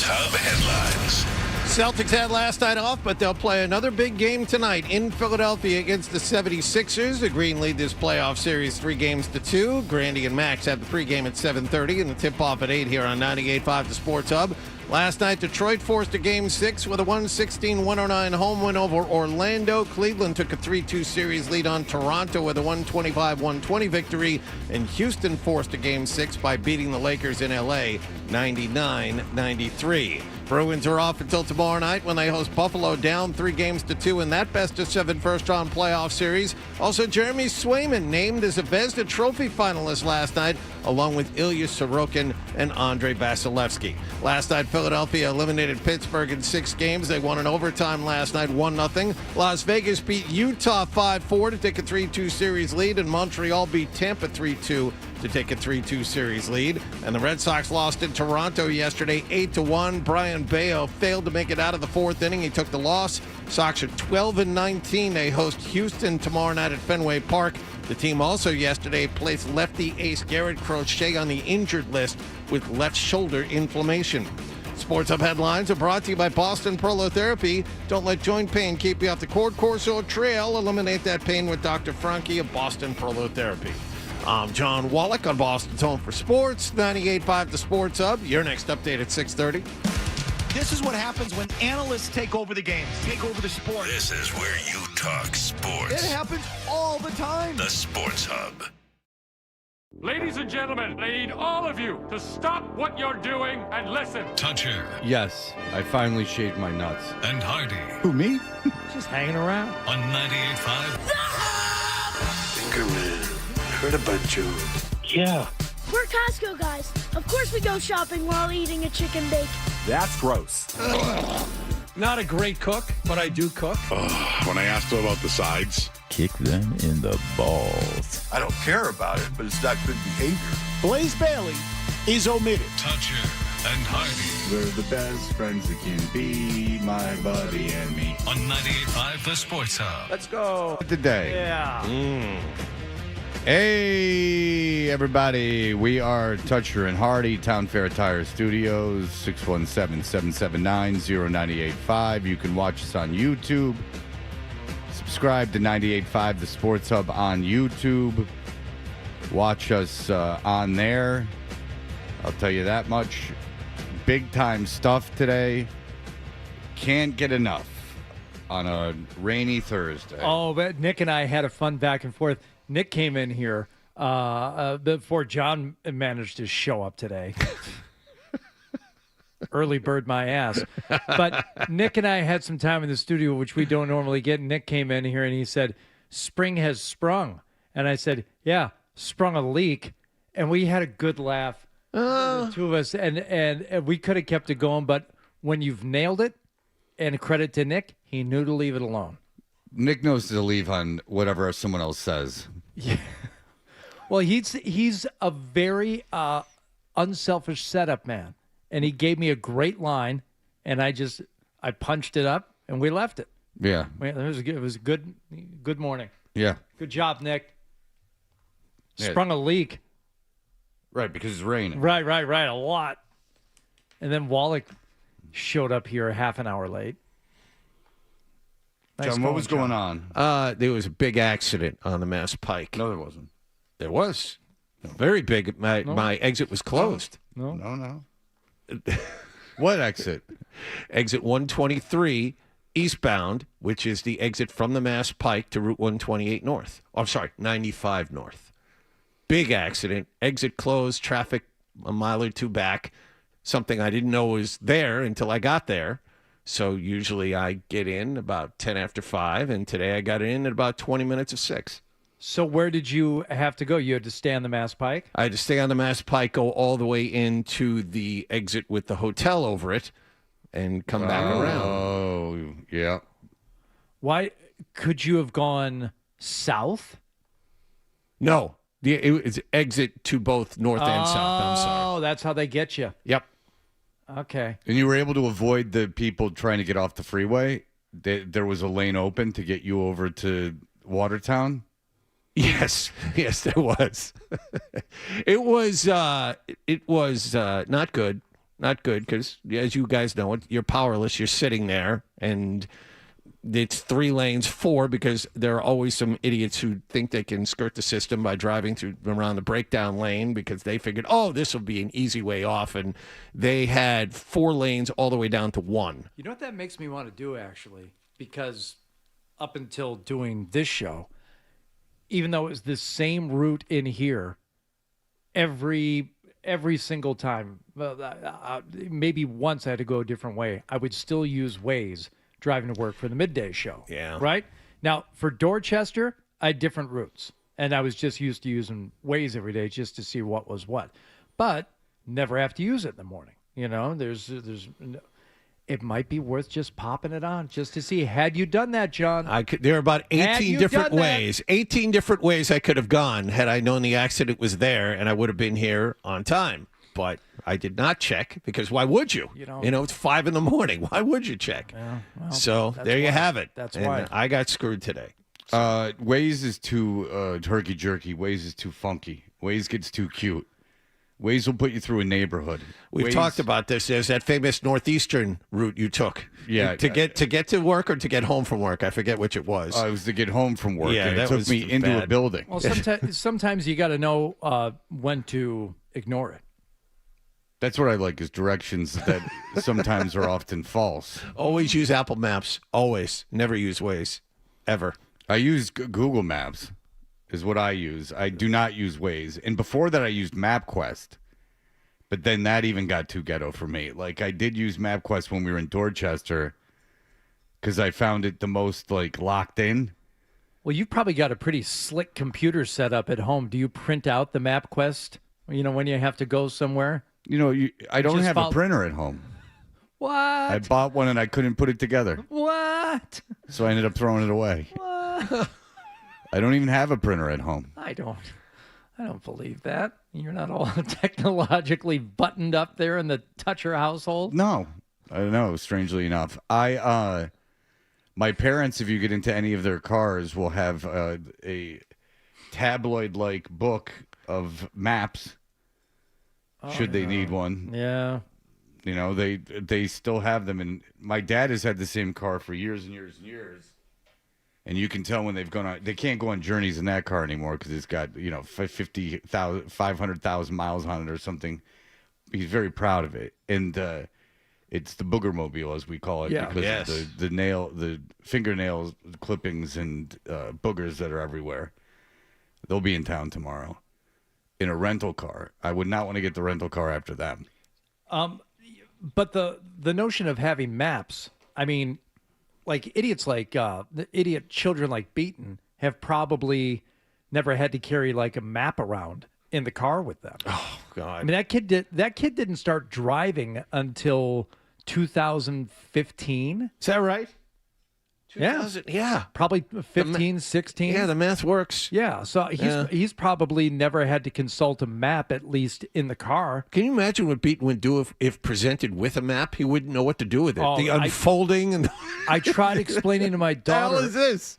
Sports Hub headlines. Celtics had last night off, but they'll play another big game tonight in Philadelphia against the 76ers. The Green lead this playoff series 3-2. Grandy and Max have the pregame at 7:30 and the tip-off at 8 here on 98.5 The Sports Hub. Last night, Detroit forced a Game 6 with a 116-109 home win over Orlando. Cleveland took a 3-2 series lead on Toronto with a 125-120 victory. And Houston forced a Game 6 by beating the Lakers in L.A. 99-93. Bruins are off until tomorrow night when they host Buffalo down 3-2 in that best-of-7 first-round playoff series. Also, Jeremy Swayman named as a Vezina Trophy finalist last night, along with Ilya Sorokin and Andrei Vasilevsky. Last night, Philadelphia eliminated Pittsburgh in 6 games. They won in overtime last night, 1-0. Las Vegas beat Utah 5-4 to take a 3-2 series lead, and Montreal beat Tampa 3-2 to take a 3-2 series lead. And the Red Sox lost in Toronto yesterday 8-1. Brian Bayo failed to make it out of the 4th inning. He took the loss. Sox are 12-19. They host Houston tomorrow night at Fenway Park. The team also yesterday placed lefty ace Garrett Crochet on the injured list with left shoulder inflammation. Sports Hub headlines are brought to you by Boston Prolotherapy. Don't let joint pain keep you off the course or trail. Eliminate that pain with Dr. Franke of Boston Prolotherapy. I'm John Wallach on Boston's Home for Sports, 98.5 The Sports Hub. Your next update at 6:30. This is what happens when analysts take over the games, take over the sport. This is where you talk sports. It happens all the time. The Sports Hub. Ladies and gentlemen, I need all of you to stop what you're doing and listen. Toucher Yes, I finally shaved my nuts. and Hardy Who, me? Just hanging around. on 98.5. Anchorman, heard about you. Yeah. We're Costco guys. Of course we go shopping while eating a chicken bake. That's gross. Not a great cook, but I do cook. When I asked him about the sides, Kick them in the balls. I don't care about it, but it's not good behavior. Blaze Bailey is omitted. Toucher and Hardy We're the best friends that can be, my buddy and me. on 98.5 The Sports Hub. Let's go. Today. Yeah. Hey, everybody. We are Toucher and Hardy, Town Fair Tire Studios, 617-779-0985. You can watch us on YouTube. Subscribe to 98.5 The Sports Hub on YouTube. Watch us on there. I'll tell you that much. Big time stuff today. Can't get enough on a rainy Thursday. Oh, but Nick and I had a fun back and forth. Nick came in here before John managed to show up today. Early bird my ass. But Nick and I had some time in the studio, which we don't normally get. Nick came in here and he said, "Spring has sprung." And I said, "Yeah, sprung a leak." And we had a good laugh, the two of us. And we could have kept it going. But when you've nailed it, and credit to Nick, he knew to leave it alone. Nick knows to leave on whatever someone else says. Yeah. Well, he's a very unselfish setup man, and he gave me a great line, and I punched it up, and we left it. Yeah. It was a good morning. Yeah. Good job, Nick. Yeah. Sprung a leak. Right, because it's raining. Right, a lot. And then Wallach showed up here half an hour late. Nice John, what was going on? There was a big accident on the Mass Pike. No, there wasn't. There was. Very big. My exit was closed. No. What exit? Exit 123 eastbound, which is the exit from the Mass Pike to Route 128 north. Oh, I'm sorry, 95 north. Big accident. Exit closed. Traffic a mile or two back. Something I didn't know was there until I got there. So usually I get in about 10 after 5, and today I got in at about 20 minutes of 6. So where did you have to go? You had to stay on the Mass Pike? I had to stay on the Mass Pike, go all the way into the exit with the hotel over it, and come back around. Oh, yeah. Why could you have gone south? No. It was exit to both north and south. I'm sorry. Oh, that's how they get you. Yep. Okay. And you were able to avoid the people trying to get off the freeway? There was a lane open to get you over to Watertown? Yes, there was. It was not good. Not good because, as you guys know, you're powerless. You're sitting there, and it's 3 lanes, 4, because there are always some idiots who think they can skirt the system by driving through around the breakdown lane because they figured, oh, this will be an easy way off, and they had 4 lanes all the way down to 1. You know what that makes me want to do, actually? Because up until doing this show, even though it was the same route in here, every single time, maybe once I had to go a different way, I would still use Waze driving to work for the midday show. Yeah. Right? Now, for Dorchester, I had different routes, and I was just used to using Waze every day just to see what was what. But never have to use it in the morning. You know, it might be worth just popping it on just to see. Had you done that, John? There are about 18 different ways. 18 different ways I could have gone had I known the accident was there, and I would have been here on time. But I did not check because why would you? You know, it's 5 a.m. Why would you check? Yeah, well, so there you have it. That's and why I got screwed today. Waze is too turkey jerky. Waze is too funky. Waze gets too cute. Waze will put you through a neighborhood. We've talked about this. There's that famous northeastern route you took. Yeah, to get to work or to get home from work. I forget which it was. It was to get home from work. Yeah, and that it took was me into bad. a building. Well, sometimes you got to know when to ignore it. That's what I like is directions that sometimes are often false. Always use Apple Maps. Always. Never use Waze. Ever. I use Google Maps is what I use. I do not use Waze. And before that, I used MapQuest. But then that even got too ghetto for me. Like, I did use MapQuest when we were in Dorchester because I found it the most, like, locked in. Well, you've probably got a pretty slick computer set up at home. Do you print out the MapQuest, when you have to go somewhere? I don't have a printer at home. What? I bought one and I couldn't put it together. What? So I ended up throwing it away. What? I don't even have a printer at home. I don't believe that. You're not all technologically buttoned up there in the Toucher household? No. I don't know, strangely enough. My parents, if you get into any of their cars, will have a tabloid-like book of maps. Should they need one. Yeah. They still have them. And my dad has had the same car for years and years and years. And you can tell when they've gone on. They can't go on journeys in that car anymore because it's got, 500,000 miles on it or something. He's very proud of it. And it's the boogermobile, as we call it, because of the fingernail clippings and boogers that are everywhere. They'll be in town tomorrow. In a rental car. I would not want to get the rental car after them. But the notion of having maps, I mean, like idiots like the idiot children like Beaton have probably never had to carry like a map around in the car with them. Oh God. I mean, that kid didn't start driving until 2015. Is that right? Yeah. Probably 15, 16. Yeah, the math works. Yeah, so he's probably never had to consult a map, at least in the car. Can you imagine what Beaton would do if presented with a map? He wouldn't know what to do with it. Oh, the unfolding and I tried explaining to my daughter. What the hell is this?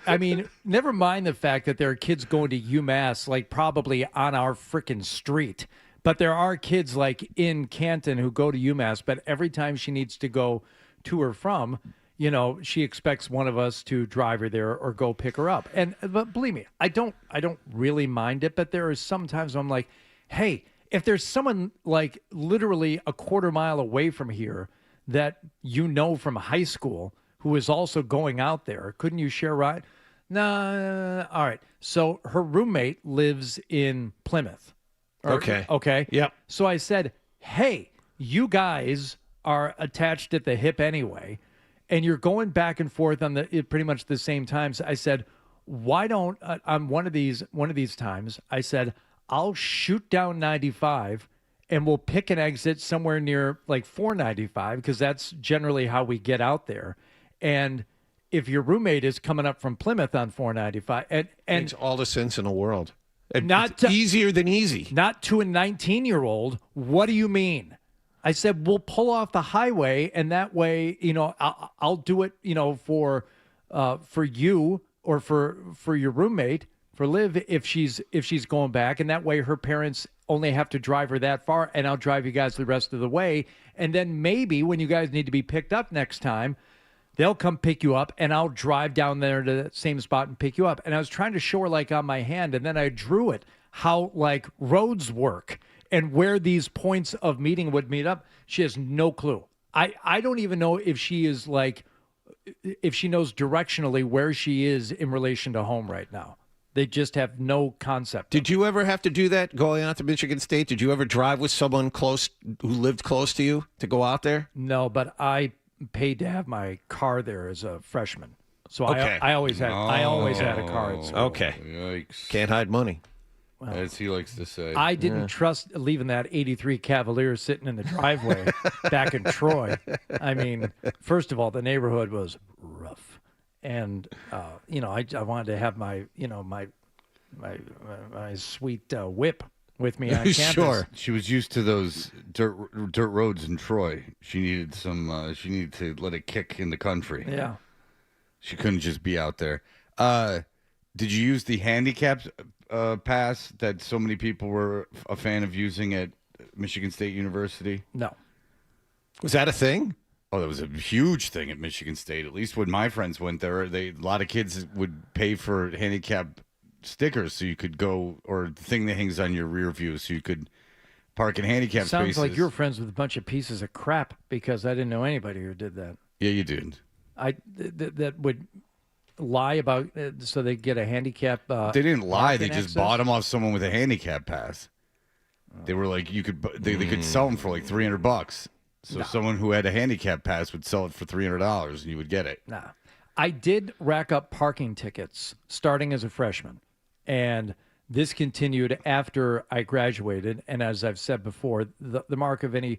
I mean, never mind the fact that there are kids going to UMass, like probably on our frickin' street. But there are kids like in Canton who go to UMass, but every time she needs to go to or from, she expects one of us to drive her there or go pick her up. But believe me, I don't really mind it, but there are some times I'm like, hey, if there's someone like literally a quarter mile away from here that from high school who is also going out there, couldn't you share a ride? No. All right. So her roommate lives in Plymouth. Okay. Yep. So I said, hey, you guys are attached at the hip anyway, and you're going back and forth on pretty much the same times. I said, why don't on one of these times, I said, I'll shoot down 95 and we'll pick an exit somewhere near like 495 because that's generally how we get out there. And if your roommate is coming up from Plymouth on 495, and makes all the sense in the world. It's easier than easy. Not to a 19-year-old. What do you mean? I said, we'll pull off the highway, and that way, I'll do it, for you or for your roommate for Liv if she's going back, and that way her parents only have to drive her that far, and I'll drive you guys the rest of the way. And then maybe when you guys need to be picked up next time, they'll come pick you up, and I'll drive down there to that same spot and pick you up. And I was trying to show her, like, on my hand, and then I drew it, how, like, roads work and where these points of meeting would meet up. She has no clue. I don't even know if she is, like, if she knows directionally where she is in relation to home right now. They just have no concept. Did you ever have to do that going out to Michigan State? Did you ever drive with someone close who lived close to you to go out there? No, but I paid to have my car there as a freshman. So okay. I always had a car at school. Okay. Yikes. Can't hide money. Well, as he likes to say. I didn't trust leaving that 83 Cavalier sitting in the driveway back in Troy. I mean, first of all, the neighborhood was rough. And, I wanted to have my sweet whip with me on campus. Sure. She was used to those dirt roads in Troy. She needed to let it kick in the country. Yeah. She couldn't just be out there. Did you use the handicap pass that so many people were a fan of using at Michigan State University? No. Was that a thing? Oh, that was a huge thing at Michigan State. At least when my friends went there, a lot of kids would pay for handicap stickers so you could go, or the thing that hangs on your rear view so you could park in handicap spaces. Sounds like you're friends with a bunch of pieces of crap, because I didn't know anybody who did that. Yeah, you did. That would lie about so they get a handicap. They didn't lie. They just access? bought them off someone with a handicap pass. They were like, they could sell them for like $300. So someone who had a handicap pass would sell it for $300 and you would get it. Nah. I did rack up parking tickets starting as a freshman. And this continued after I graduated. And as I've said before, the mark of any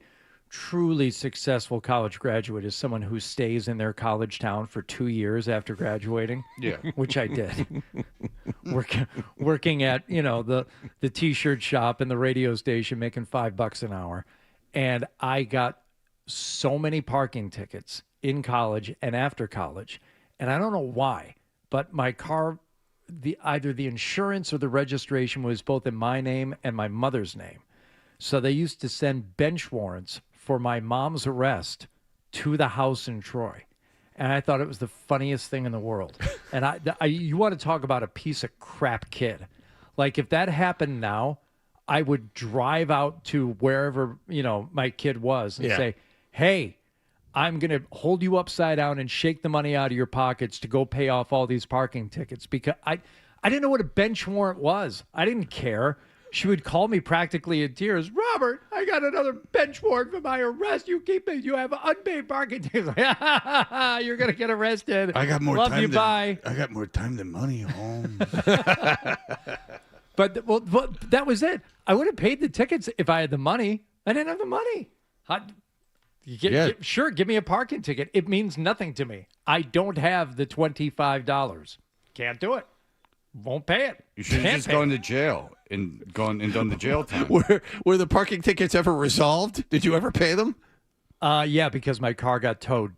truly successful college graduate is someone who stays in their college town for 2 years after graduating. Yeah. Which I did. Working at, the T-shirt shop and the radio station, making $5 an hour. And I got so many parking tickets in college and after college. And I don't know why, but my car, either the insurance or the registration was both in my name and my mother's name. So they used to send bench warrants for my mom's arrest to the house in Troy. And I thought it was the funniest thing in the world. And you want to talk about a piece of crap kid. Like, if that happened now, I would drive out to wherever, my kid was and say, hey, I'm going to hold you upside down and shake the money out of your pockets to go pay off all these parking tickets, because I didn't know what a bench warrant was. I didn't care. She would call me practically in tears. Robert, I got another bench warrant for my arrest. You have unpaid parking tickets. You're going to get arrested. I got more Love time. you, bye. I got more time than money home. But that was it. I would have paid the tickets if I had the money. I didn't have the money. Sure, give me a parking ticket. It means nothing to me. I don't have the $25. Can't do it. Won't pay it. You should have just gone to jail and done the jail time. Were the parking tickets ever resolved? Did you ever pay them? Yeah, because my car got towed.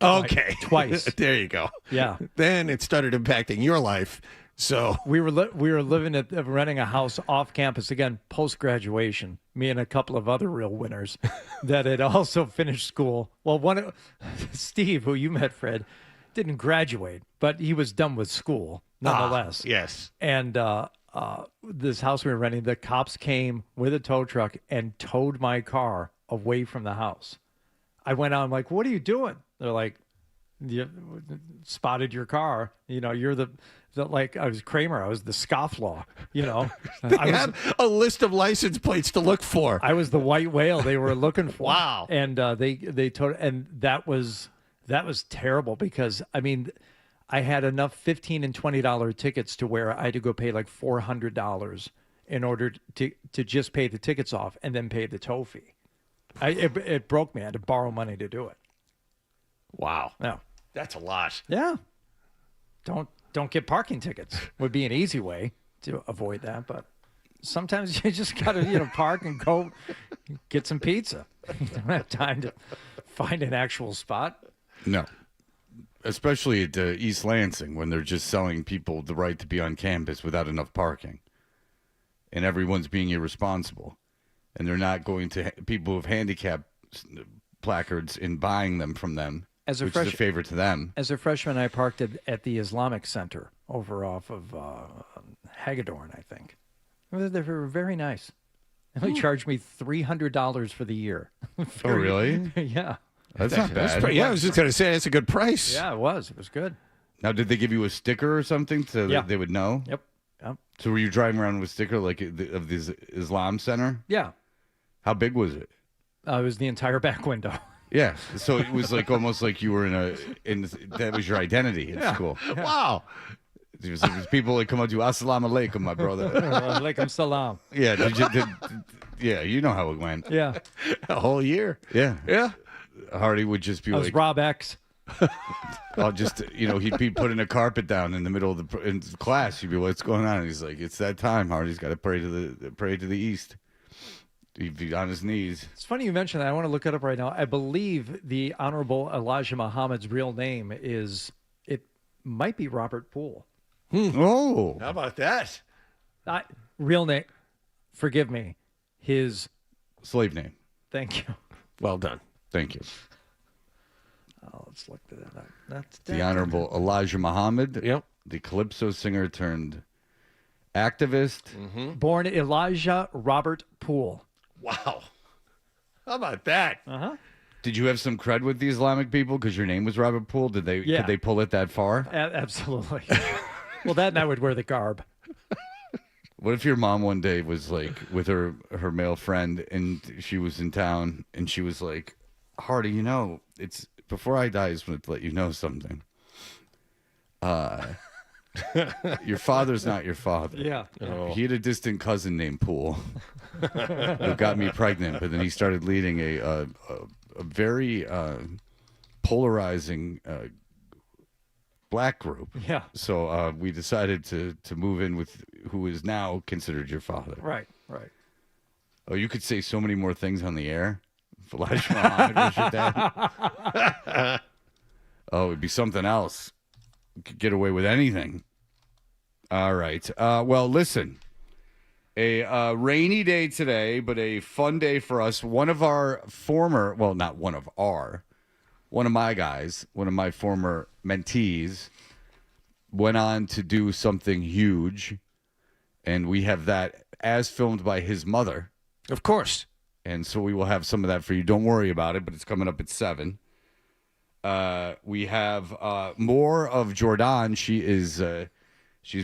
Twice. There you go. Yeah. Then it started impacting your life. So we were living renting a house off campus again, post graduation. Me and a couple of other real winners that had also finished school. Well, Steve, who you met, Fred, didn't graduate, but he was done with school nonetheless. Yes. And this house we were renting, the cops came with a tow truck and towed my car away from the house. I went out. I'm like, "What are you doing?" They're like, "You spotted your car. You're the like I was Kramer. I was the scofflaw. They had a list of license plates to look for. I was the white whale they were looking for. Wow. And they told, and that was terrible, because I had enough $15 and $20 tickets to where I had to go pay like $400 in order to just pay the tickets off and then pay the tow fee. It broke me. I had to borrow money to do it. Wow. No. That's a lot. Yeah. Don't get parking tickets would be an easy way to avoid that, but sometimes you just got to park and go get some pizza. You don't have time to find an actual spot. No. especially at East Lansing, when they're just selling people the right to be on campus without enough parking, and everyone's being irresponsible, and they're not going to people with handicap placards and buying them from them, which is a favor to them. As a freshman, I parked at the Islamic Center over off of Hagedorn, I think. They were very nice. They only charged me $300 for the year. Oh, really? Yeah. That's not bad. I was just going to say, it's a good price. Yeah, it was. It was good. Now, did they give you a sticker or something so that they would know? Yep. So were you driving around with a sticker like of this Islam Center? Yeah. How big was it? It was the entire back window. Yeah. So it was like almost like you were that was your identity at school. Yeah. Wow. It was people that come up to you, Assalamu alaikum, my brother. Alaikum salam. Yeah. Yeah, you know how it went. Yeah. A whole year. Yeah. Yeah. Hardy would just be I was like, Rob X. I'll just, he'd be putting a carpet down in the middle of in class. He'd be, what's going on? And he's like, it's that time, Hardy's got to pray to the east. He'd be on his knees. It's funny you mentioned that. I want to look it up right now. I believe the Honorable Elijah Muhammad's real name might be Robert Poole. Oh. How about that? Real name. Forgive me. His slave name. Thank you. Well done. Thank you. Let's look that up. That's the Honorable Elijah Muhammad. Yep. The calypso singer turned activist. Mm-hmm. Born Elijah Robert Poole. Wow. How about that? Uh-huh. Did you have some cred with the Islamic people because your name was Robert Poole? Could they pull it that far? Absolutely. Well, that and I would wear the garb. What if your mom one day was like with her male friend and she was in town and she was like, Hardy, it's before I die, I just want to let you know something. Your father's not your father. Yeah. Oh. He had a distant cousin named Poole who got me pregnant, but then he started leading a very polarizing black group. Yeah. So we decided to move in with who is now considered your father. Right. Oh, you could say so many more things on the air. If Elijah Muhammad was your dad. Oh, it'd be something else. You could get away with anything. All right. Well, listen. A rainy day today, but a fun day for us. One of my guys, one of my former mentees, went on to do something huge, and we have that as filmed by his mother. Of course. And so we will have some of that for you. Don't worry about it, but it's coming up at 7. We have more of Jordan. She's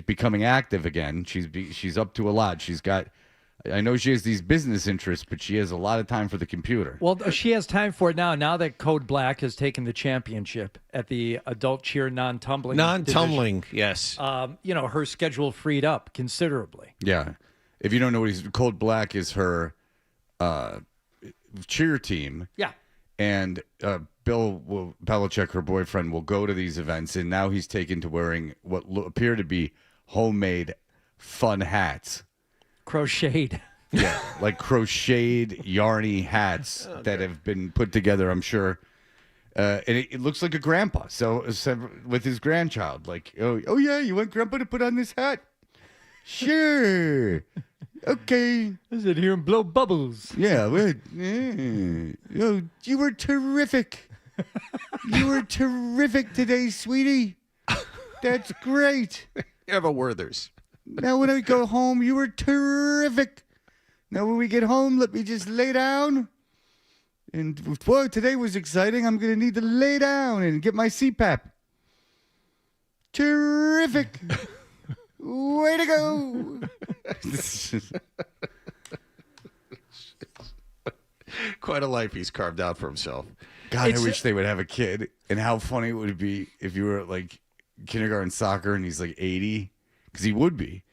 becoming active again. She's up to a lot. I know she has these business interests, but she has a lot of time for the computer. Well, she has time for it now. Now that Code Black has taken the championship at the adult cheer non-tumbling. Non-tumbling, yes. Her schedule freed up considerably. Yeah. If you don't know Code Black is her cheer team. Yeah. And Bill Belichick, her boyfriend, will go to these events, and now he's taken to wearing what appear to be homemade fun hats. Crocheted. Yeah, like crocheted, yarny hats that have been put together, I'm sure. And it looks like a grandpa. So with his grandchild, like, oh yeah, you want grandpa to put on this hat? Sure. Okay. I sit here and blow bubbles. Yeah. You were terrific. You were terrific today, sweetie. That's great. You have a Werther's. Now when I go home, you were terrific. Now when we get home, let me just lay down. And boy, today was exciting. I'm going to need to lay down and get my CPAP. Terrific. Way to go. Quite a life he's carved out for himself. God, I wish they would have a kid. And how funny it would be if you were at like kindergarten soccer and he's like 80. Because he would be.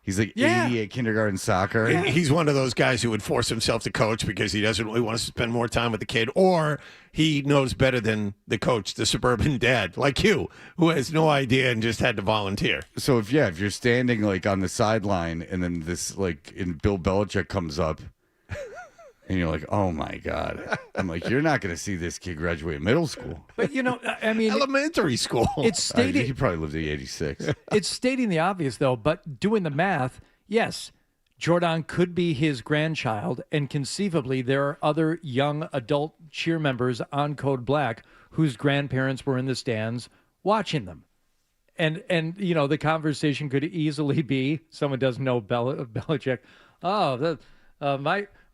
He's like 80 at kindergarten soccer. And he's one of those guys who would force himself to coach because he doesn't really want to spend more time with the kid, or he knows better than the coach, the suburban dad, like you, who has no idea and just had to volunteer. So if you're standing like on the sideline and then this and Bill Belichick comes up And you're like, oh, my God. I'm like, you're not going to see this kid graduate middle school. But, I mean. Elementary school. It's stating. He probably lived to 86. It's stating the obvious, though, but doing the math, yes, Jordan could be his grandchild, and conceivably there are other young adult cheer members on Code Black whose grandparents were in the stands watching them. And the conversation could easily be, someone doesn't know Belichick,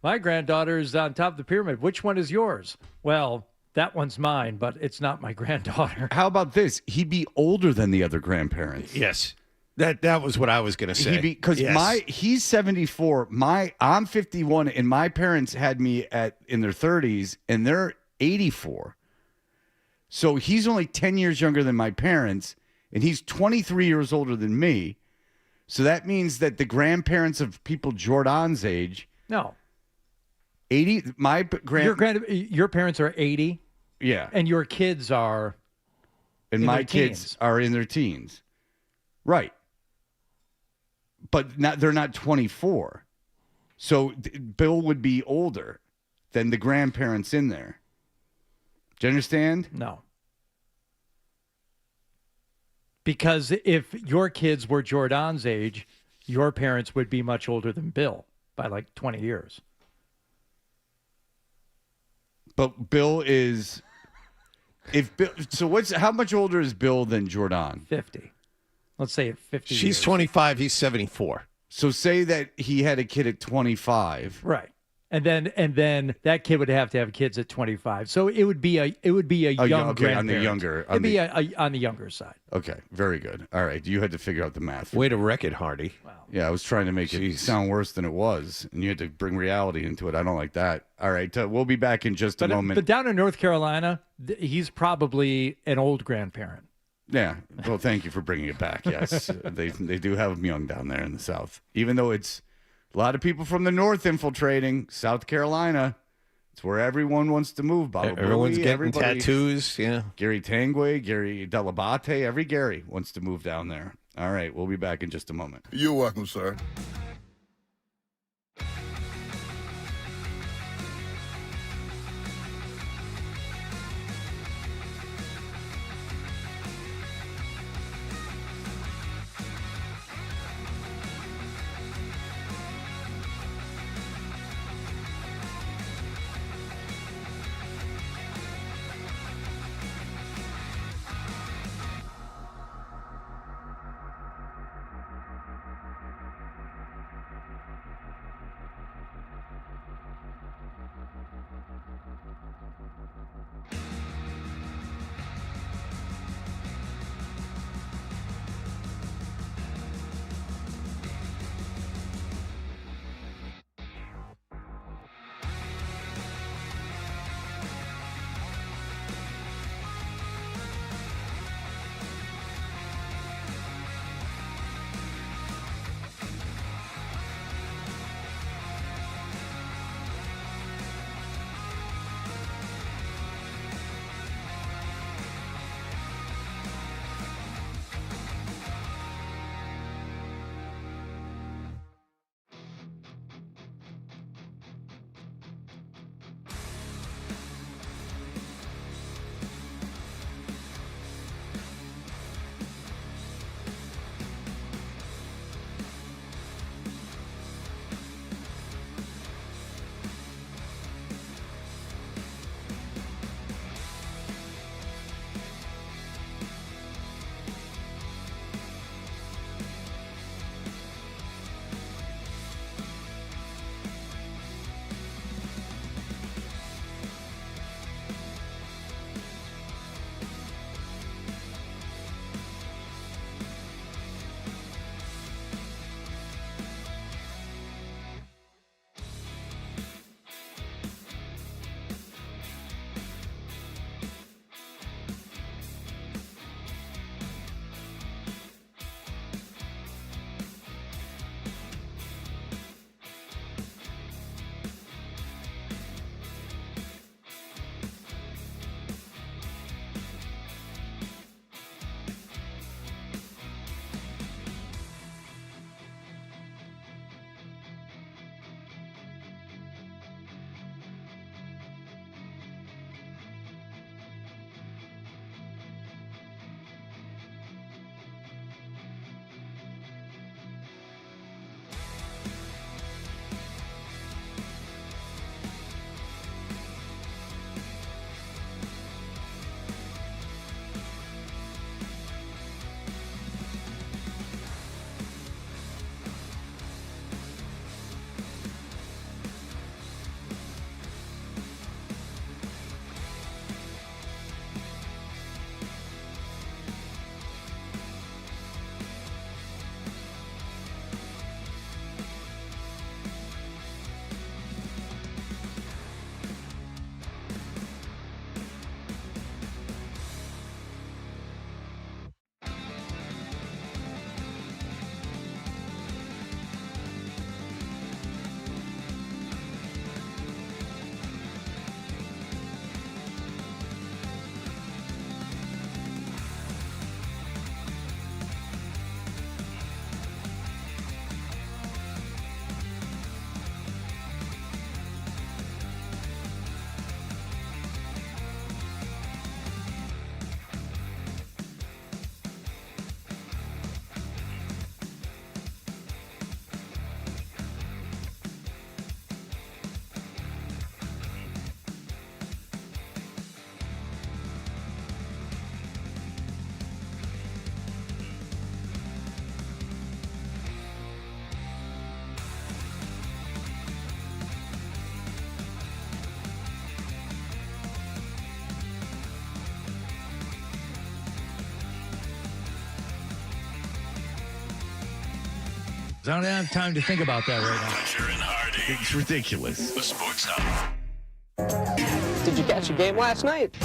my granddaughter's on top of the pyramid. Which one is yours? Well, that one's mine, but it's not my granddaughter. How about this? He'd be older than the other grandparents. Yes. That was what I was going to say. Because he's 74. I'm 51, and my parents had me in their 30s, and they're 84. So he's only 10 years younger than my parents, and he's 23 years older than me. So that means that the grandparents of people Jordan's age. No. 80. Your parents are 80. Yeah. And your kids are. And my kids are in their teens. Right. But they're not 24. So Bill would be older than the grandparents in there. Do you understand? No. Because if your kids were Jordan's age, your parents would be much older than Bill by like 20 years. But Bill is how much older is Bill than Jordan? 50. Let's say at 50 She's years. 25, he's 74. So say that he had a kid at 25. Right. And then that kid would have to have kids at 25. So it would be a young grandparent. On the younger. It'd be on the younger side. Okay, very good. All right, you had to figure out the math. Way to wreck it, Hardy. Wow. Yeah, I was trying to make it sound worse than it was, and you had to bring reality into it. I don't like that. All right, we'll be back in just a moment. But down in North Carolina, he's probably an old grandparent. Yeah, well, thank you for bringing it back. Yes, they do have them young down there in the South, even though it's a lot of people from the North infiltrating South Carolina. It's where everyone wants to move. Everyone's getting tattoos. Yeah. Gary Tanguay, Gary Delabate, every Gary wants to move down there. All right, we'll be back in just a moment. You're welcome, sir. I don't have time to think about that right now. Hunter and Hardy. It's ridiculous. The Sports Hub. Did you catch a game last night?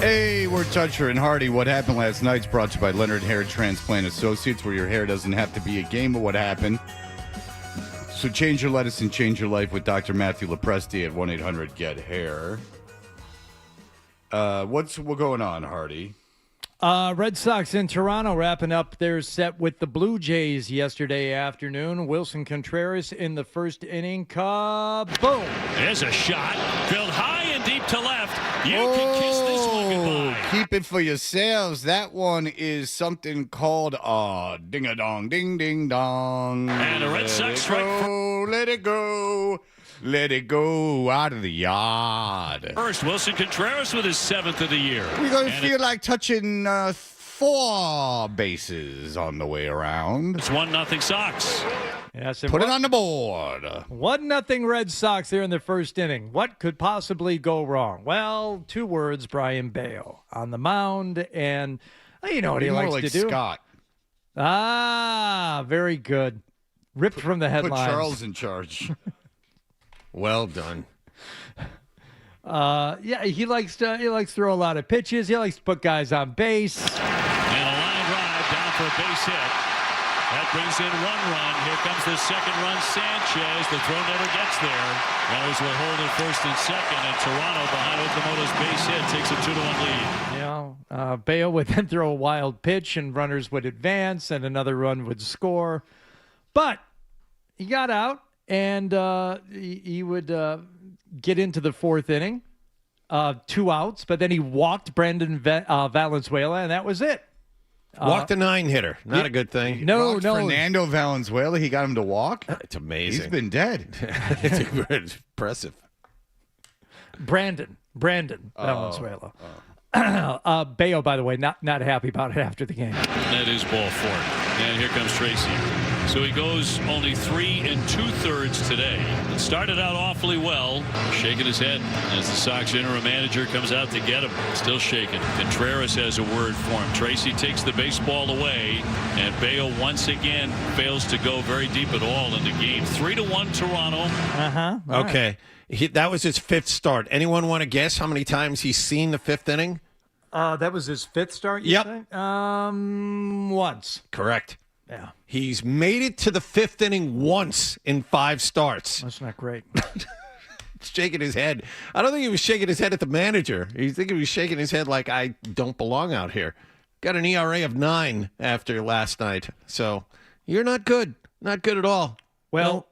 Hey, we're Toucher and Hardy. What happened last night's brought to you by Leonard Hair Transplant Associates, where your hair doesn't have to be a game of what happened. So change your lettuce and change your life with Dr. Matthew Lepresti at 1-800-GET-HAIR. What's going on, Hardy? Red Sox in Toronto wrapping up their set with the Blue Jays yesterday afternoon. Wilson Contreras in the first inning. Kaboom! There's a shot. Drilled high and deep to left. You can kiss this one goodbye. Keep it for yourselves. That one is something called ding-a-dong, ding-ding-dong. And a Red Sox strike. Let it go. Let it go out of the yard. First, Wilson Contreras with his 7th of the year. We're going to feel like touching 4 bases on the way around. It's 1-0 Sox. Yes, Put it on the board. 1-0 Red Sox there in the first inning. What could possibly go wrong? Well, 2 words, Brian Bayo on the mound, and you know what he likes to do. Scott. Very good. Ripped from the headlines. Put Charles in charge. Well done. Yeah, he likes to throw a lot of pitches. He likes to put guys on base. And a line drive down for a base hit. That brings in 1 run. Here comes the second run, Sanchez. The throw never gets there. Runners will hold at first and second, and Toronto behind Okamoto's base hit takes a 2-1 lead. Yeah, Bayo would then throw a wild pitch, and runners would advance, and another run would score. But he got out. And he would get into the 4th inning, 2 outs, but then he walked Brandon Valenzuela, and that was it. Walked a 9-hitter. Not a good thing. No. Fernando Valenzuela, he got him to walk? It's amazing. He's been dead. It's impressive. Brandon Valenzuela. Bayo, by the way, not happy about it after the game. That is ball 4. And here comes Tracy. So he goes only 3 2/3 today. It started out awfully well, shaking his head as the Sox interim manager comes out to get him. Still shaking. Contreras has a word for him. Tracy takes the baseball away, and Bayo once again fails to go very deep at all in the game. 3-1 Toronto. Okay. That was his 5th start. Anyone want to guess how many times he's seen the 5th inning? That was his 5th start, you say? Once. Correct. Yeah. He's made it to the 5th inning once in 5 starts. That's not great. Shaking his head. I don't think he was shaking his head at the manager. He was shaking his head like, I don't belong out here. Got an ERA of 9 after last night. So you're not good. Not good at all. Well,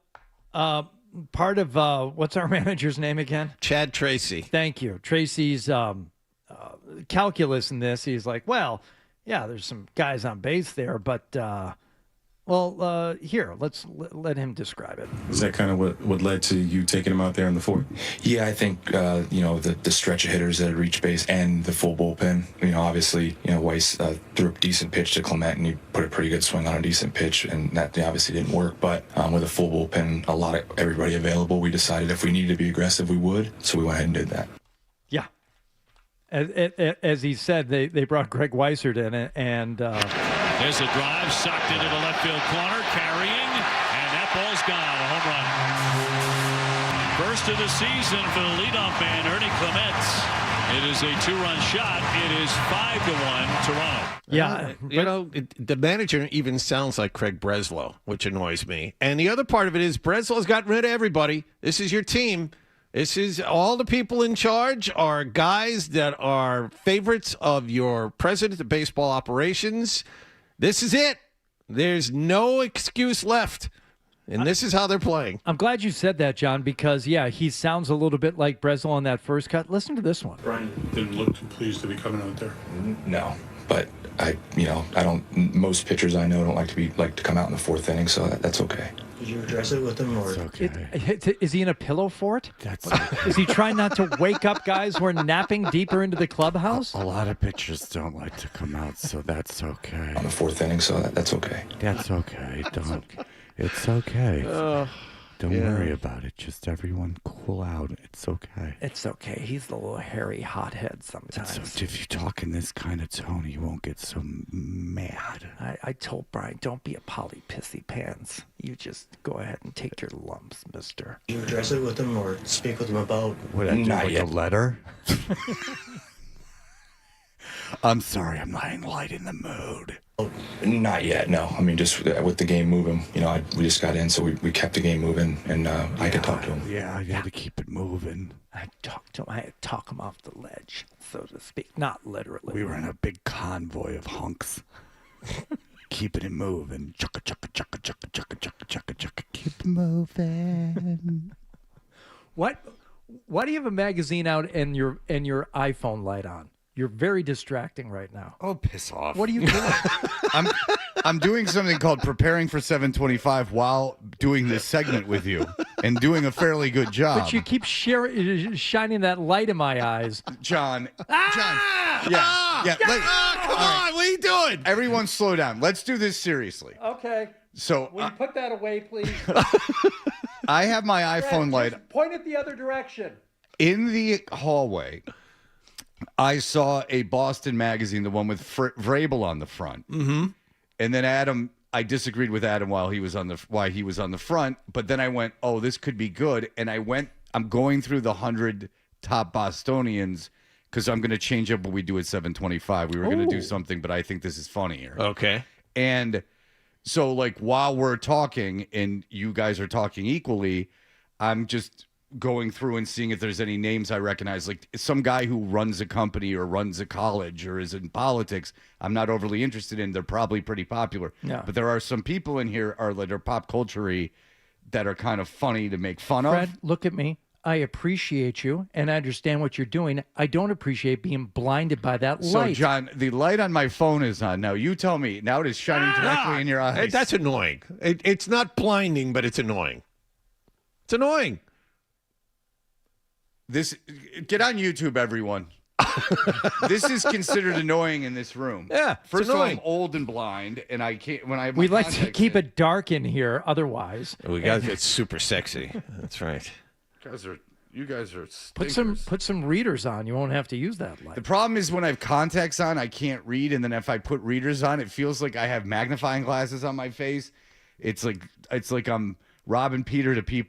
part of what's our manager's name again? Chad Tracy. Thank you. Tracy's calculus in this. He's like, well, yeah, there's some guys on base there, but here, let's let him describe it. Is that kind of what led to you taking him out there in the 4th? Yeah, I think the stretch of hitters that had reached base and the full bullpen. Obviously, Weiss threw a decent pitch to Clement, and he put a pretty good swing on a decent pitch, and that obviously didn't work. But with a full bullpen, everybody available, we decided if we needed to be aggressive, we would. So we went ahead and did that. Yeah. As he said, they brought Greg Weissert in, and there's a drive sucked into the left field corner, carrying, and that ball's gone. A home run. First of the season for the leadoff man, Ernie Clement. It is a 2-run shot. It is 5-1 Toronto. Yeah, the manager even sounds like Craig Breslow, which annoys me. And the other part of it is Breslow's gotten rid of everybody. This is your team. This is all the people in charge are guys that are favorites of your president of baseball operations. This is it. There's no excuse left. And this is how they're playing. I'm glad you said that, John, because, he sounds a little bit like Breslow on that first cut. Listen to this one. Brian didn't look too pleased to be coming out there. No, but I don't. Most pitchers I know don't like to come out in the 4th inning, so that's okay. Did you address it with him, or is he in a pillow fort? Is he trying not to wake up guys who are napping deeper into the clubhouse? A lot of pitchers don't like to come out, so that's okay. On the 4th inning, so that's okay. That's okay. It's okay. Don't Yeah. worry about it. Just everyone cool out. It's okay. It's okay. He's the little hairy hothead sometimes. So if you talk in this kind of tone, you won't get so mad. I told Brian, don't be a poly pissy pants. You just go ahead and take your lumps, mister. You address it with him or speak with him about? What I do, Not like yet. a letter? I'm sorry, I'm not in light in the mood. Not yet, no. I mean, just with the game moving, we just got in, so we kept the game moving, and I could talk to him. Yeah, I got to keep it moving. I talked to him. I had to talk him off the ledge, so to speak. Not literally. We were in a big convoy of hunks. Keeping it moving. Chugga, chugga, chugga, chugga, chugga, chugga, chugga, chugga. Keep it moving. Why do you have a magazine out and your iPhone light on? You're very distracting right now. Oh, piss off. What are you doing? I'm doing something called preparing for 725 while doing this segment with you and doing a fairly good job. But you keep shining that light in my eyes. John. Ah! Yeah. Come on, what are you doing? Everyone slow down. Let's do this seriously. Okay. So Will you put that away, please? I have my iPhone light Just point it the other direction. in the hallway. I saw a Boston magazine, the one with Vrabel on the front. Mm-hmm. And then I disagreed with Adam why he was on the front. But then I went, oh, this could be good. And I'm going through the 100 top Bostonians because I'm going to change up what we do at 725. We were going to do something, but I think this is funnier. Okay. And so, while we're talking and you guys are talking equally, I'm just going through and seeing if there's any names I recognize, like some guy who runs a company or runs a college or is in politics. I'm not overly interested in. They're probably pretty popular. Yeah. But there are some people in here that are pop culture-y that are kind of funny to make fun of. Fred, look at me. I appreciate you, and I understand what you're doing. I don't appreciate being blinded by that So, light. John, the light on my phone is on. Now, you tell me. Now it is shining directly in your eyes. That's annoying. It's not blinding, but it's annoying. It's annoying. Get on YouTube, everyone. This is considered annoying in this room. Yeah, it's First of all, annoying. I'm old and blind, and I can't. When I have my we like to contacts keep in. it dark in here, otherwise. It's super sexy. That's right. You guys are Put stinkers. some readers on. You won't have to use that light. The problem is when I have contacts on, I can't read, and then if I put readers on, it feels like I have magnifying glasses on my face. It's like I'm robbing Peter to pee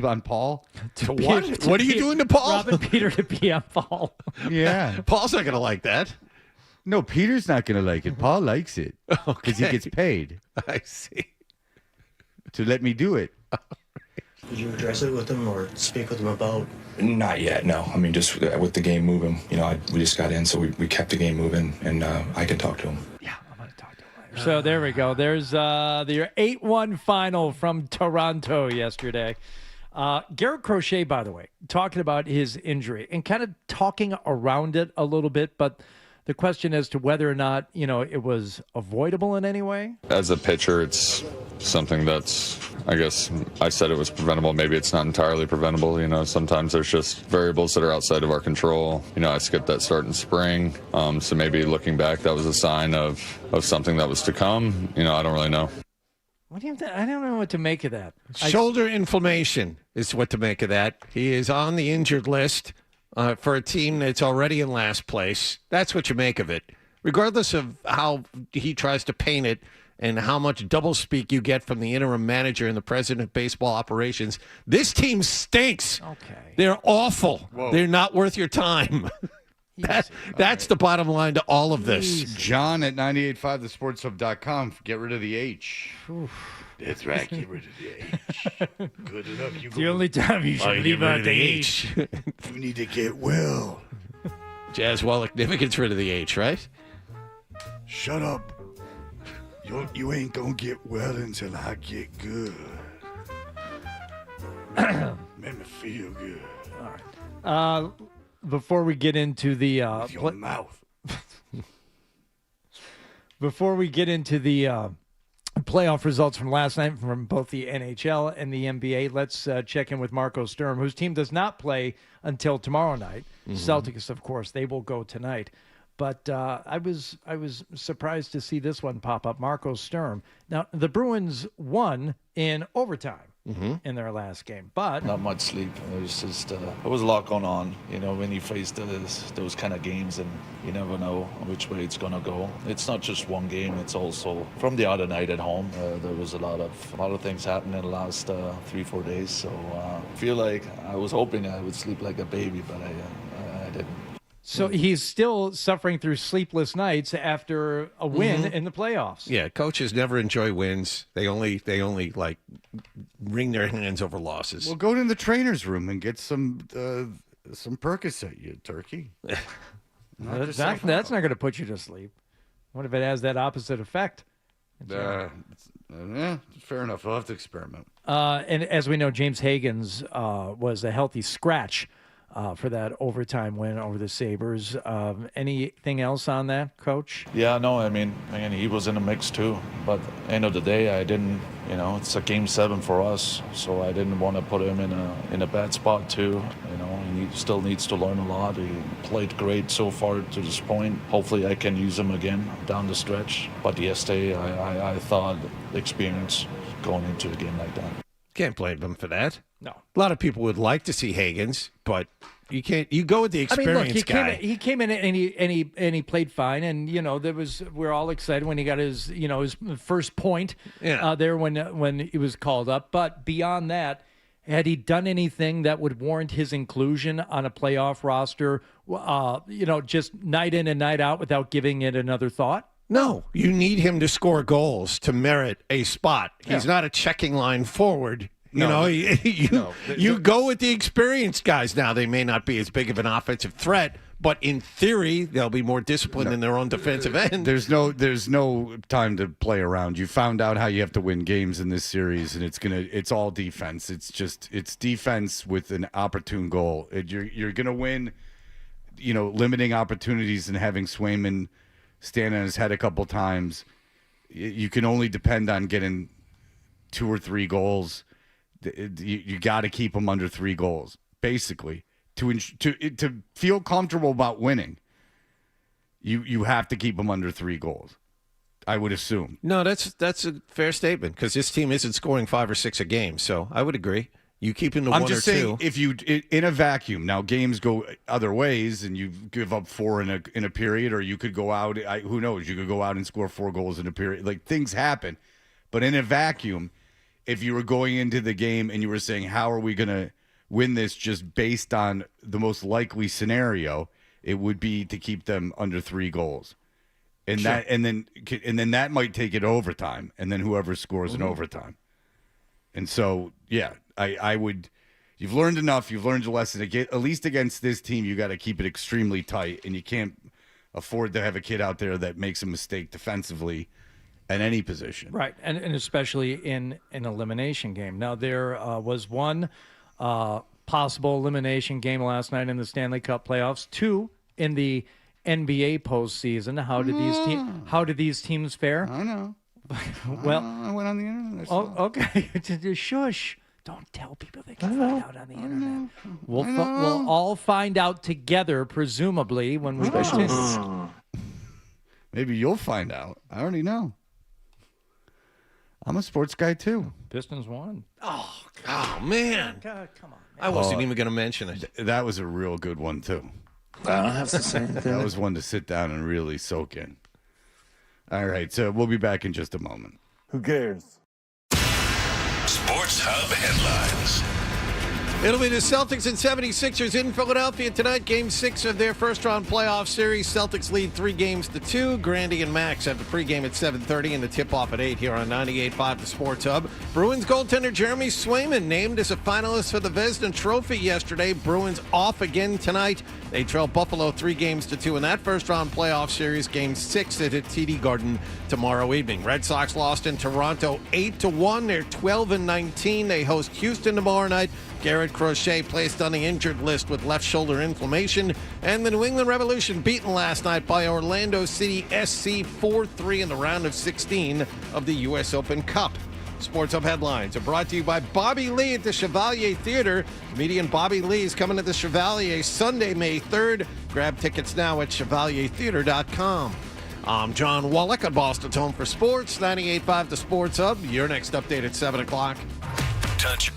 on Paul. What? What are you doing to Paul? Robin Peter to pee on Paul. Yeah. Paul's not going to like that. No, Peter's not going to like it. Paul likes it because he gets paid I see. to let me do it. Did you address it with him or speak with him about? Not yet, no. I mean, just with the game moving, we just got in, so we kept the game moving, and I can talk to him. Yeah, I'm going to talk to him later. So there we go. There's the 8-1 final from Toronto yesterday. Garrett Crochet, by the way, talking about his injury and kind of talking around it a little bit, but the question as to whether or not, it was avoidable in any way. As a pitcher, it's something that's, I guess I said it was preventable. Maybe it's not entirely preventable. Sometimes there's just variables that are outside of our control. I skipped that start in spring. So maybe looking back, that was a sign of something that was to come. I don't really know. What do you think? I don't know what to make of that. Shoulder inflammation is what to make of that. He is on the injured list. For a team that's already in last place. That's what you make of it. Regardless of how he tries to paint it and how much doublespeak you get from the interim manager and the president of baseball operations, this team stinks. Okay. They're awful. Whoa. They're not worth your time. That's the bottom line to all of this. John at 985thesportshub.com. Get rid of the H. That's right. Get rid of the H. Good enough. You The only time you should leave out the H. You need to get well. Jazz Wallach never gets rid of the H, right? Shut up. You ain't gonna get well until I get good. Made me feel good. All right. Before we get into the With your mouth. before we get into the playoff results from last night from both the NHL and the NBA, let's check in with Marco Sturm, whose team does not play until tomorrow night. Celtics, of course, they will go tonight. But I was surprised to see this one pop up. Marco Sturm. Now the Bruins won in overtime in their last game, but not much sleep. It was just there was a lot going on. When you face those kind of games, and you never know which way it's gonna go. It's not just one game. It's also from the other night at home. There was a lot of things happening in the last 3-4 days. So I feel like I was hoping I would sleep like a baby, but I didn't. So he's still suffering through sleepless nights after a win in the playoffs. Yeah, coaches never enjoy wins. They only like wring their hands over losses. Well, go to the trainer's room and get some Percocet, you turkey. That's not going to put you to sleep. What if it has that opposite effect? Fair enough. I'll have to experiment. And as we know, James Higgins was a healthy scratch for that overtime win over the Sabres. Anything else on that, Coach? Yeah, no, I mean, he was in the mix too. But end of the day, I didn't, it's a Game 7 for us, so I didn't want to put him in a bad spot too. He still needs to learn a lot. He played great so far to this point. Hopefully I can use him again down the stretch. But yesterday, I thought experience going into a game like that. Can't blame them for that. No. A lot of people would like to see Higgins, but you can't. You go with the experienced guy. He came in and he played fine, and we're all excited when he got his first point there when he was called up. But beyond that, had he done anything that would warrant his inclusion on a playoff roster? Just night in and night out without giving it another thought. No, you need him to score goals to merit a spot. He's not a checking line forward. You go with the experienced guys now. They may not be as big of an offensive threat, but in theory, they'll be more disciplined in their own defensive end. There's no time to play around. You found out how you have to win games in this series, and it's all defense. It's defense with an opportune goal. You're gonna win. Limiting opportunities and having Swayman stand on his head a couple times. You can only depend on getting 2 or 3 goals. You got to keep them under 3 goals, basically, to feel comfortable about winning. You have to keep them under 3 goals, I would assume. No, that's a fair statement because this team isn't scoring 5 or 6 a game. So I would agree. You keep into 1 or 2. I'm just saying, if you in a vacuum, now games go other ways, and you give up 4 in a period, or you could go out. Who knows? You could go out and score 4 goals in a period. Like, things happen, but in a vacuum, if you were going into the game and you were saying, "How are we going to win this?" just based on the most likely scenario, it would be to keep them under 3 goals, and sure. then that might take it overtime, and then whoever scores in overtime. And so, yeah. I would. You've learned enough. You've learned your lesson. At least against this team, you got to keep it extremely tight, and you can't afford to have a kid out there that makes a mistake defensively at any position. Right, and especially in an elimination game. Now, there was one possible elimination game last night in the Stanley Cup playoffs, 2 in the NBA postseason. How did these teams fare? I know. Well, I went on the internet. Okay. Shush. Don't tell people they can find out on the internet. We'll all find out together, presumably, when we continue. Maybe you'll find out. I already know. I'm a sports guy, too. Pistons won. Oh man. God, come on, man. I wasn't even going to mention it. That was a real good one, too. I don't have to say anything. That was one to sit down and really soak in. All right, so we'll be back in just a moment. Who cares? Sports Hub headlines. It'll be the Celtics and 76ers in Philadelphia tonight. Game 6 of their first-round playoff series. Celtics lead 3-2. Grandy and Max have the pregame at 7:30 and the tip-off at 8 here on 98.5 The Sports Hub. Bruins goaltender Jeremy Swayman named as a finalist for the Vezina Trophy yesterday. Bruins off again tonight. They trail Buffalo 3-2 in that first-round playoff series. Game 6 at TD Garden tomorrow evening. Red Sox lost in Toronto 8-1. They're 12-19. They host Houston tomorrow night. Garrett Crochet placed on the injured list with left shoulder inflammation. And the New England Revolution beaten last night by Orlando City SC 4-3 in the round of 16 of the U.S. Open Cup. Sports Hub headlines are brought to you by Bobby Lee at the Chevalier Theater. Comedian Bobby Lee is coming to the Chevalier Sunday, May 3rd. Grab tickets now at chevaliertheater.com. I'm John Wallach on Boston's Home for Sports, 98.5 The Sports Hub. Your next update at 7 o'clock. Touch.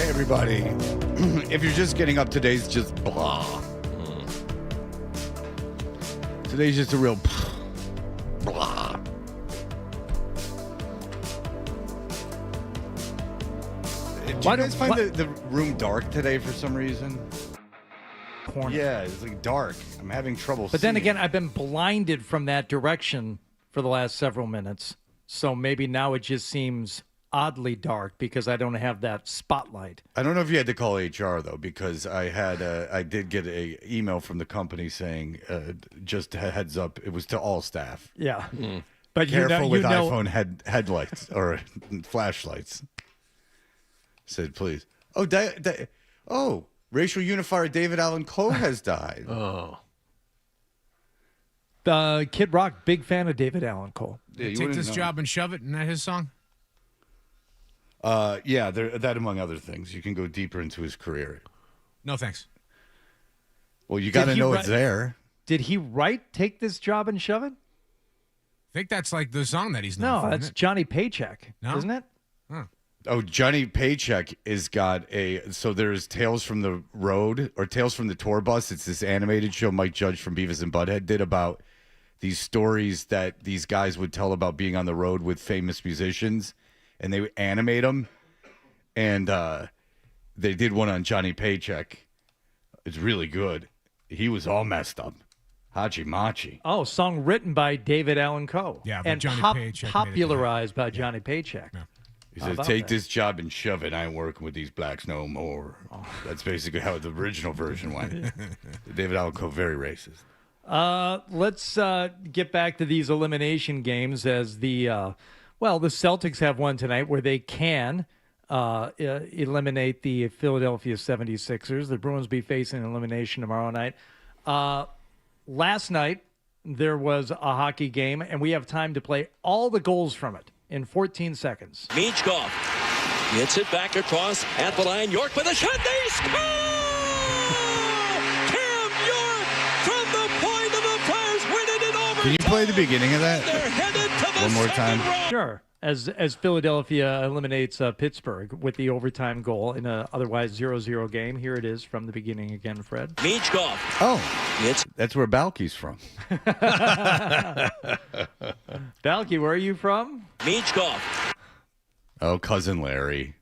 Hey, everybody. If you're just getting up, today's just blah. Today's just a real blah. Did you guys find the room dark today for some reason? Corner. Yeah, it's like dark. I'm having trouble But seeing. then again, I've been blinded from that direction for the last several minutes. So maybe now it just seems oddly dark because I don't have that spotlight. I don't know if you had to call HR though, because I did get a email from the company saying, just a heads up, it was to all staff. Yeah, but careful with iPhone headlights or flashlights. Said please. Oh, racial unifier David Allan Coe has died. Oh. Kid Rock, big fan of David Allan Coe. Yeah, Take This Job and Shove It, isn't that his song? Yeah, that among other things. You can go deeper into his career. No, thanks. Well, you got to know it's there. Did he write Take This Job and Shove It? I think that's like the song that he's known for. No, that's Johnny Paycheck, isn't it? Huh. Oh, Johnny Paycheck is got so there's Tales from the Road or Tales from the Tour Bus. It's this animated show Mike Judge from Beavis and Butthead did about these stories that these guys would tell about being on the road with famous musicians, and they would animate them. And they did one on Johnny Paycheck. It's really good. He was all messed up. Hachi Machi. Oh, song written by David Allan Coe. Yeah, but and Johnny Paycheck popularized by Johnny Paycheck. Yeah. He says, take this job and shove it. I ain't working with these blacks no more. Oh. That's basically how the original version went. David Allan Coe, very racist. Let's get back to these elimination games as the Celtics have one tonight where they can eliminate the Philadelphia 76ers. The Bruins be facing elimination tomorrow night. Last night, there was a hockey game, and we have time to play all the goals from it in 14 seconds. Michkov gets it back across at the line. York with a shot. They score! Cam York from the point of the Flyers winning it over. Can you play the beginning of that one more time? Sure. As Philadelphia eliminates Pittsburgh with the overtime goal in an otherwise 0-0 game. Here it is from the beginning again, Fred. Michkov. Oh, that's where Balky's from. Balky, where are you from? Michkov. Oh, cousin Larry.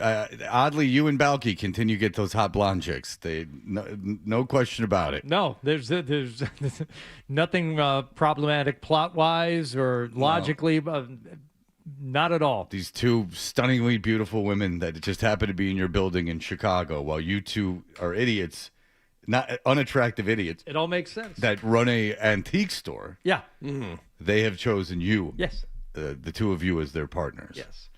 Oddly, you and Balky continue to get those hot blonde chicks. No question about it. No, there's nothing problematic plot-wise or logically, not at all. These two stunningly beautiful women that just happen to be in your building in Chicago, while you two are idiots, not unattractive idiots. It all makes sense. That run a antique store. Yeah. Mm-hmm. They have chosen you. Yes. The two of you as their partners. Yes.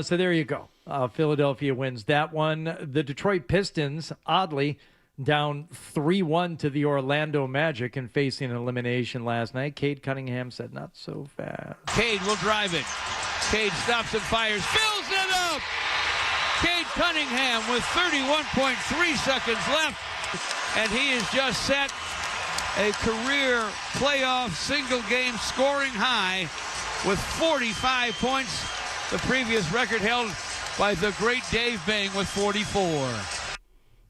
So there you go. Philadelphia wins that one. The Detroit Pistons, oddly, down 3-1 to the Orlando Magic and facing an elimination last night. Cade Cunningham said, not so fast. Cade will drive it. Cade stops and fires. Fills it up! Cade Cunningham with 31.3 seconds left. And he has just set a career playoff single-game scoring high with 45 points. The previous record held by the great Dave Bing with 44.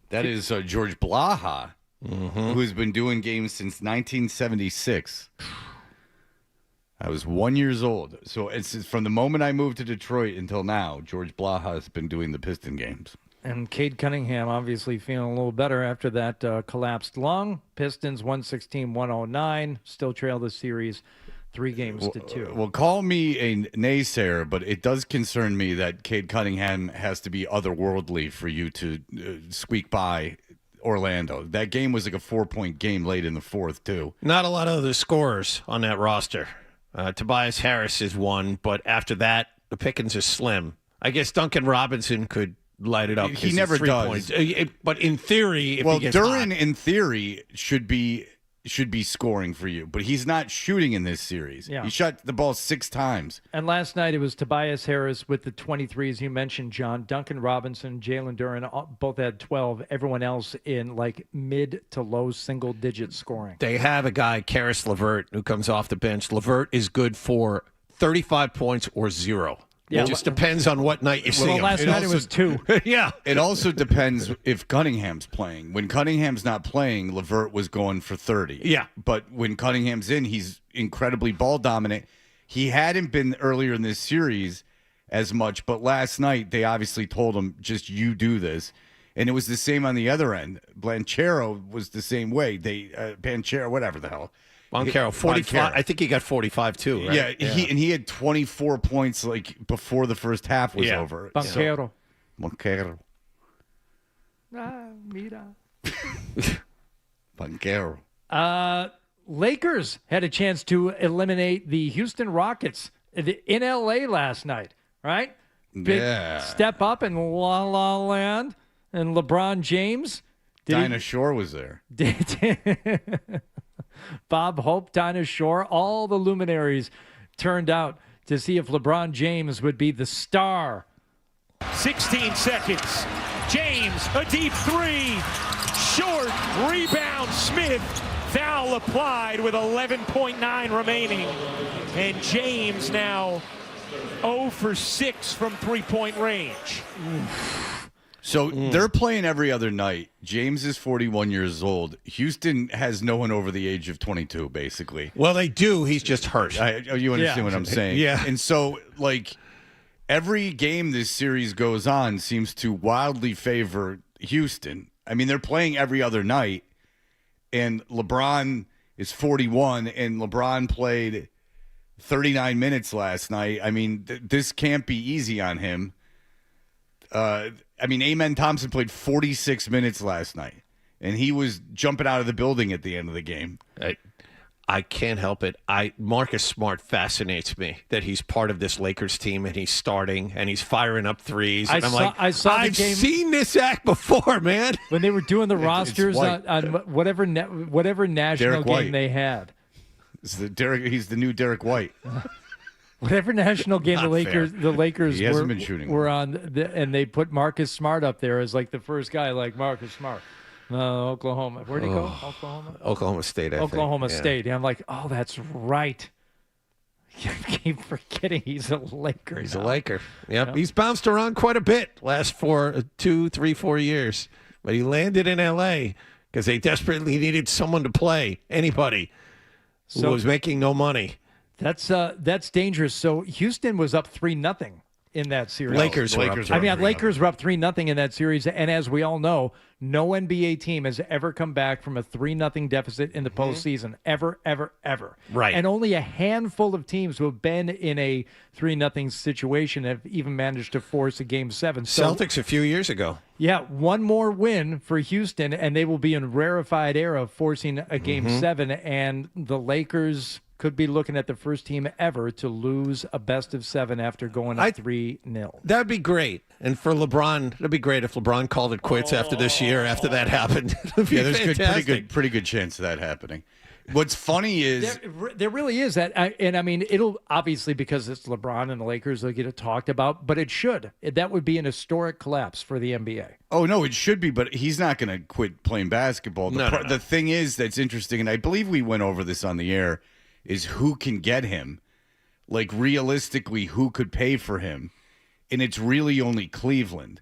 That is George Blaha, who has been doing games since 1976. I was 1 year old. So it's from the moment I moved to Detroit until now, George Blaha has been doing the Piston games. And Cade Cunningham obviously feeling a little better after that collapsed lung. Pistons 116-109, still trail the series 3-2. Well, call me a naysayer, but it does concern me that Cade Cunningham has to be otherworldly for you to squeak by Orlando. That game was like a 4-point game late in the fourth, too. Not a lot of other scorers on that roster. Tobias Harris is one, but after that, the pickings are slim. I guess Duncan Robinson could light it up. He never does. But in theory, if he gets Duran, hot, in theory, should be scoring for you, but he's not shooting in this series. Yeah. He shot the ball 6 times. And last night it was Tobias Harris with the 23s you mentioned, John. Duncan Robinson, Jalen Duran, both had 12. Everyone else in like mid to low single-digit scoring. they have a guy, Karis LeVert, who comes off the bench. LeVert is good for 35 points or 0. Yeah, It just depends on what night you see him. Last night it was 2. Yeah. It also depends if Cunningham's playing. When Cunningham's not playing, Levert was going for 30. Yeah. But when Cunningham's in, he's incredibly ball dominant. He hadn't been earlier in this series as much, but last night they obviously told him, just you do this. And it was the same on the other end. Blanchero was the same way. Banchero, whatever the hell. Boncaro, 45. I think he got 45 too, right? Yeah, he had 24 points like before the first half was over. Boncaro. Boncaro. Mira. Boncaro. Lakers had a chance to eliminate the Houston Rockets in L.A. last night, right? Big step up in La La Land, and LeBron James. Dinah Shore was there. Bob Hope, Dinah Shore, all the luminaries turned out to see if LeBron James would be the star. 16 seconds. James, a deep 3. Short rebound. Smith. Foul applied with 11.9 remaining. And James now 0 for 6 from three-point range. So they're playing every other night. James is 41 years old. Houston has no one over the age of 22, basically. Well, they do. He's just hurt. You understand what I'm saying? Yeah. And so, like, every game this series goes on seems to wildly favor Houston. I mean, they're playing every other night, and LeBron is 41, and LeBron played 39 minutes last night. I mean, this can't be easy on him. Amen Thompson played 46 minutes last night, and he was jumping out of the building at the end of the game. I can't help it. Marcus Smart fascinates me that he's part of this Lakers team, and he's starting, and he's firing up threes. And I've seen this act before, man. When they were doing the rosters on whatever national game they had. He's the new Derek White. Whatever national game the Lakers were on, and they put Marcus Smart up there as like the first guy, like Marcus Smart. Oklahoma. Where'd he go? Oklahoma State, I think. Oklahoma State. And I'm like, oh, that's right. I keep forgetting he's a Laker. He's a Laker. Yep. He's bounced around quite a bit last 4 years. But he landed in L.A. because they desperately needed someone to play, anybody who was making no money. That's dangerous. So Houston was up 3-0 in that series. Lakers were up 3-0 in that series. And as we all know, no NBA team has ever come back from a 3-0 deficit in the postseason. Ever, ever, ever. Right. And only a handful of teams who have been in a 3-0 situation have even managed to force a Game 7. So, Celtics a few years ago. Yeah, one more win for Houston, and they will be in rarefied air of forcing a Game 7. And the Lakers could be looking at the first team ever to lose a best-of-7 after going up 3-0. That'd be great. And for LeBron, it'd be great if LeBron called it quits after this year, after that happened. There's pretty good chance of that happening. What's funny is there really is that, and I mean, it'll obviously, because it's LeBron and the Lakers, they'll get it talked about, but it should. That would be an historic collapse for the NBA. Oh, no, it should be, but he's not going to quit playing basketball. The thing is that's interesting, and I believe we went over this on the air, is who can get him. Like, realistically, who could pay for him? And it's really only Cleveland.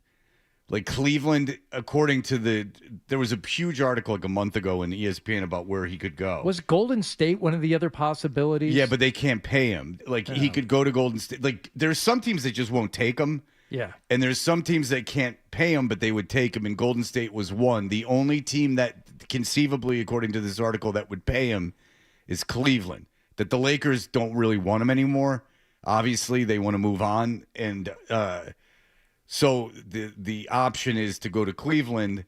Like, Cleveland, according to there was a huge article like a month ago in ESPN about where he could go. Was Golden State one of the other possibilities? Yeah, but they can't pay him. Like, he could go to Golden State. Like, there's some teams that just won't take him. Yeah. And there's some teams that can't pay him, but they would take him, and Golden State was one. The only team that conceivably, according to this article, that would pay him is Cleveland. That the Lakers don't really want him anymore. Obviously, they want to move on, and so the option is to go to Cleveland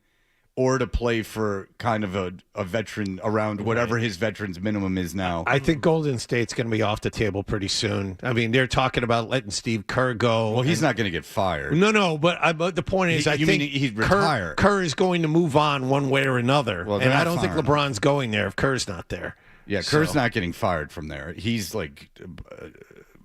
or to play for kind of a veteran around whatever his veteran's minimum is now. I think Golden State's going to be off the table pretty soon. I mean, they're talking about letting Steve Kerr go. Well, he's not going to get fired. No, but the point is, I think he'd retire. Kerr is going to move on one way or another, well, and I don't think LeBron's going there if Kerr's not there. Yeah, Kerr's not getting fired from there. He's like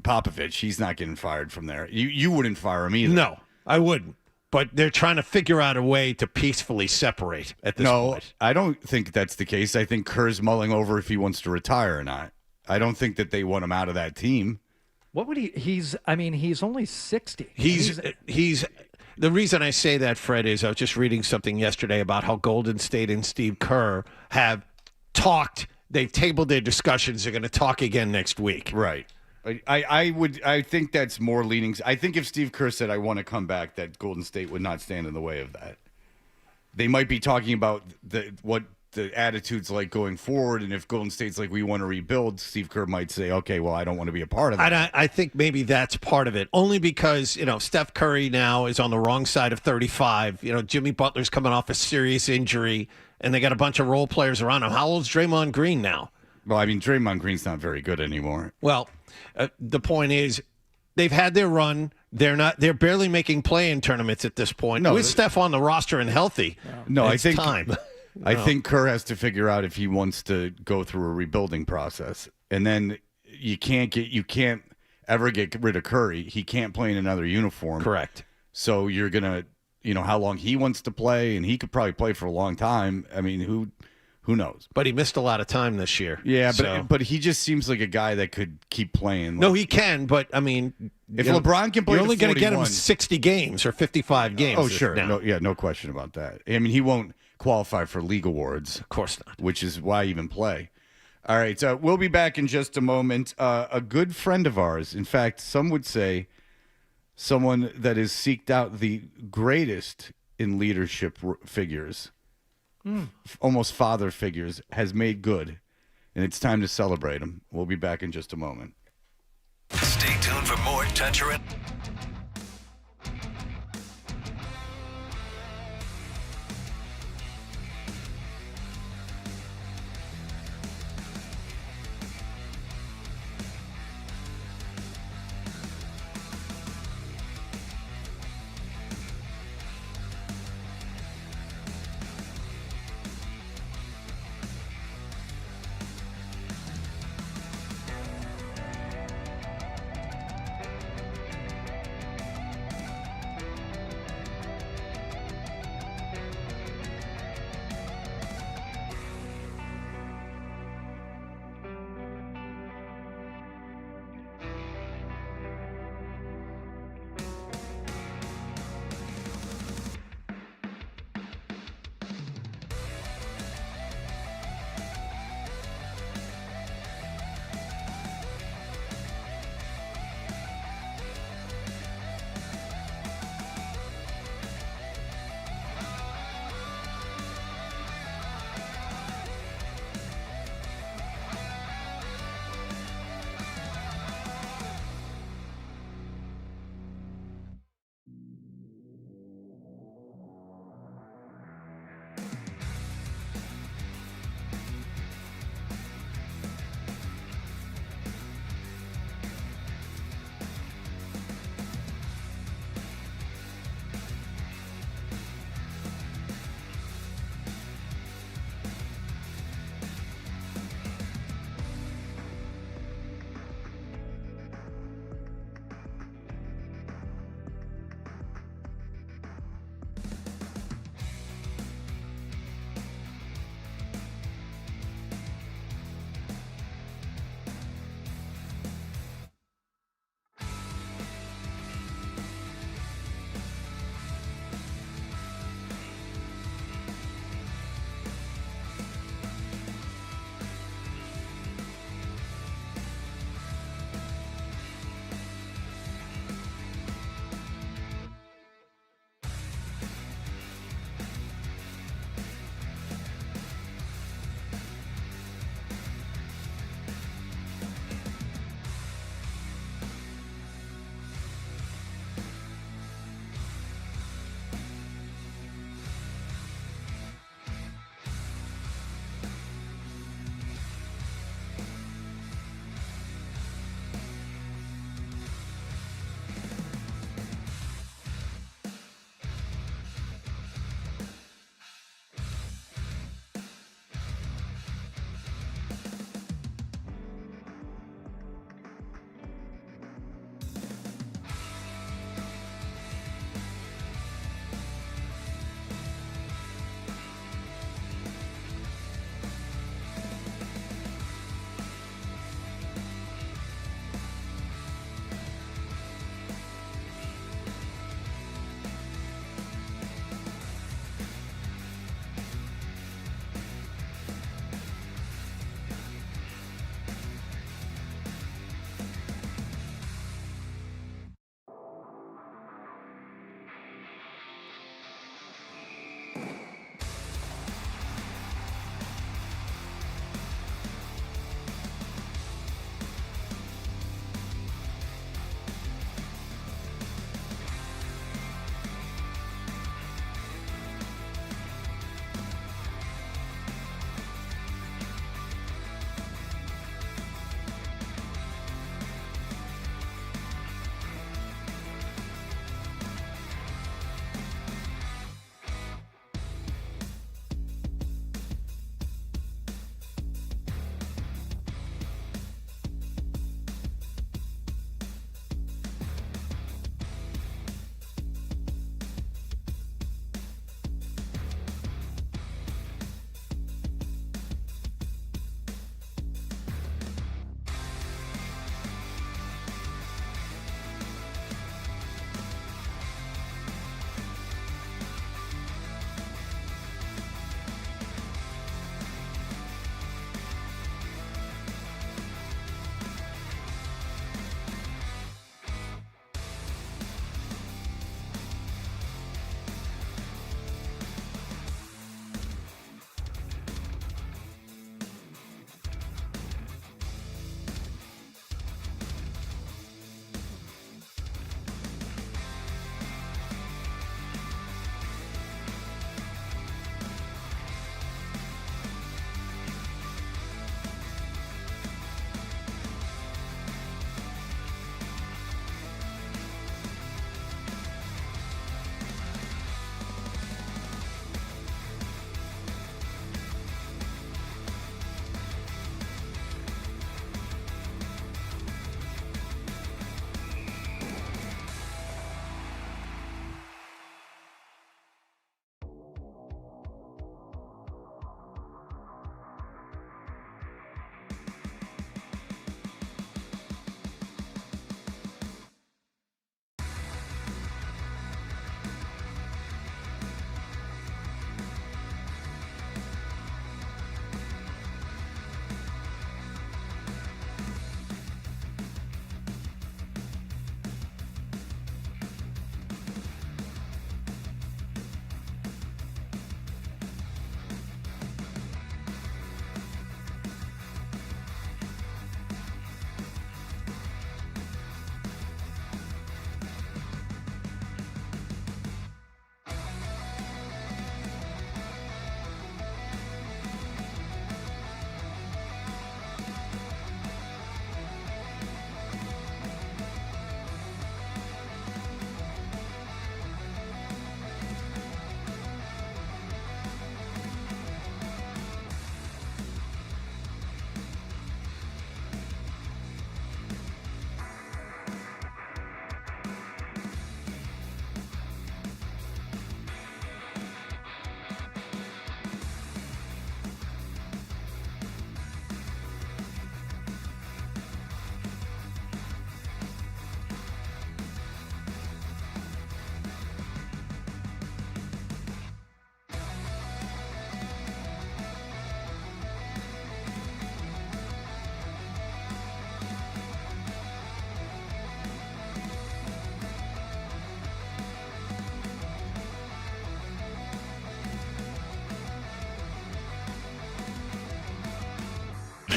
Popovich. He's not getting fired from there. You wouldn't fire him either. No, I wouldn't. But they're trying to figure out a way to peacefully separate at this point. I don't think that's the case. I think Kerr's mulling over if he wants to retire or not. I don't think that they want him out of that team. What would he's only 60. He's the reason I say that, Fred, is I was just reading something yesterday about how Golden State and Steve Kerr have talked. They've tabled their discussions. They're going to talk again next week. Right. I think that's more leaning. I think if Steve Kerr said, I want to come back, that Golden State would not stand in the way of that. They might be talking about what the attitude's like going forward, and if Golden State's like, we want to rebuild, Steve Kerr might say, okay, well, I don't want to be a part of that. I think maybe that's part of it, only because, Steph Curry now is on the wrong side of 35. Jimmy Butler's coming off a serious injury, and they got a bunch of role players around him. How old's Draymond Green now? Well, Draymond Green's not very good anymore. Well, the point is, they've had their run. They're barely making play-in tournaments at this point. With Steph on the roster and healthy, I think time. I think Kerr has to figure out if he wants to go through a rebuilding process, and then you can't ever get rid of Curry. He can't play in another uniform. Correct. So you're gonna, how long he wants to play, and he could probably play for a long time. Who knows? But he missed a lot of time this year. Yeah, but he just seems like a guy that could keep playing. No, he can, but if LeBron can play, you're only going to get him 60 games or 55 games. Oh, sure. No question about that. He won't qualify for league awards. Of course not. Which is why even play. All right, we'll be back in just a moment. A good friend of ours, in fact, some would say someone that has seeked out the greatest in leadership figures, almost father figures, has made good, and it's time to celebrate him. We'll be back in just a moment. Stay tuned for more Toucher and...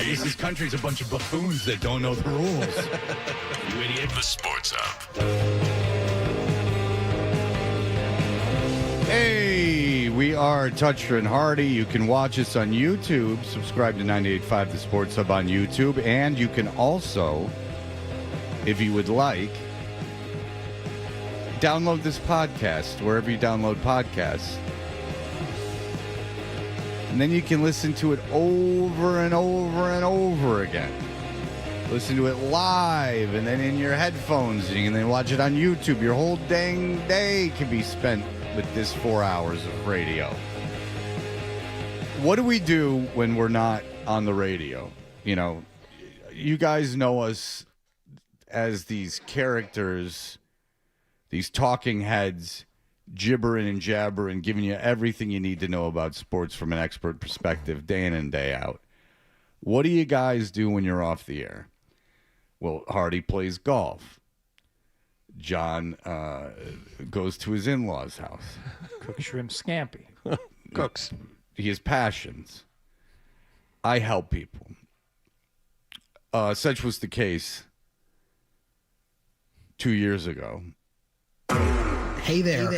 This country's a bunch of buffoons that don't know the rules. You idiot. The Sports Hub. Hey, we are Toucher and Hardy. You can watch us on YouTube. Subscribe to 98.5 The Sports Hub on YouTube. And you can also, if you would like, download this podcast wherever you download podcasts. And then you can listen to it over and over and over again. Listen to it live and then in your headphones. And then watch it on YouTube. Your whole dang day can be spent with this 4 hours of radio. What do we do when we're not on the radio? You know, you guys know us as these characters, these talking heads, gibbering and jabbering, giving you everything you need to know about sports from an expert perspective, day in and day out. What do you guys do when you're off the air? Well, Hardy plays golf. John goes to his in-laws' house. Cook shrimp scampi. Cooks. He has passions. I help people. Such was the case 2 years ago. Hey there.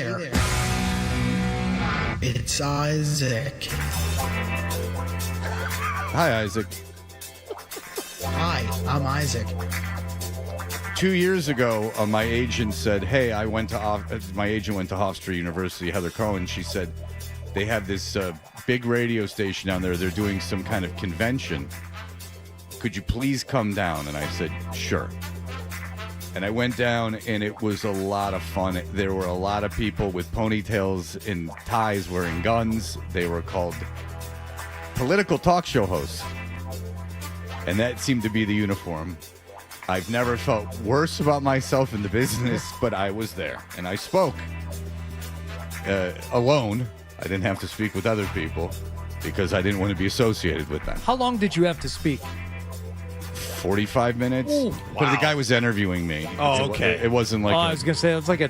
It's Isaac. Hi, Isaac. Hi, I'm Isaac. 2 years ago, my agent said, hey, my agent went to Hofstra University, Heather Cohen. She said, they have this big radio station down there. They're doing some kind of convention. Could you please come down? And I said, sure. And I went down, and it was a lot of fun. There were a lot of people with ponytails and ties wearing guns. They were called political talk show hosts. And that seemed to be the uniform. I've never felt worse about myself in the business, but I was there, and I spoke alone. I didn't have to speak with other people because I didn't want to be associated with them. How long did you have to speak? 45 minutes. Ooh, But the guy was interviewing me. Oh, okay. It wasn't like I was gonna say it's like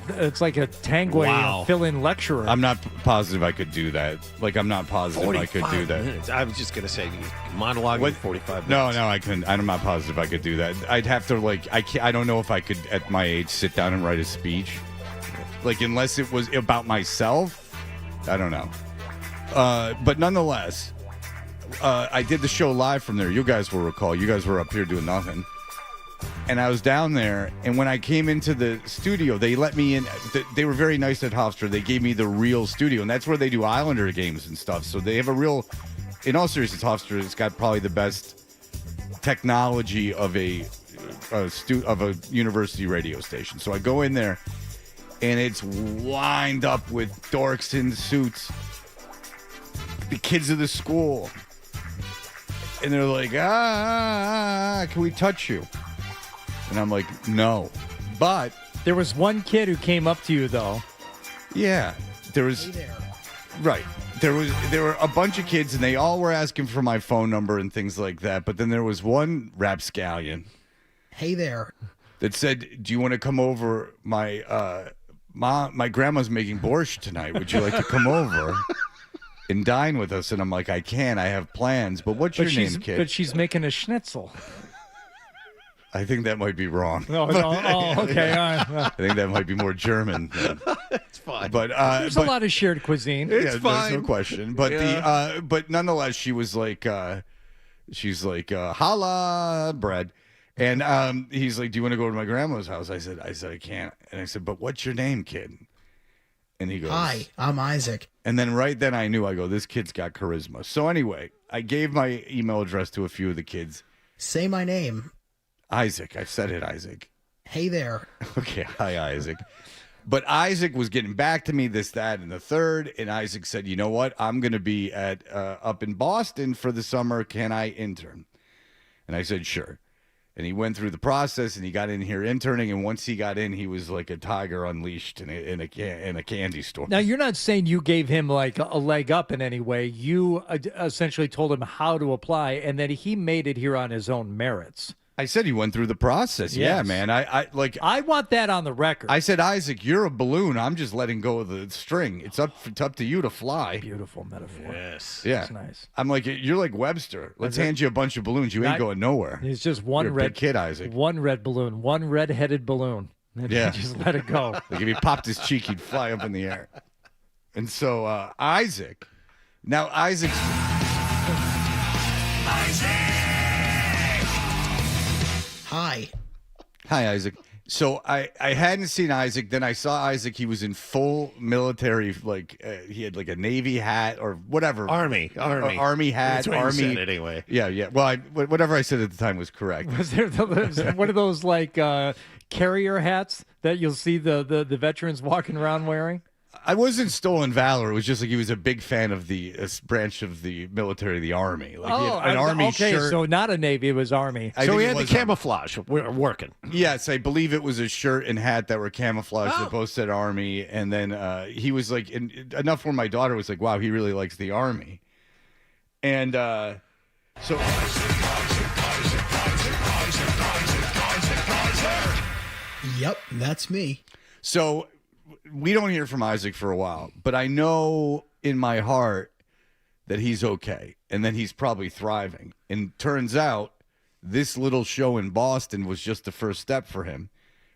a Tangway fill-in lecturer. I'm not positive I could do that. Like, I'm not positive I could do that. Minutes. I was just going to say, monologuing 45 minutes. No, I couldn't. I'm not positive I could do that. I'd have to, like, I don't know if I could, at my age, sit down and write a speech. Like, unless it was about myself, I don't know. But nonetheless, I did the show live from there. You guys will recall. You guys were up here doing nothing. And I was down there, and when I came into the studio, they let me in. They were very nice at Hofstra. They gave me the real studio, and that's where they do Islander games and stuff. So they have a real, in all seriousness, Hofstra has got probably the best technology of a university radio station. So I go in there, and it's lined up with dorks in suits, the kids of the school. And they're like, can we touch you? And I'm like, no. But there was one kid who came up to you, though. Yeah, there was. Hey there. Right. There were a bunch of kids, and they all were asking for my phone number and things like that. But then there was one rapscallion. Hey there. That said, do you want to come over? My grandma's making borscht tonight. Would you like to come over and dine with us? And I'm like, I can. I have plans. But what's your name, kid? But she's making a schnitzel. I think that might be wrong. Oh, okay. All right. I think that might be more German. It's fine. But there's a lot of shared cuisine. It's fine. There's no question. But but nonetheless, she was like, holla, bread. And he's like, do you want to go to my grandma's house? I said, I can't. And I said, but what's your name, kid? And he goes, Hi, I'm Isaac. And then right then I knew, I go, this kid's got charisma. So anyway, I gave my email address to a few of the kids. Say my name. Isaac. I said it, Isaac. Hey there. Okay, hi, Isaac. But Isaac was getting back to me, this, that, and the third. And Isaac said, you know what? I'm going to be at up in Boston for the summer. Can I intern? And I said, sure. And he went through the process, and he got in here interning. And once he got in, he was like a tiger unleashed in a candy store. Now, you're not saying you gave him like a leg up in any way. You essentially told him how to apply, and then he made it here on his own merits. I said he went through the process. Yes. Yeah, man. I want that on the record. I said, Isaac, you're a balloon. I'm just letting go of the string. It's up to you to fly. Beautiful metaphor. Yes. Yeah. That's nice. I'm like, you're like Webster. Let's That's hand you a bunch of balloons. You ain't going nowhere. It's just one You're a red big kid, Isaac. One red balloon. One red-headed balloon. And Yeah. just let it go. Like if he popped his cheek, he'd fly up in the air. And so Isaac. Now Isaac's. Hi. Hi, Isaac. So I hadn't seen Isaac. Then I saw Isaac. He was in full military, like he had like a Navy hat or whatever. Army hat. That's what Army. you said anyway. Yeah. Well, whatever I said at the time was correct. Was there one of those like carrier hats that you'll see the veterans walking around wearing? I wasn't stolen valor. It was just like he was a big fan of the branch of the military, the Army. Like he had an Army shirt. So not a Navy, it was Army. So he had the camouflage working. Yes, I believe it was a shirt and hat that were camouflaged that both said Army. And then he was like, enough where my daughter was like, wow, he really likes the Army. And so. Yep, that's me. So we don't hear from Isaac for a while, but I know in my heart that he's okay and that he's probably thriving. And turns out this little show in Boston was just the first step for him.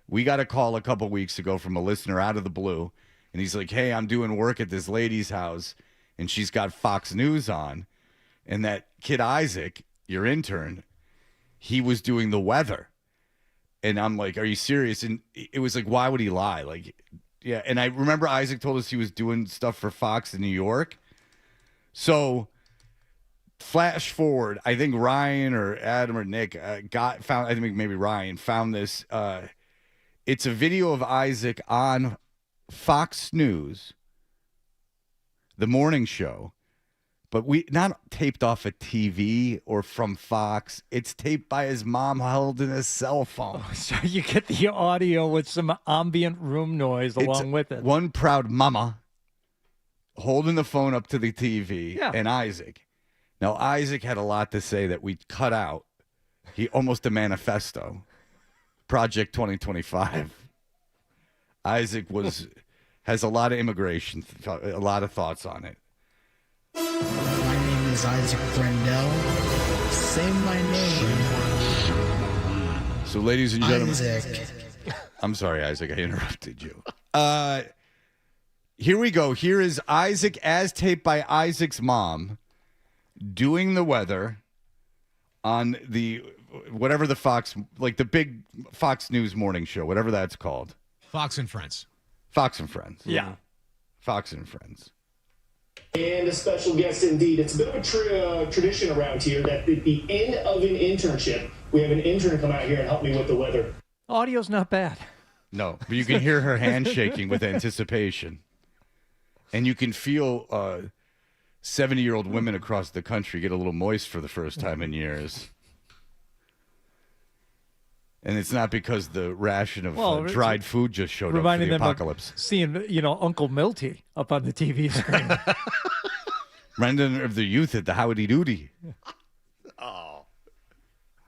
We got a call a couple weeks ago from a listener out of the blue, and he's like, hey, I'm doing work at this lady's house, and she's got Fox News on, and that kid Isaac, your intern, he was doing the weather. And I'm like, are you serious? And it was like, why would he lie? Like, yeah. And I remember Isaac told us he was doing stuff for Fox in New York. So flash forward, I think Ryan or Adam or Nick found, I think maybe Ryan found this. It's a video of Isaac on Fox News, the morning show, but we not taped off a TV or from Fox. It's taped by his mom held in a cell phone. Oh, so you get the audio with some ambient room noise along with it. One proud mama holding the phone up to the TV and Isaac. Now, Isaac had a lot to say that we cut out. He almost a manifesto. Project 2025. Isaac has a lot of immigration, a lot of thoughts on it. My name is Isaac Brendel. Say my name. So, ladies and gentlemen. Isaac. I'm sorry, Isaac. I interrupted you. Here we go. Here is Isaac as taped by Isaac's mom doing the weather on the whatever the Fox, like the big Fox News morning show, whatever that's called. Fox and Friends. Fox and Friends. Yeah. Fox and Friends. And a special guest indeed. It's a bit of a tradition around here that at the end of an internship, we have an intern come out here and help me with the weather. Audio's not bad. No, but you can hear her hand shaking with anticipation. And you can feel 70-year-old women across the country get a little moist for the first time in years. And it's not because the ration of dried food just showed up for reminding the them apocalypse. of seeing, Uncle Milty up on the TV screen. Brendan of the youth at the Howdy Doody. Oh.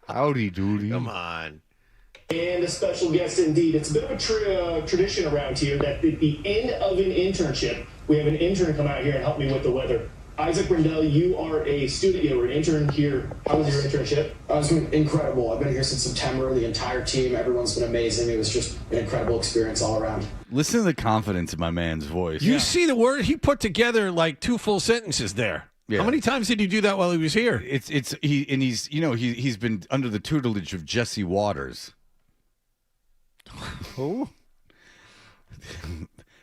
Howdy Doody. Come on. And a special guest indeed. It's a bit of a tradition around here that at the end of an internship, we have an intern come out here and help me with the weather. Isaac Brendel, you are a student, you were an intern here. How was your internship? It was incredible. I've been here since September. The entire team, everyone's been amazing. It was just an incredible experience all around. Listen to the confidence in my man's voice. You see the word he put together like 2 full sentences there. Yeah. How many times did he do that while he was here? He's been under the tutelage of Jesse Waters. Who?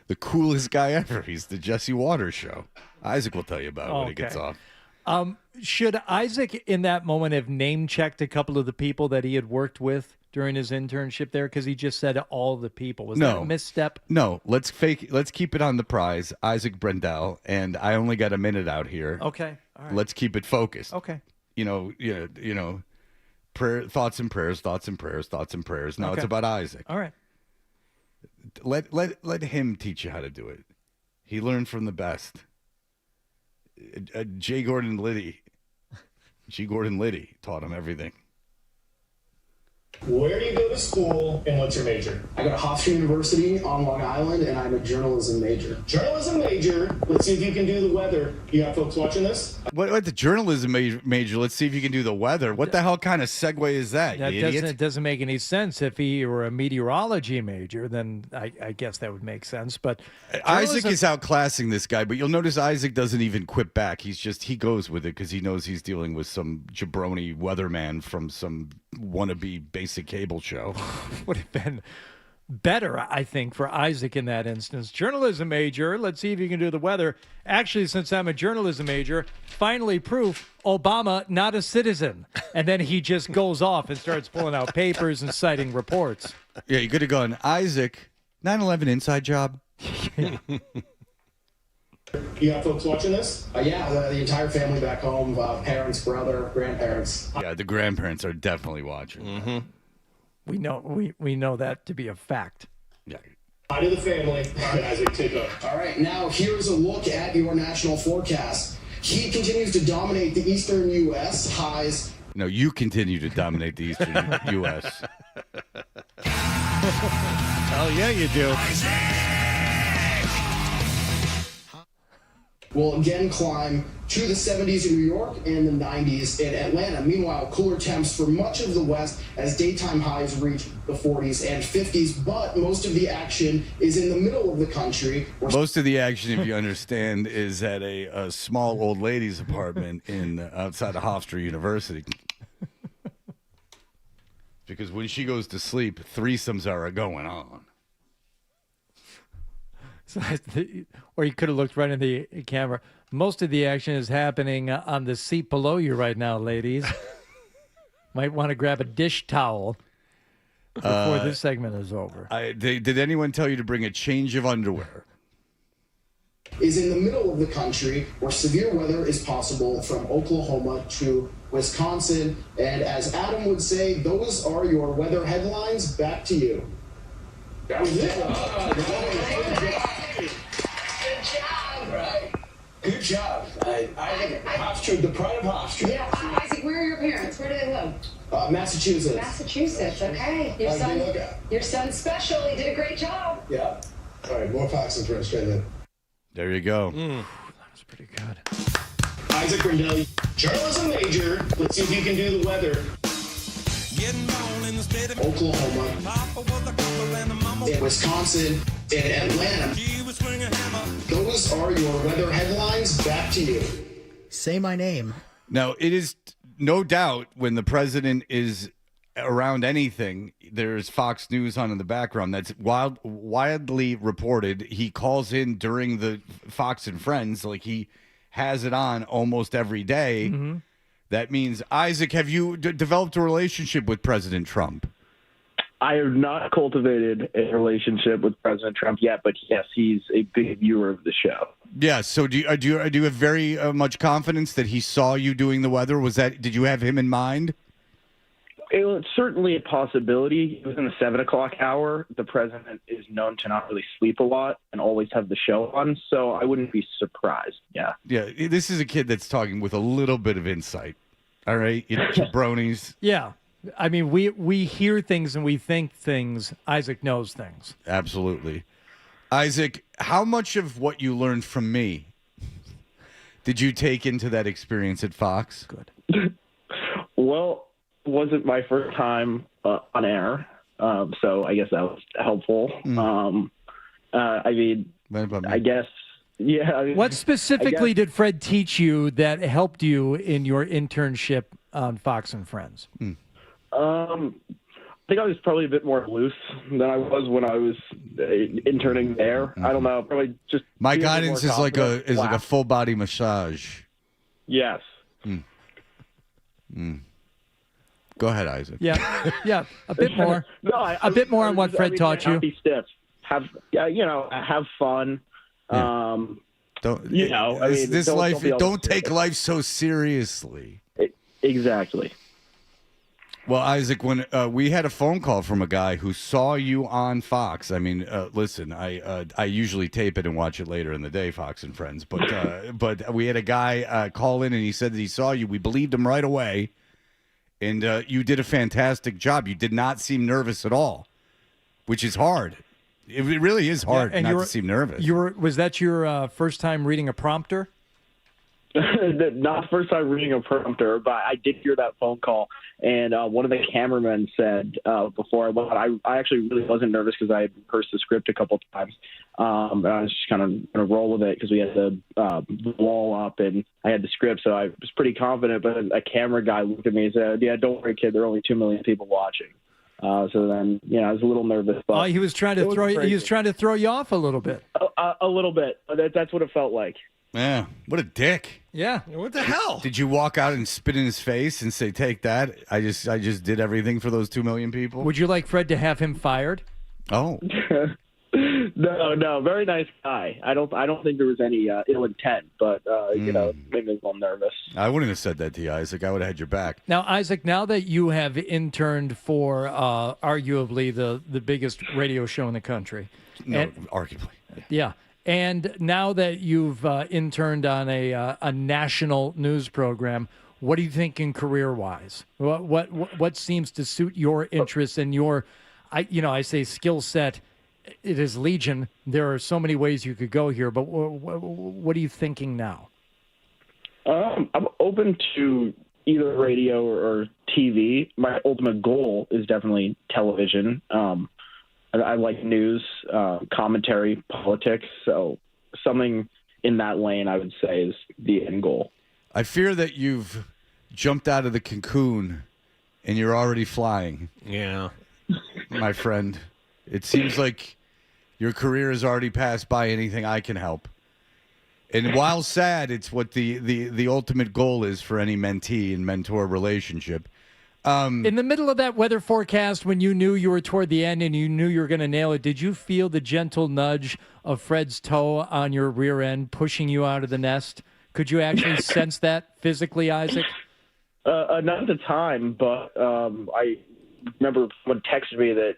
The coolest guy ever. He's the Jesse Waters show. Isaac will tell you about it when he gets off. Should Isaac in that moment have name-checked a couple of the people that he had worked with during his internship there? Because he just said all the people. Was that a misstep? No. Let's keep it on the prize. Isaac Brendel, and I only got a minute out here. Okay. All right. Let's keep it focused. Okay. Prayer, thoughts and prayers, thoughts and prayers, thoughts and prayers. Now it's about Isaac. All right. Let him teach you how to do it. He learned from the best. G. Gordon Liddy taught him everything. Where do you go to school, and what's your major? I go to Hofstra University on Long Island, and I'm a journalism major. Journalism major. Let's see if you can do the weather. You got folks watching this? What the journalism major? Let's see if you can do the weather. What the hell kind of segue is that, you idiot? It doesn't make any sense. If he were a meteorology major, then I guess that would make sense. But Isaac is outclassing this guy, but you'll notice Isaac doesn't even quit back. He goes with it because he knows he's dealing with some jabroni weatherman from some wannabe basic cable show. Would have been better, I think, for Isaac in that instance. Journalism major, let's see if you can do the weather. Actually, since I'm a journalism major, finally proof, Obama not a citizen. And then he just goes off and starts pulling out papers and citing reports. Yeah, you could have gone, Isaac, 9/11 inside job. You got folks watching this? Yeah, the entire family back home, parents, brother, grandparents. Yeah, the grandparents are definitely watching. Mm-hmm. We know that to be a fact. Yeah. Hi to the family. All right, Isaac, take over. All right, now here's a look at your national forecast. Heat continues to dominate the eastern U.S. Highs. No, you continue to dominate the eastern U.S. Oh, yeah, you do. Will again climb to the 70s in New York and the 90s in Atlanta. Meanwhile, cooler temps for much of the West as daytime highs reach the 40s and 50s, but most of the action is in the middle of the country. Most of the action, if you understand, is at a small old lady's apartment outside of Hofstra University. Because when she goes to sleep, threesomes are going on. Or you could have looked right in the camera. Most of the action is happening on the seat below you right now, ladies. Might want to grab a dish towel before this segment is over. Did anyone tell you to bring a change of underwear? Is in the middle of the country where severe weather is possible from Oklahoma to Wisconsin. And as Adam would say, those are your weather headlines. Back to you. That was it. Good job. I Hofstra, the pride of Hofstra. Yeah. Isaac, where are your parents? Where do they live? Massachusetts. Massachusetts. Okay. Your son's special. He did a great job. Yeah. All right. More Fox and Friends straight in. There you go. That was pretty good. Isaac Rendell, journalism major. Let's see if you can do the weather. Oklahoma, in Wisconsin, in Atlanta. Those are your weather headlines. Back to you. Say my name. Now, it is no doubt when the president is around anything, there's Fox News on in the background. That's widely reported. He calls in during the Fox and Friends, like he has it on almost every day. Mm-hmm. That means, Isaac, have you developed a relationship with President Trump? I have not cultivated a relationship with President Trump yet, but yes, he's a big viewer of the show. Yeah. So do you have very much confidence that he saw you doing the weather? Did you have him in mind? It's certainly a possibility. It was in the 7 o'clock hour. The president is known to not really sleep a lot and always have the show on, so I wouldn't be surprised. Yeah. Yeah. This is a kid that's talking with a little bit of insight. All right, you jabronis. Yeah. I mean, we hear things and we think things. Isaac knows things. Absolutely. Isaac, how much of what you learned from me did you take into that experience at Fox? Good. Well, wasn't my first time on air, so I guess that was helpful. I mean, I guess, yeah. I mean, what specifically did Fred teach you that helped you in your internship on Fox and Friends? I think I was probably a bit more loose than I was when I was interning there. Mm-hmm. I don't know, probably just my guidance is like a full body massage. Yes. Go ahead, Isaac. Yeah, a bit more. A bit more on what Fred taught you. Be stiff. Have fun. Yeah. Don't take life so seriously. Exactly. Well, Isaac, when we had a phone call from a guy who saw you on Fox. I mean, listen, I usually tape it and watch it later in the day, Fox and Friends. But we had a guy call in and he said that he saw you. We believed him right away. And you did a fantastic job. You did not seem nervous at all, which is hard. It really is hard not to seem nervous. Was that your first time reading a prompter? Not the first time reading a prompter, but I did hear that phone call. And one of the cameramen said before I went, I actually really wasn't nervous because I had rehearsed the script a couple of times. And I was just kind of going to roll with it because we had the wall up and I had the script, so I was pretty confident. But a camera guy looked at me and said, "Yeah, don't worry, kid. There are only 2 million people watching." So then, I was a little nervous. But he was trying to throw you off a little bit. A little bit. That's what it felt like. Yeah, what a dick. Yeah, what the hell? Did you walk out and spit in his face and say, "Take that"? I just did everything for those 2 million people. Would you like Fred to have him fired? Oh. No, very nice guy. I don't think there was any ill intent, but made me a little nervous. I wouldn't have said that to you, Isaac. I would have had your back. Now, Isaac, now that you have interned for arguably the biggest radio show in the country, arguably, yeah. And now that you've interned on a national news program, what are you thinking career-wise? What seems to suit your interests and your, I say skill set. It is legion. There are so many ways you could go here, but what are you thinking now? I'm open to either radio or TV. My ultimate goal is definitely television. I like news, commentary, politics. So something in that lane, I would say, is the end goal. I fear that you've jumped out of the cocoon and you're already flying. Yeah. My friend. It seems like your career has already passed by anything I can help. And while sad, it's what the ultimate goal is for any mentee and mentor relationship. In the middle of that weather forecast, when you knew you were toward the end and you knew you were going to nail it, did you feel the gentle nudge of Fred's toe on your rear end pushing you out of the nest? Could you actually sense that physically, Isaac? Not at the time, but I remember someone texted me that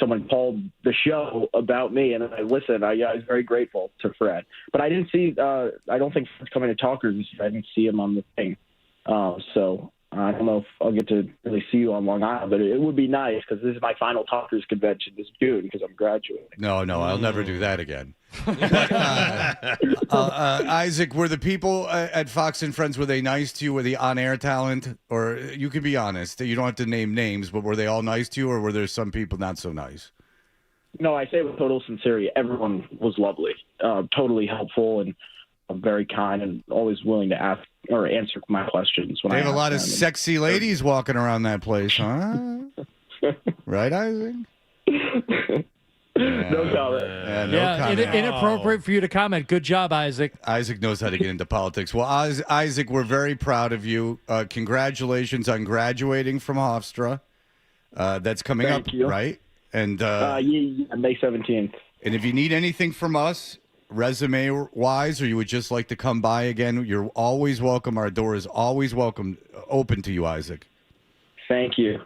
someone called the show about me, and I listened. I was very grateful to Fred. But I didn't see I don't think Fred's coming to Talkers. I didn't see him on the thing. So I don't know if I'll get to really see you on Long Island, but it would be nice because this is my final Talkers convention this June because I'm graduating. No, I'll never do that again. Isaac, were the people at Fox and Friends, were they nice to you? Were they on-air talent? Or you can be honest. You don't have to name names, but were they all nice to you, or were there some people not so nice? No, I say it with total sincerity. Everyone was lovely, totally helpful, and very kind, and always willing to ask or answer my questions. They have a lot of sexy ladies walking around that place, huh? Right, Isaac? No comment. No comment. Inappropriate for you to comment. Good job, Isaac. Isaac knows how to get into politics. Well, Isaac, we're very proud of you. Congratulations on graduating from Hofstra. That's coming up, right? And May 17th. And if you need anything from us, resume-wise, or you would just like to come by again, you're always welcome. Our door is always open to you, Isaac. Thank you.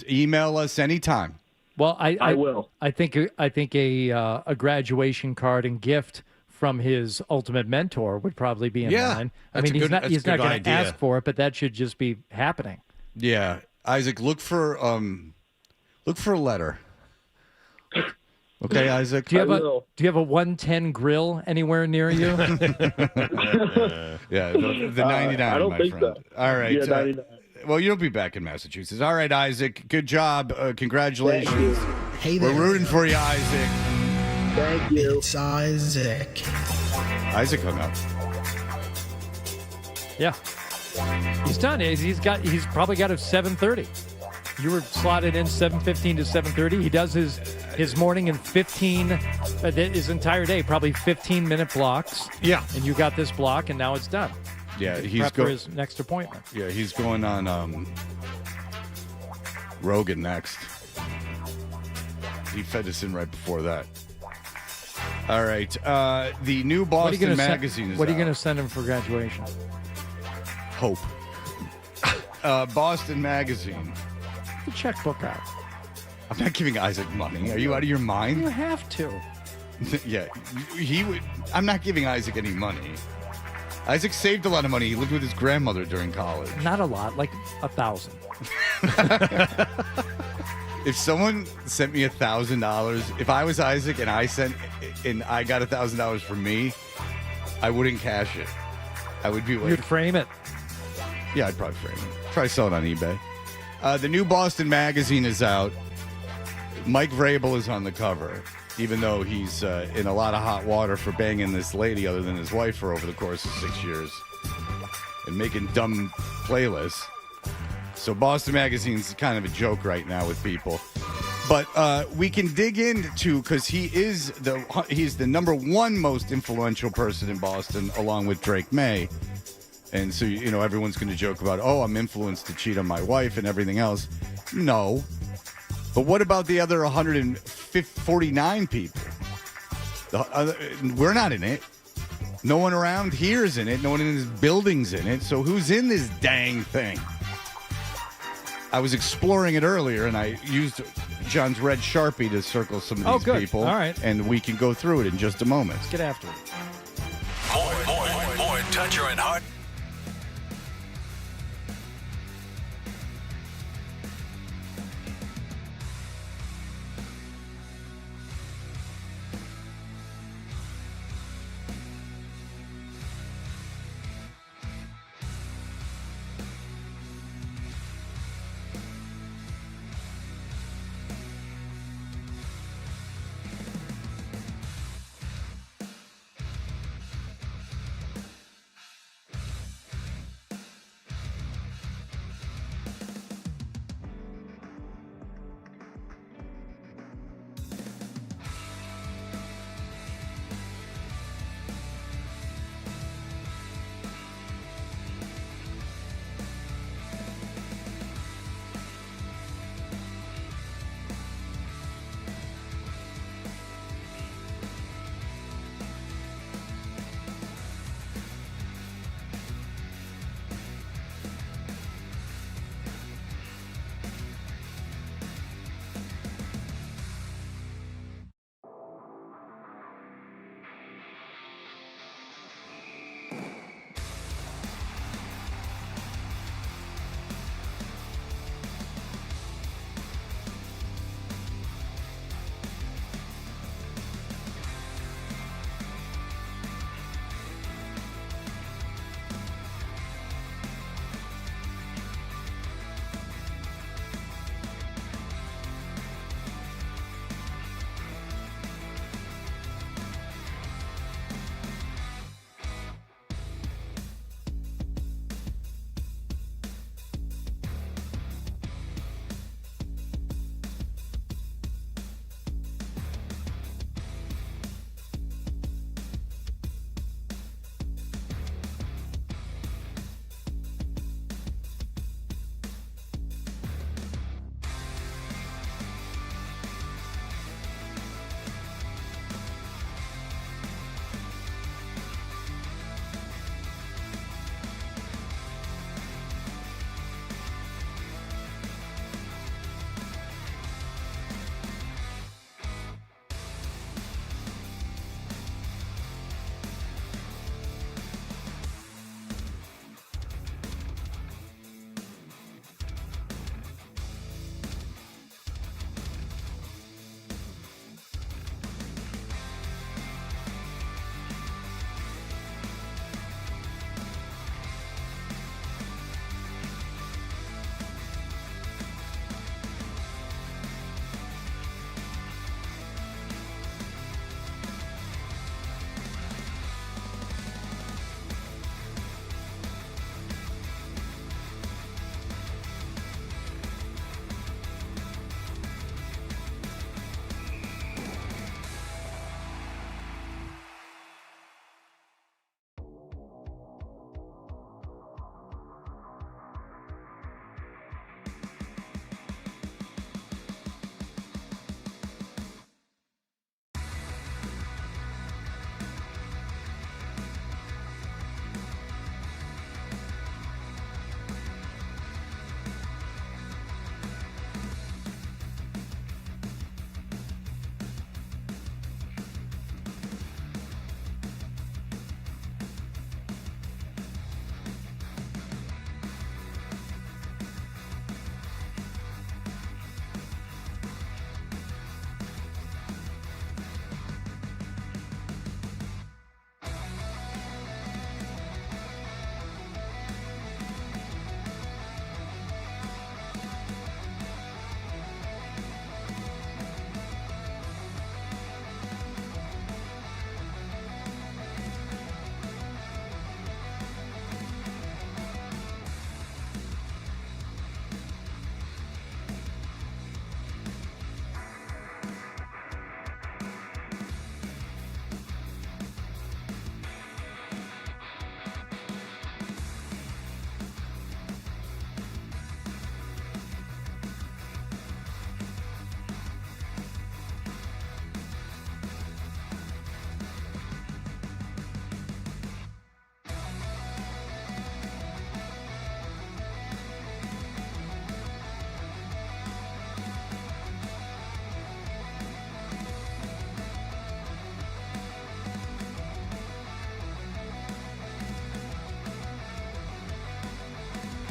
Email us anytime. Well, I will. I think a graduation card and gift from his ultimate mentor would probably be in line. I mean, he's not going to ask for it, but that should just be happening. Yeah, Isaac, look for a letter. Okay, Isaac. Do you have a 110 grill anywhere near you? Yeah, the 99, I don't my think friend. so. All right. Yeah, 99. Well, you'll be back in Massachusetts. All right, Isaac. Good job. Congratulations. Hey there. We're rooting for you, Isaac. Thank you. It's Isaac. Isaac hung up. Yeah. He's done. He's probably got a 7:30. You were slotted in 7:15 to 7:30. He does his morning in 15, his entire day, probably 15-minute blocks. Yeah. And you got this block, and now it's done. Yeah, he's prep for his next appointment. Yeah, he's going on Rogan next. He fed us in right before that. All right. The new Boston magazine is What are you going to send him for graduation? Hope. Boston magazine. The checkbook out. I'm not giving Isaac money. Are you out of your mind? You have to. Yeah, he would. I'm not giving Isaac any money. Isaac saved a lot of money. He lived with his grandmother during college. Not a lot, like 1,000. If someone sent me $1,000, if I was Isaac and I got $1,000 from me, I wouldn't cash it. I would be waiting. You'd frame it. Yeah, I'd probably frame it. Try sell it on eBay. The new Boston magazine is out. Mike Vrabel is on the cover, even though he's in a lot of hot water for banging this lady other than his wife for over the course of 6 years and making dumb playlists. So Boston Magazine's kind of a joke right now with people. But we can dig into, because he's the number one most influential person in Boston, along with Drake May. And so, everyone's going to joke about, oh, I'm influenced to cheat on my wife and everything else. No. But what about the other 149 people? We're not in it. No one around here is in it. No one in this building's in it. So who's in this dang thing? I was exploring it earlier, and I used John's red Sharpie to circle some of these people. All right. And we can go through it in just a moment. Let's get after it. More Toucher and Hart.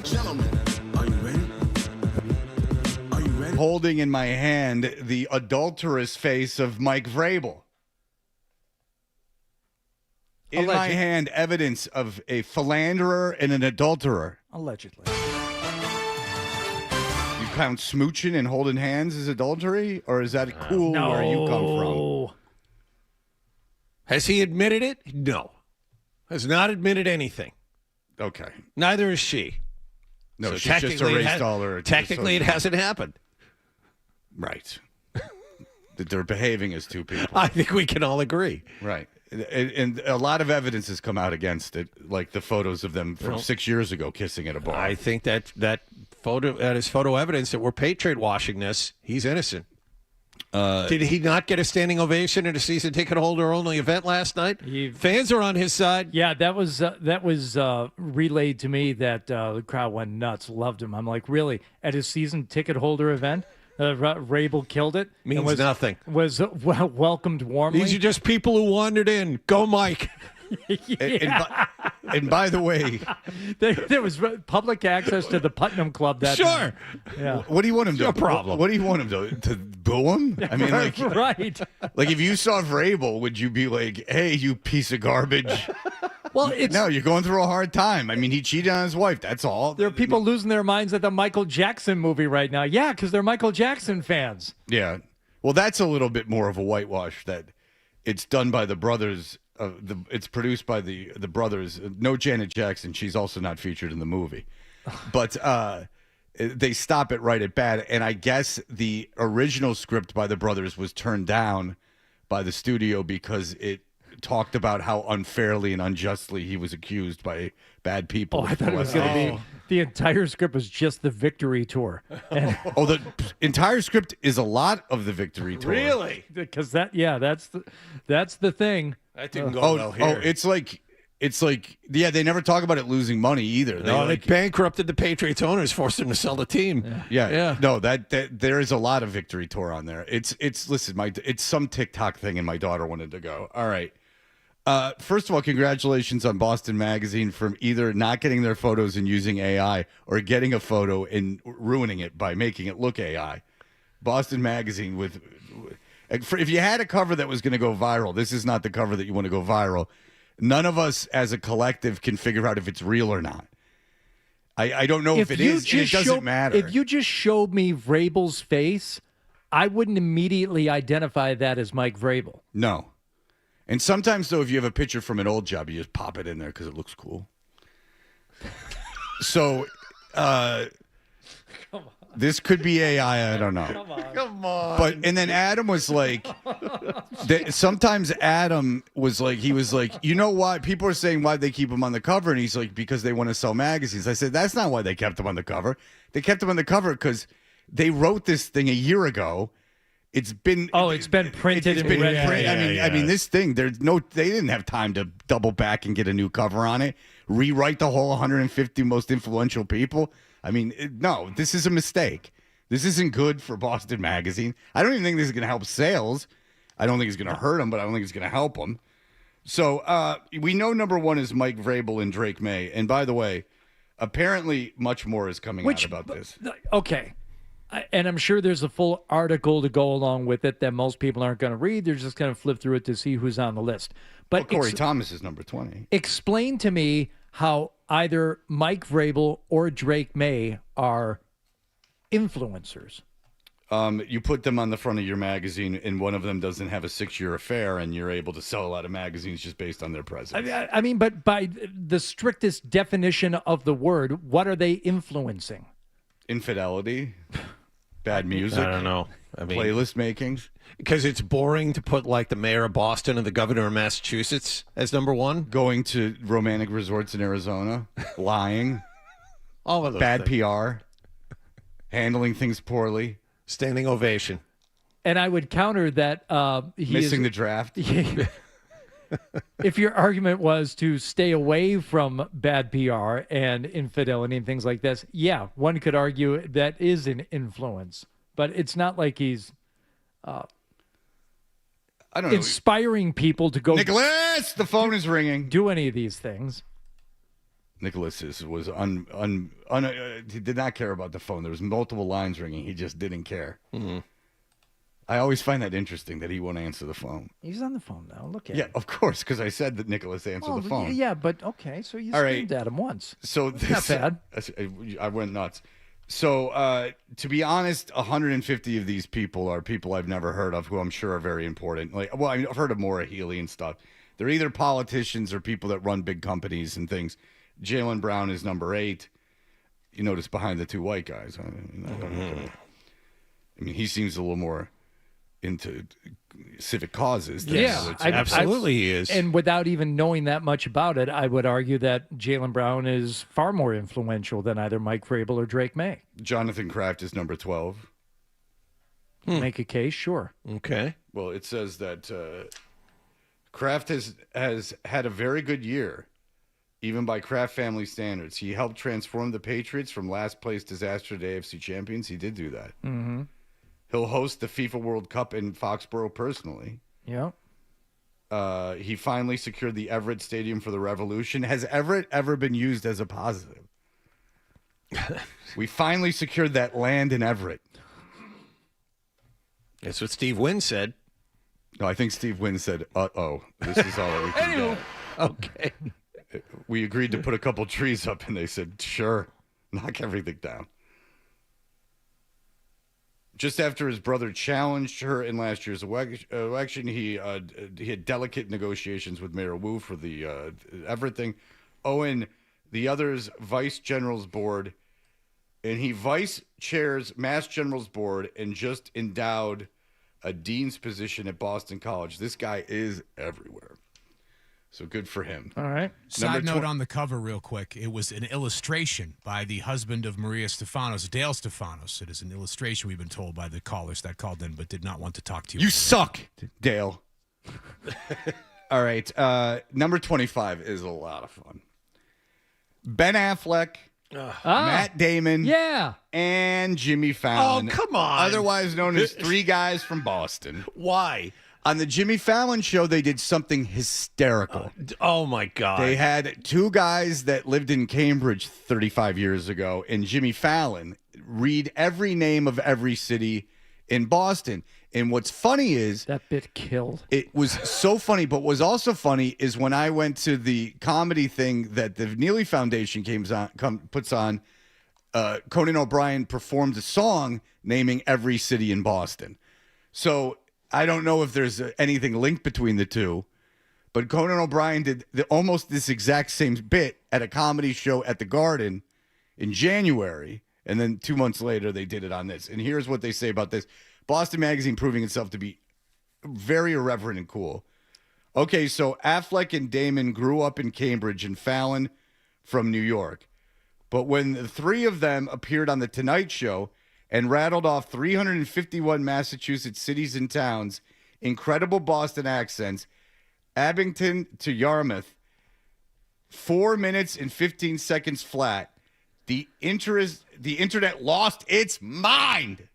Gentlemen, are you ready? Are you ready? Holding in my hand the adulterous face of Mike Vrabel. In my hand, evidence of a philanderer and an adulterer. Allegedly. You count smooching and holding hands as adultery? Or is that cool where you come from? Has he admitted it? No. Has not admitted anything. Okay. Neither is she. No, So she's just erased all her. Technically, it hasn't happened. Right. That they're behaving as two people. I think we can all agree. Right. And a lot of evidence has come out against it, like the photos of them from 6 years ago kissing at a bar. I think that is photo evidence that we're Patriot washing this. He's innocent. Did he not get a standing ovation at a season ticket holder only event last night? Fans are on his side. Yeah, that was relayed to me that the crowd went nuts, loved him. I'm like, really? At his season ticket holder event? Rabel killed it. Means nothing. Was welcomed warmly. These are just people who wandered in. Go, Mike. And by the way, there was public access to the Putnam Club that Sure. Yeah. What do you want him to do? No problem. What do you want him to boo him? I mean, like, right. Like if you saw Vrabel, would you be like, "Hey, you piece of garbage"? Well, no, you're going through a hard time. I mean, he cheated on his wife. That's all. There are people losing their minds at the Michael Jackson movie right now. Yeah, because they're Michael Jackson fans. Yeah. Well, that's a little bit more of a whitewash that it's done by the brothers. It's produced by the brothers. No Janet Jackson. She's also not featured in the movie. But they stop it right at bad. And I guess the original script by the brothers was turned down by the studio because it talked about how unfairly and unjustly he was accused by bad people. Oh, I thought it was going to be the entire script was just the victory tour. The entire script is a lot of the victory tour. Really? Because that's the thing. That didn't go well here. Oh, it's like, yeah, they never talk about it losing money either. They bankrupted the Patriots owners, forced them to sell the team. Yeah. No, that there is a lot of victory tour on there. It's some TikTok thing, and my daughter wanted to go. All right. First of all, congratulations on Boston Magazine for either not getting their photos and using AI or getting a photo and ruining it by making it look AI. Boston Magazine if you had a cover that was going to go viral, this is not the cover that you want to go viral. None of us as a collective can figure out if it's real or not. I don't know if it is. It doesn't matter. If you just showed me Vrabel's face, I wouldn't immediately identify that as Mike Vrabel. No. And sometimes, though, if you have a picture from an old job, you just pop it in there because it looks cool. So, this could be AI. I don't know. Come on. But and then Adam was like, sometimes Adam was like, he was like, you know why people are saying why they keep him on the cover, and he's like, because they want to sell magazines. I said that's not why they kept him on the cover. They kept him on the cover because they wrote this thing a year ago. It's been printed. It's been printed. I mean, this thing. They didn't have time to double back and get a new cover on it, rewrite the whole 150 most influential people. I mean, no, this is a mistake. This isn't good for Boston Magazine. I don't even think this is going to help sales. I don't think it's going to hurt them, but I don't think it's going to help them. So we know number one is Mike Vrabel and Drake May. And by the way, apparently much more is coming out about this. Okay. And I'm sure there's a full article to go along with it that most people aren't going to read. They're just going to flip through it to see who's on the list. But Corey Thomas is number 20. Explain to me how either Mike Vrabel or Drake May are influencers. You put them on the front of your magazine, and one of them doesn't have a 6-year affair, and you're able to sell a lot of magazines just based on their presence. I mean, but by the strictest definition of the word, what are they influencing? Infidelity, bad music. I don't know. I mean, playlist making. Because it's boring to put like the mayor of Boston and the governor of Massachusetts as number one. Going to romantic resorts in Arizona, lying, all of those bad things. PR, handling things poorly, standing ovation. And I would counter that missing the draft. If your argument was to stay away from bad PR and infidelity and things like this, yeah, one could argue that is an influence. But it's not like he's I don't know. Inspiring people to go. Nicholas, the phone is ringing. Do any of these things. Nicholas was he did not care about the phone. There was multiple lines ringing. He just didn't care. Mm-hmm. I always find that interesting that he won't answer the phone. He's on the phone now. Look at Yeah, him. of course, because I said that Nicholas answered the phone. Yeah, but okay, so you All screamed right. at him once. So That's not bad. I went nuts. So to be honest, 150 of these people are people I've never heard of, who I'm sure are very important. I've heard of Maura Healey and stuff. They're either politicians or people that run big companies and things. Jaylen Brown is number 8. You notice behind the two white guys. I mean, he seems a little more into civic causes. Absolutely he is. And without even knowing that much about it, I would argue that Jaylen Brown is far more influential than either Mike Vrabel or Drake May. Jonathan Kraft is number 12. Make a case, sure. Okay. Well, it says that Kraft has had a very good year, even by Kraft family standards. He helped transform the Patriots from last place disaster to AFC champions. He did do that. Mm-hmm. He'll host the FIFA World Cup in Foxborough personally. Yeah. He finally secured the Everett Stadium for the Revolution. Has Everett ever been used as a positive? We finally secured that land in Everett. That's what Steve Wynn said. No, I think Steve Wynn said, uh-oh, this is all that we can get. Okay. We agreed to put a couple trees up, and they said, sure, knock everything down. Just after his brother challenged her in last year's election, he had delicate negotiations with Mayor Wu for the Everett thing. Owen, the other's vice general's board, and he vice chairs Mass General's board and just endowed a dean's position at Boston College. This guy is everywhere. So good for him. All right. Side note on the cover real quick. It was an illustration by the husband of Maria Stefanos, Dale Stefanos. It is an illustration, we've been told by the callers that called in but did not want to talk to you. You suck, Dale. All right. Number 25 is a lot of fun. Ben Affleck, Matt Damon, and Jimmy Fallon. Oh, come on. Otherwise known as Three Guys from Boston. Why? On the Jimmy Fallon show, they did something hysterical. Oh, my God. They had two guys that lived in Cambridge 35 years ago, and Jimmy Fallon read every name of every city in Boston. And what's funny is that bit killed. It was so funny, but what was also funny is when I went to the comedy thing that the Neely Foundation puts on, Conan O'Brien performed a song naming every city in Boston. So I don't know if there's anything linked between the two, but Conan O'Brien did almost this exact same bit at a comedy show at the Garden in January, and then 2 months later they did it on this. And here's what they say about this. Boston Magazine proving itself to be very irreverent and cool. Okay, so Affleck and Damon grew up in Cambridge and Fallon from New York. But when the three of them appeared on The Tonight Show and rattled off 351 Massachusetts cities and towns, incredible Boston accents, Abington to Yarmouth, 4 minutes and 15 seconds flat, the internet lost its mind.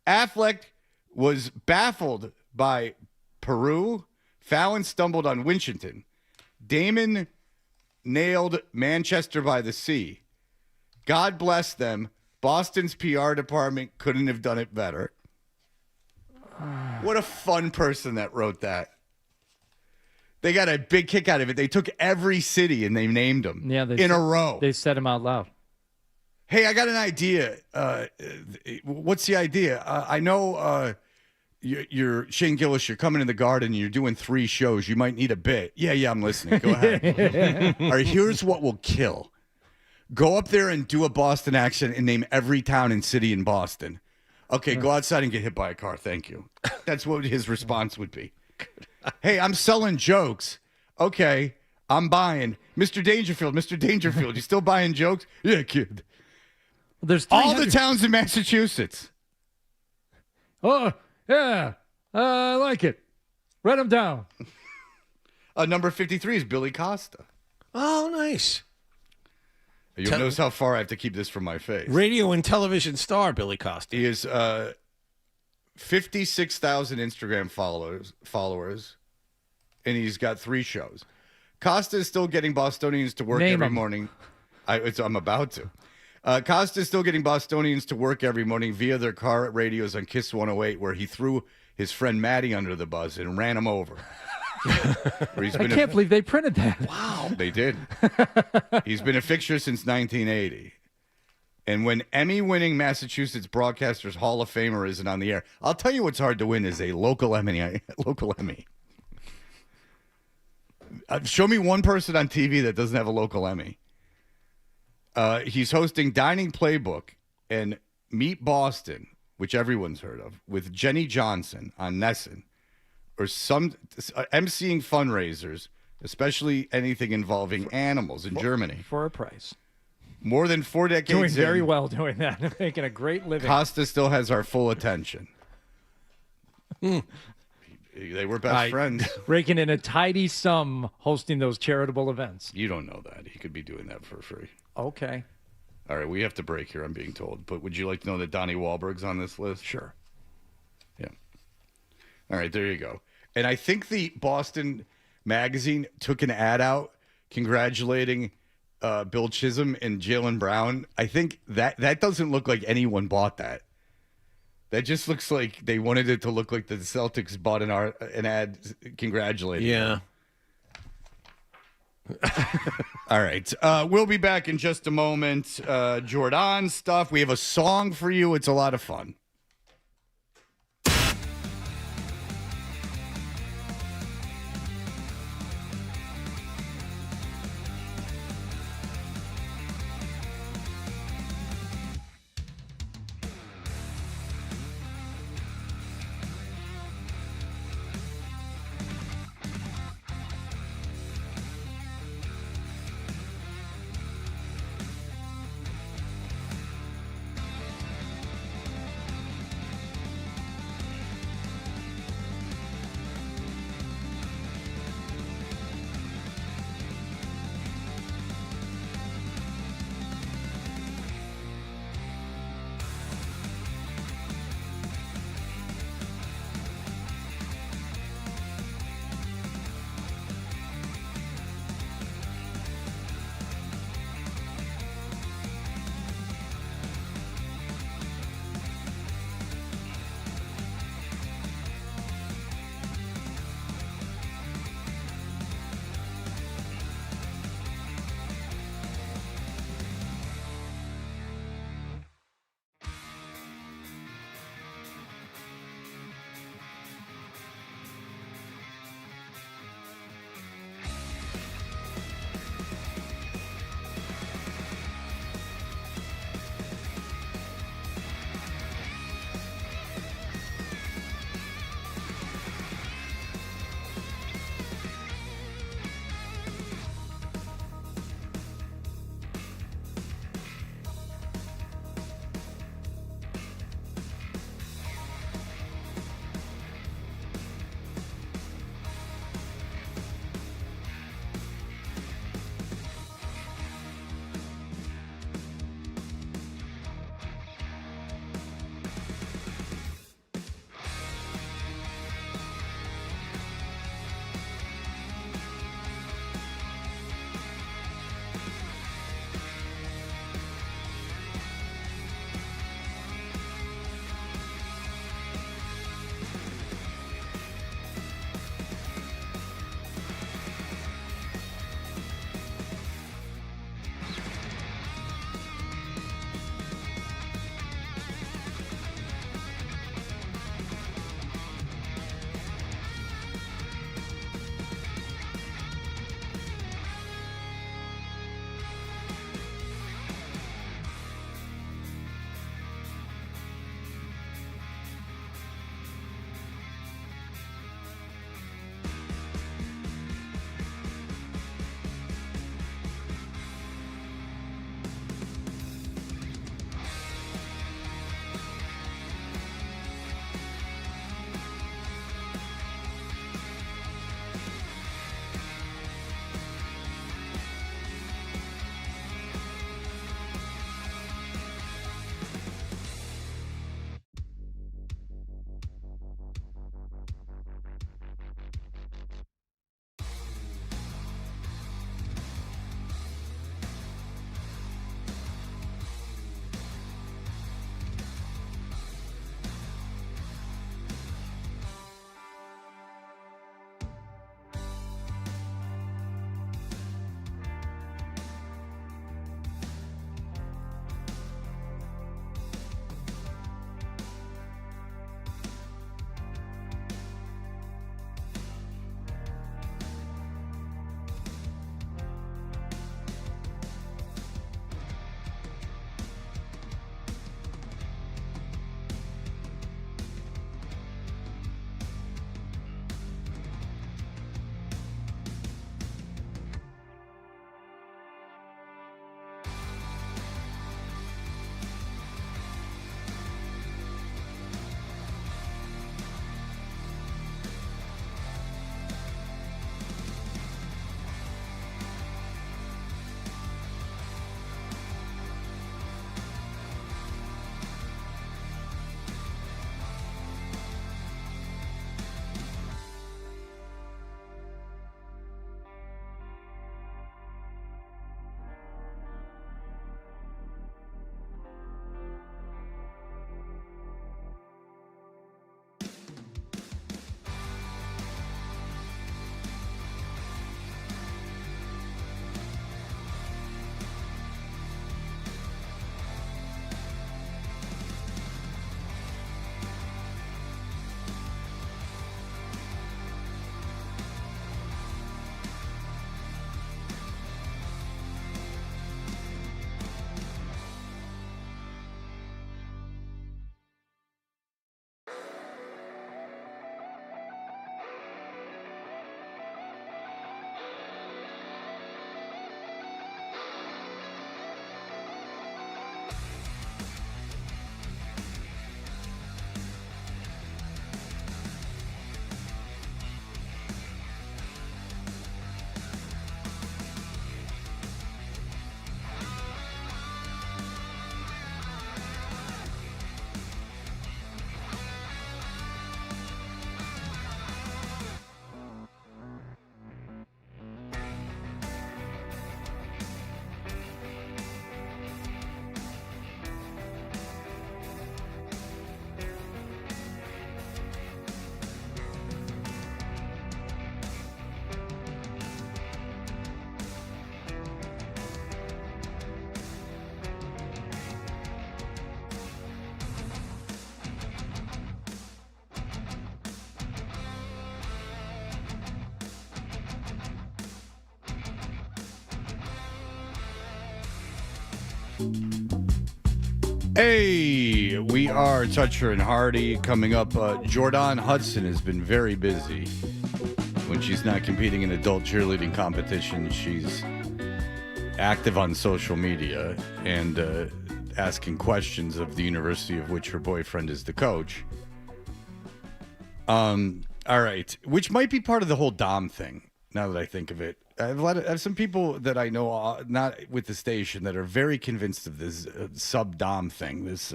Affleck was baffled by Peru. Fallon stumbled on Winchendon. Damon nailed Manchester by the Sea. God bless them. Boston's PR department couldn't have done it better. What a fun person that wrote that. They got a big kick out of it. They took every city and they named them in a row. They said them out loud. Hey, I got an idea. What's the idea? I know you're Shane Gillis. You're coming in the Garden. And you're doing 3 shows. You might need a bit. Yeah, I'm listening. Go ahead. All right, here's what will kill. Go up there and do a Boston accent and name every town and city in Boston. Okay, go outside and get hit by a car. Thank you. That's what his response would be. Hey, I'm selling jokes. Okay, I'm buying. Mr. Dangerfield, you still buying jokes? Yeah, kid. There's all the towns in Massachusetts. Oh, yeah. I like it. Write them down. Number 53 is Billy Costa. Oh, nice. You'll notice how far I have to keep this from my face. Radio and television star Billy Costa. He is 56,000 Instagram followers, and he's got 3 shows. Costa is still getting Bostonians to work every morning. I'm about to. Costa is still getting Bostonians to work every morning via their car radios on Kiss 108, where he threw his friend Matty under the bus and ran him over. I can't believe they printed that. Wow. They did. He's been a fixture since 1980. And when Emmy-winning Massachusetts Broadcasters Hall of Famer isn't on the air, I'll tell you what's hard to win is a local Emmy. Show me one person on TV that doesn't have a local Emmy. He's hosting Dining Playbook and Meet Boston, which everyone's heard of, with Jenny Johnson on Nessun, or emceeing fundraisers, especially anything involving animals in Germany. For a price. More than 4 decades Doing very well doing that. Making a great living. Costa still has our full attention. They were best friends. Raking in a tidy sum hosting those charitable events. You don't know that. He could be doing that for free. Okay. All right, we have to break here, I'm being told. But would you like to know that Donnie Wahlberg's on this list? Sure. Yeah. All right, there you go. And I think the Boston Magazine took an ad out congratulating Bill Chisholm and Jaylen Brown. I think that doesn't look like anyone bought that. That just looks like they wanted it to look like the Celtics bought an ad congratulating them. All right. We'll be back in just a moment. Jordan stuff. We have a song for you. It's a lot of fun. Hey, we are Toucher and Hardy coming up. Jordan Hudson has been very busy. When she's not competing in adult cheerleading competition, she's active on social media and asking questions of the university of which her boyfriend is the coach. All right, which might be part of the whole Dom thing, now that I think of it. I have some people that I know, not with the station, that are very convinced of this sub-Dom thing, this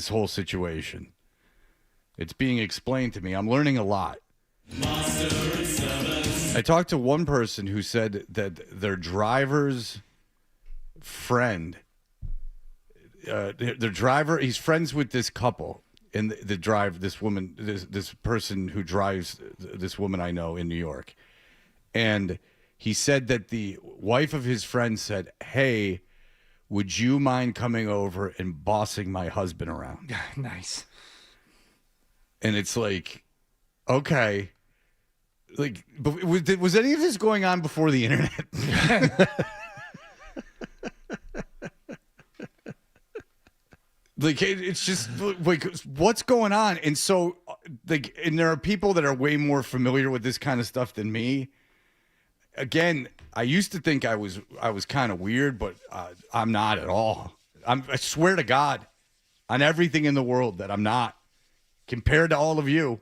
whole situation. It's being explained to me. I'm learning a lot. I talked to one person who said that their driver's friend, their driver, he's friends with this couple, and this woman, this person who drives this woman I know in New York. And he said that the wife of his friend said, "Hey, would you mind coming over and bossing my husband around?" Nice. And it's like, okay. Like, but was any of this going on before the internet? Like, it's just like, what's going on? And so, like, and there are people that are way more familiar with this kind of stuff than me. Again, I used to think I was kind of weird, but I'm not at all. I swear to God, on everything in the world, that I'm not, compared to all of you.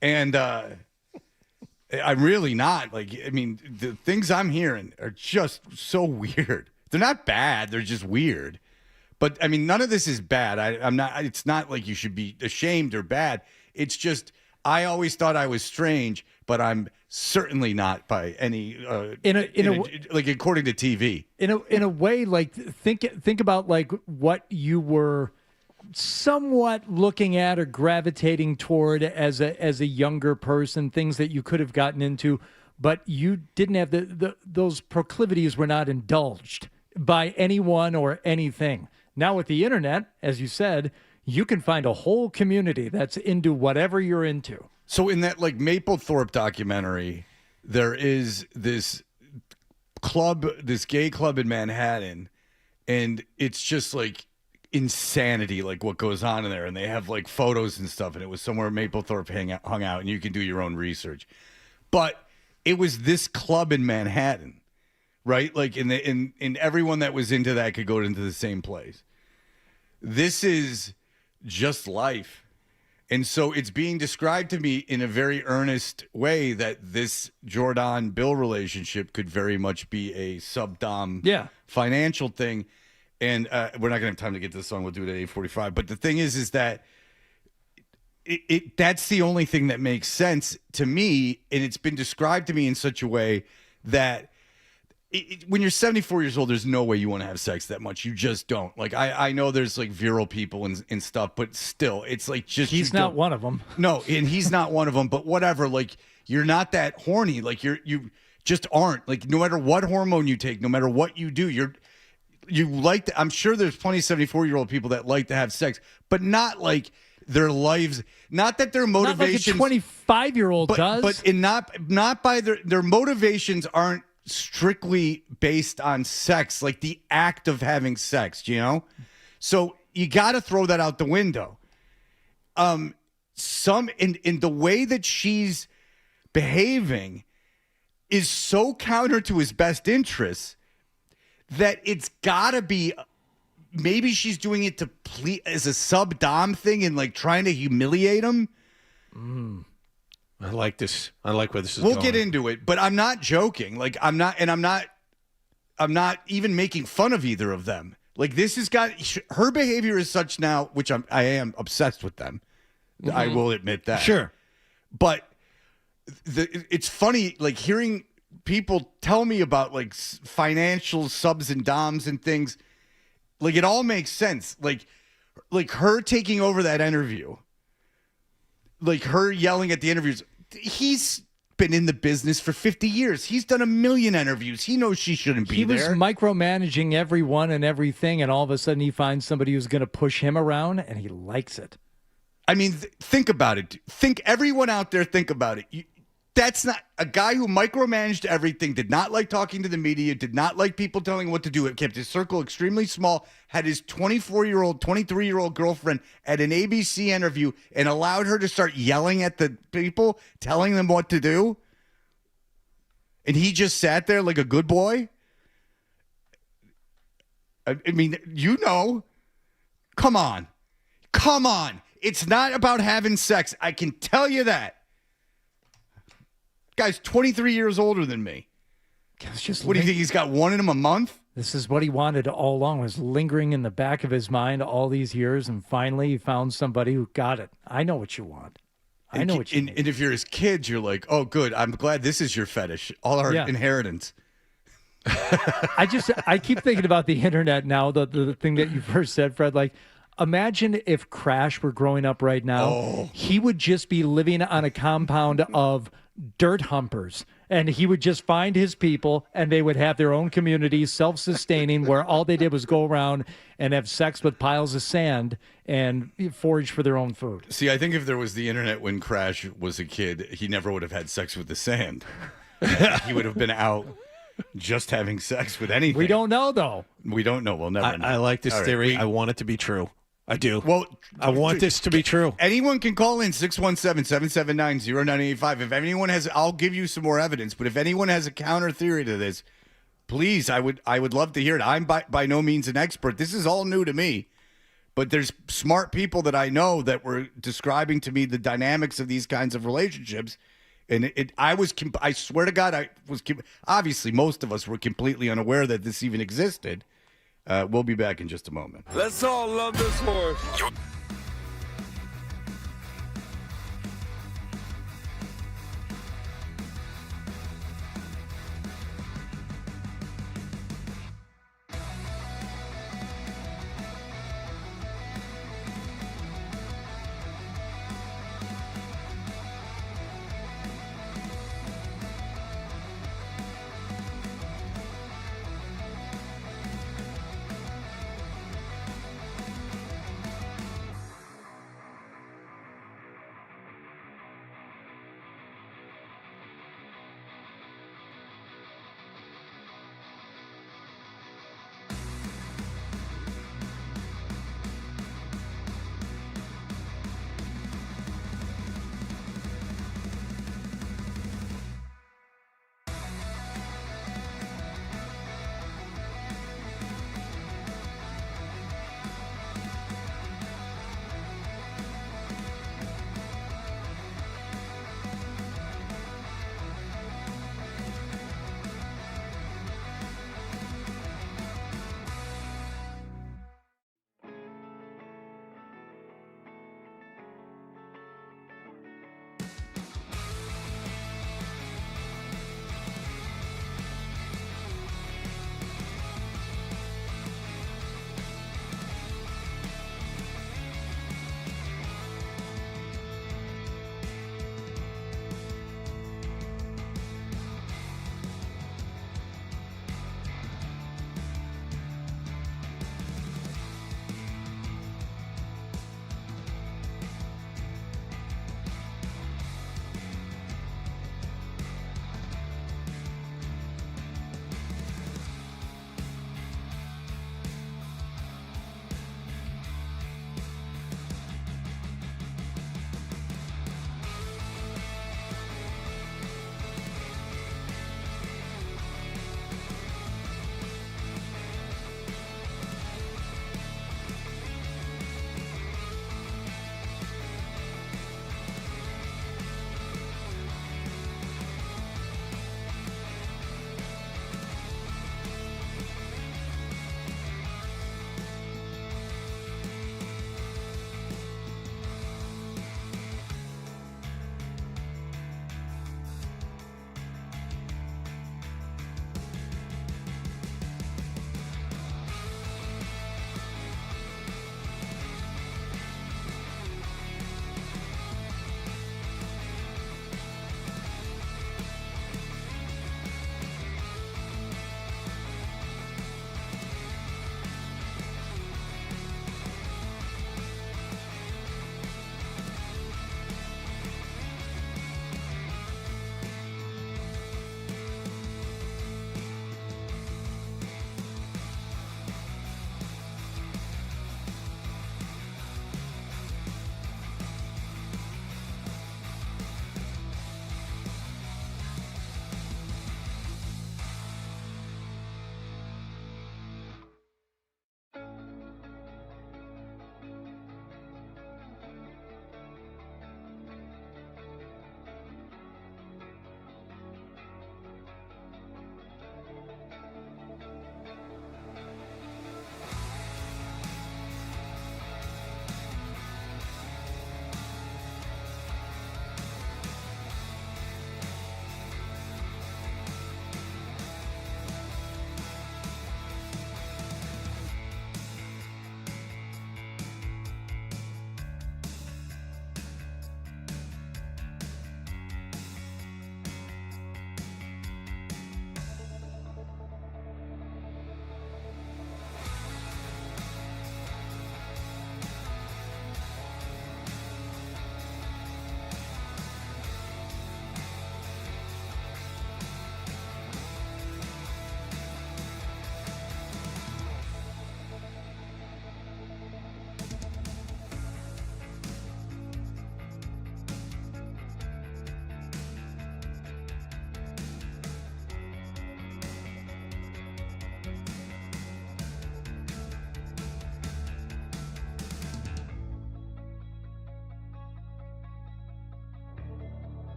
And I'm really not. Like, I mean, the things I'm hearing are just so weird. They're not bad. They're just weird. But I mean, none of this is bad. I'm not. It's not like you should be ashamed or bad. It's just I always thought I was strange, but I'm certainly not by any. Like according to TV. In a way, like think about like what you were somewhat looking at or gravitating toward as a younger person, things that you could have gotten into, but you didn't have those proclivities were not indulged by anyone or anything. Now with the internet, as you said, you can find a whole community that's into whatever you're into. So in that like Mapplethorpe documentary, there is this club, this gay club in Manhattan, and it's just like insanity, like what goes on in there. And they have like photos and stuff, and it was somewhere Mapplethorpe hung out, and you can do your own research. But it was this club in Manhattan, right? Like in everyone that was into that could go into the same place. This is just life. And so it's being described to me in a very earnest way that this Jordan-Bill relationship could very much be a sub-dom financial thing. And we're not going to have time to get to the song. We'll do it at 8:45. But the thing is that that's the only thing that makes sense to me. And it's been described to me in such a way that when you're 74 years old, there's no way you want to have sex that much. You just don't. Like, I know there's like virile people and stuff, but still, it's like just... He's not one of them. No, and he's not one of them, but whatever. Like, you're not that horny. Like, you just aren't. Like, no matter what hormone you take, no matter what you do, you like to... I'm sure there's plenty of 74-year-old people that like to have sex, but not like their lives... Not that their motivations... Not like a 25-year-old does. But not by their motivations aren't strictly based on sex, like the act of having sex, you know? So you got to throw that out the window. In the way that she's behaving is so counter to his best interests that it's got to be, maybe she's doing it to please as a sub-dom thing and like trying to humiliate him. I like this. I like where this is going. We'll get into it, but I'm not joking. Like I'm not even making fun of either of them. Like this has got, her behavior is such now, which I am obsessed with them. Mm-hmm. I will admit that. Sure. But it's funny, like hearing people tell me about like financial subs and doms and things. Like it all makes sense. Like her taking over that interview. Like her yelling at the interviews. He's been in the business for 50 years. He's done 1 million interviews. He knows she shouldn't be there. He was micromanaging everyone and everything, and all of a sudden he finds somebody who's going to push him around, and he likes it. I mean, think about it. Everyone out there, think about it. That's not a guy who micromanaged everything, did not like talking to the media, did not like people telling him what to do. It kept his circle extremely small, had his 24-year-old, 23-year-old girlfriend at an ABC interview and allowed her to start yelling at the people, telling them what to do. And he just sat there like a good boy. I mean, come on. Come on. It's not about having sex. I can tell you that. Guy's 23 years older than me. What do you think? He's got one in him a month? This is what he wanted all along, was lingering in the back of his mind all these years, and finally he found somebody who got it. I know what you want. I know what you need. And if you're his kids, you're like, oh, good. I'm glad this is your fetish. All our inheritance. I keep thinking about the internet now, the thing that you first said, Fred. Like, imagine if Crash were growing up right now. Oh. He would just be living on a compound of dirt humpers, and he would just find his people, and they would have their own community, self-sustaining, where all they did was go around and have sex with piles of sand and forage for their own food. See, I think if there was the internet when Crash was a kid, he never would have had sex with the sand. He would have been out just having sex with anything. We don't know, though. We don't know. We'll never know. I like this theory. I want it to be true. I do. Well, I want this to be true. Anyone can call in 617-779-0985. If anyone has, I'll give you some more evidence. But if anyone has a counter theory to this, please, I would love to hear it. I'm by no means an expert. This is all new to me. But there's smart people that I know that were describing to me the dynamics of these kinds of relationships. And I swear to God, obviously most of us were completely unaware that this even existed. We'll be back in just a moment. Let's all love this horse.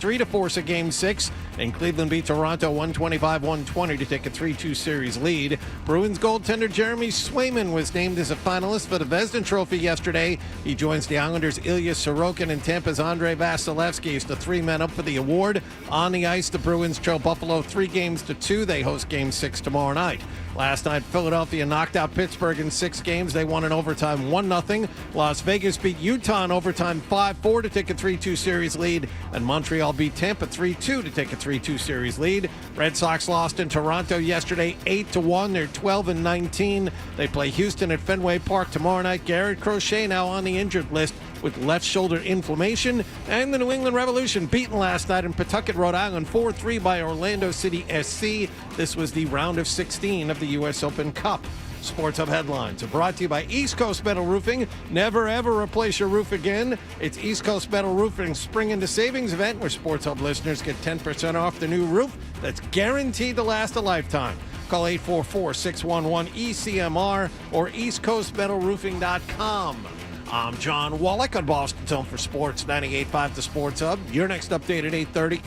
3 to force a Game 6, and Cleveland beat Toronto 125-120 to take a 3-2 series lead. Bruins goaltender Jeremy Swayman was named as a finalist for the Vezina Trophy yesterday. He joins the Islanders' Ilya Sorokin and Tampa's Andrei Vasilevsky as the three men up for the award. On the ice, the Bruins trail Buffalo 3-2. They host Game 6 tomorrow night. Last night, Philadelphia knocked out Pittsburgh in 6 games. They won in overtime 1-0. Las Vegas beat Utah in overtime 5-4 to take a 3-2 series lead. And Montreal beat Tampa 3-2 to take a 3-2 series lead. Red Sox lost in Toronto yesterday 8-1. They're 12-19. They play Houston at Fenway Park tomorrow night. Garrett Crochet now on the injured list with left shoulder inflammation. And the New England Revolution beaten last night in Pawtucket, Rhode Island 4-3 by Orlando City SC. This was the round of 16 of the U.S. Open Cup. Sports Hub headlines are brought to you by East Coast Metal Roofing. Never ever replace your roof again. It's East Coast Metal Roofing's Spring into Savings event where Sports Hub listeners get 10% off the new roof that's guaranteed to last a lifetime. Call 844-611-ECMR or eastcoastmetalroofing.com. I'm John Wallach on Boston's Home for Sports, 98.5 The Sports Hub. Your next update at 8:30.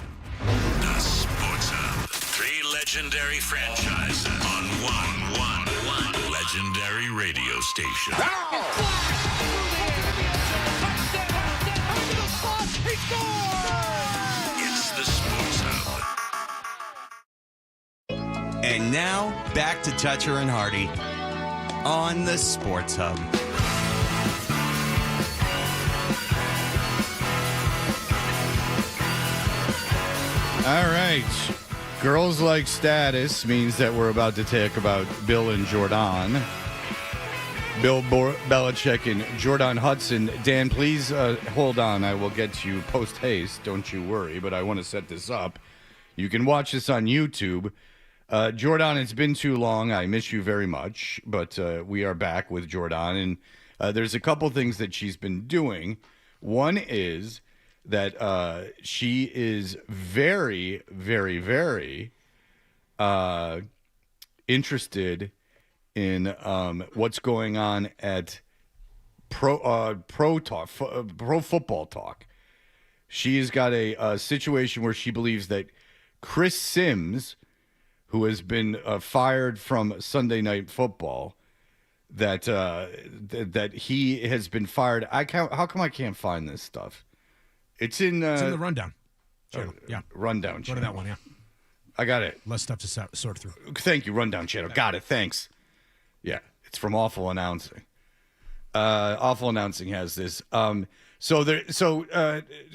The Sports Hub. 3 legendary franchises on one legendary radio station. It's the Sports Hub. And now, back to Toucher and Hardy on the Sports Hub. All right. Girls Like Status means that we're about to talk about Bill and Jordan. Bill Belichick and Jordan Hudson. Dan, please hold on. I will get to you post-haste. Don't you worry, but I want to set this up. You can watch this on YouTube. Jordan, it's been too long. I miss you very much, but we are back with Jordan, and there's a couple things that she's been doing. One is that she is very, very, very interested in what's going on at Pro Football Talk. She's got a situation where she believes that Chris Sims, who has been fired from Sunday Night Football, that he has been fired. How come I can't find this stuff? It's in the rundown channel. Yeah, rundown channel. Go to that one. Yeah, I got it. Less stuff to sort through. Thank you, rundown channel. Got it. Thanks. Yeah, it's from Awful Announcing. Awful Announcing has this. So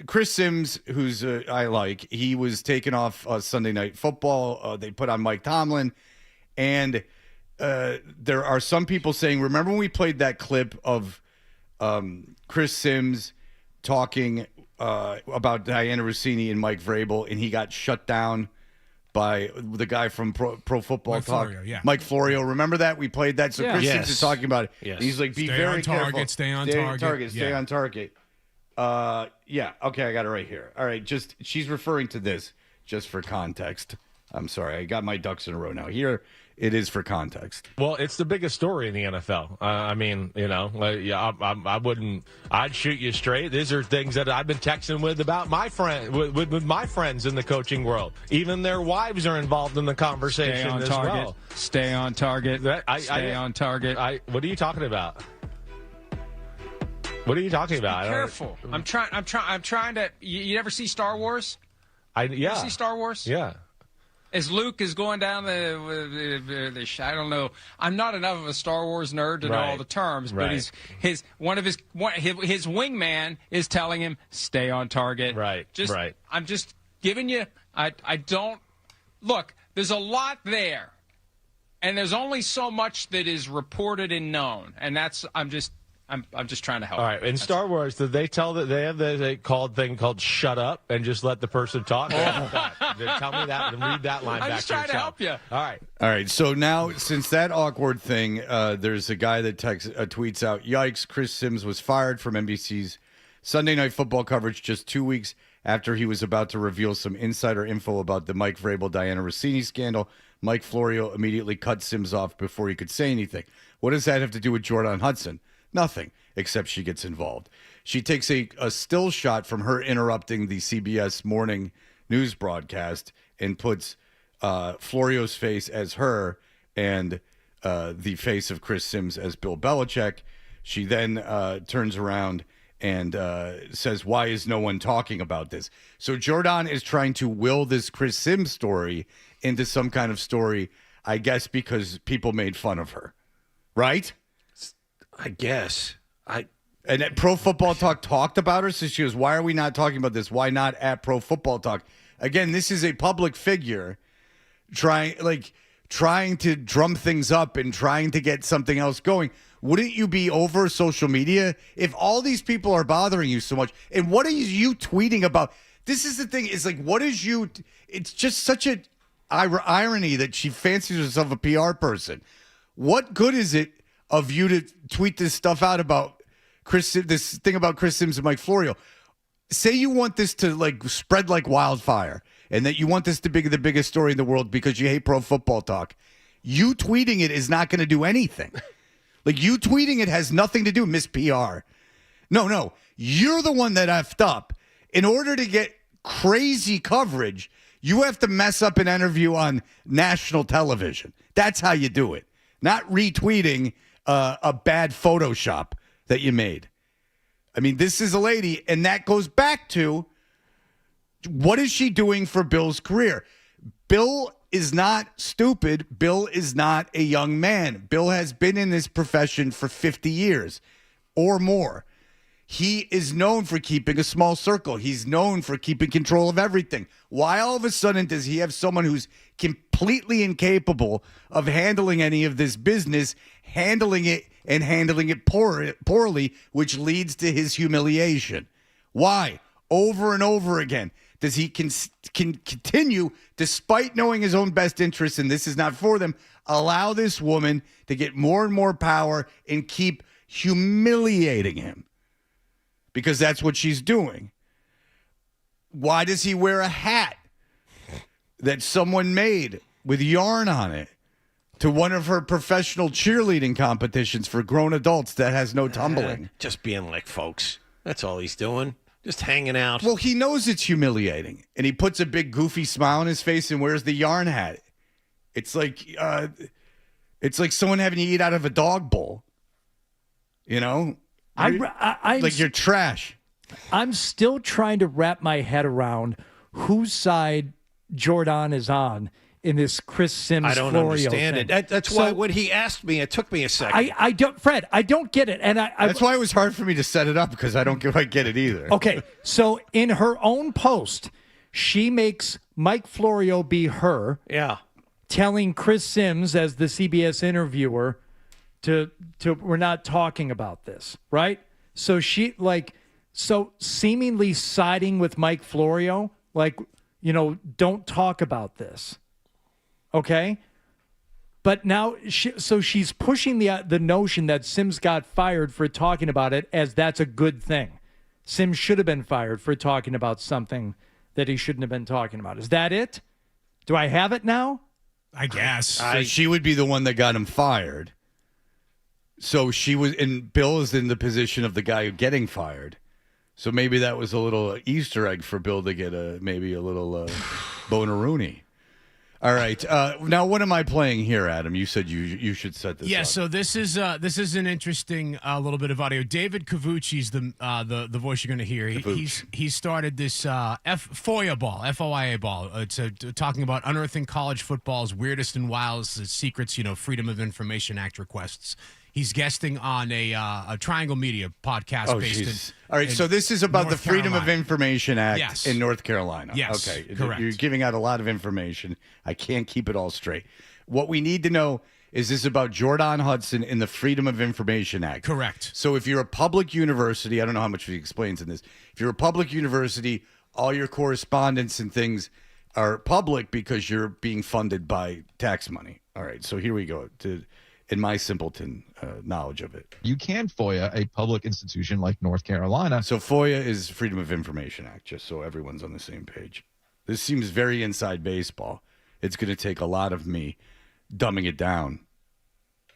Chris Sims, who's I like, he was taken off Sunday Night Football. They put on Mike Tomlin, and there are some people saying, remember when we played that clip of Chris Sims talking about Diana Rousini and Mike Vrabel, and he got shut down by the guy from Pro Football Mike Talk. Florio, yeah. Mike Florio. Remember that? We played that. So Chris Sims is talking about it. Yes. He's like, be Stay very on target, careful. stay on target. Stay on target. Yeah. Okay, I got it right here. All right, she's referring to this just for context. I'm sorry. I got my ducks in a row now. Here it is for context. Well, it's the biggest story in the NFL. I mean, I wouldn't. I'd shoot you straight. These are things that I've been texting with about my friend with my friends in the coaching world. Even their wives are involved in the conversation. Stay on as target. well. Stay on target. Stay on target. What are you talking about? What are you talking about? Careful. I'm trying to. You ever see Star Wars? Yeah. You see Star Wars? Yeah. As Luke is going down the I don't know. I'm not enough of a Star Wars nerd to know all the terms, but his wingman is telling him stay on target. Right. I'm just giving you. I don't look. There's a lot there, and there's only so much that is reported and known, and that's I'm just trying to help. All right. In Star Wars, did they tell that they have the thing called "shut up" and just let the person talk? Tell me that and read that line back to yourself. I'm just trying to help you. All right. So now, since that awkward thing, there's a guy that tweets out, "Yikes! Chris Sims was fired from NBC's Sunday Night Football coverage just 2 weeks after he was about to reveal some insider info about the Mike Vrabel Diana Rousini scandal. Mike Florio immediately cut Sims off before he could say anything. What does that have to do with Jordan Hudson?" Nothing, except she gets involved. She takes a still shot from her interrupting the CBS morning news broadcast and puts Florio's face as her and the face of Chris Sims as Bill Belichick. She then turns around and says, why is no one talking about this? So Jordan is trying to will this Chris Sims story into some kind of story, I guess, because people made fun of her. Right? I guess. And at Pro Football Talk talked about her, so she goes, why are we not talking about this? Why not at Pro Football Talk? Again, this is a public figure trying to drum things up and trying to get something else going. Wouldn't you be over social media if all these people are bothering you so much? And what are you tweeting about? This is the thing, is like, what is you? It's just such an irony that she fancies herself a PR person. What good is it of you to tweet this stuff out about this thing about Chris Sims and Mike Florio? Say you want this to like spread like wildfire and that you want this to be the biggest story in the world because you hate Pro Football Talk. You tweeting it is not going to do anything. Like, you tweeting it has nothing to do, Miss PR. No. You're the one that effed up. In order to get crazy coverage, you have to mess up an interview on national television. That's how you do it. Not retweeting a bad Photoshop that you made. I mean, this is a lady, and that goes back to what is she doing for Bill's career? Bill is not stupid. Bill is not a young man. Bill has been in this profession for 50 years or more. He is known for keeping a small circle. He's known for keeping control of everything. Why all of a sudden does he have someone who's completely incapable of handling any of this business, handling it poorly, which leads to his humiliation? Why? Over and over again. Does he can continue, despite knowing his own best interests, and this is not for them, allow this woman to get more and more power and keep humiliating him? Because that's what she's doing. Why does he wear a hat that someone made with yarn on it to one of her professional cheerleading competitions for grown adults that has no tumbling? Just being like folks. That's all he's doing. Just hanging out. Well, he knows it's humiliating, and he puts a big goofy smile on his face and wears the yarn hat. It's like someone having you eat out of a dog bowl. You know, like you're trash. I'm still trying to wrap my head around whose side Jordan is on in this Chris Sims. I don't Florio understand thing. it. That's why when he asked me, it took me a second. I don't, Fred. I don't get it, and that's why it was hard for me to set it up because I don't quite get it either. Okay, so in her own post, she makes Mike Florio be her. Yeah, telling Chris Sims as the CBS interviewer to we're not talking about this, right? So she seemingly siding with Mike Florio, don't talk about this. Okay, but now she's pushing the notion that Sims got fired for talking about it as that's a good thing. Sims should have been fired for talking about something that he shouldn't have been talking about. Is that it? Do I have it now? I guess. So she would be the one that got him fired. So she was, and Bill is in the position of the guy getting fired. So maybe that was a little Easter egg for Bill to get maybe a little Bonaroonie. All right. Now, what am I playing here, Adam? You said you should set this up. Yeah, so this is an interesting little bit of audio. David Cavucci's the voice you're going to hear. He started this FOIA ball, FOIA ball. It's talking about unearthing college football's weirdest and wildest secrets, Freedom of Information Act requests. He's guesting on a Triangle Media podcast based All right, so this is about North the Freedom Carolina. of Information Act Yes. in North Carolina. Yes, Okay, correct. You're giving out a lot of information. I can't keep it all straight. What we need to know is this about Jordan Hudson in the Freedom of Information Act. Correct. So if you're a public university, I don't know how much he explains in this. If you're a public university, all your correspondence and things are public because you're being funded by tax money. All right, so here we go. In my simpleton knowledge of it. You can FOIA a public institution like North Carolina. So FOIA is Freedom of Information Act, just so everyone's on the same page. This seems very inside baseball. It's going to take a lot of me dumbing it down.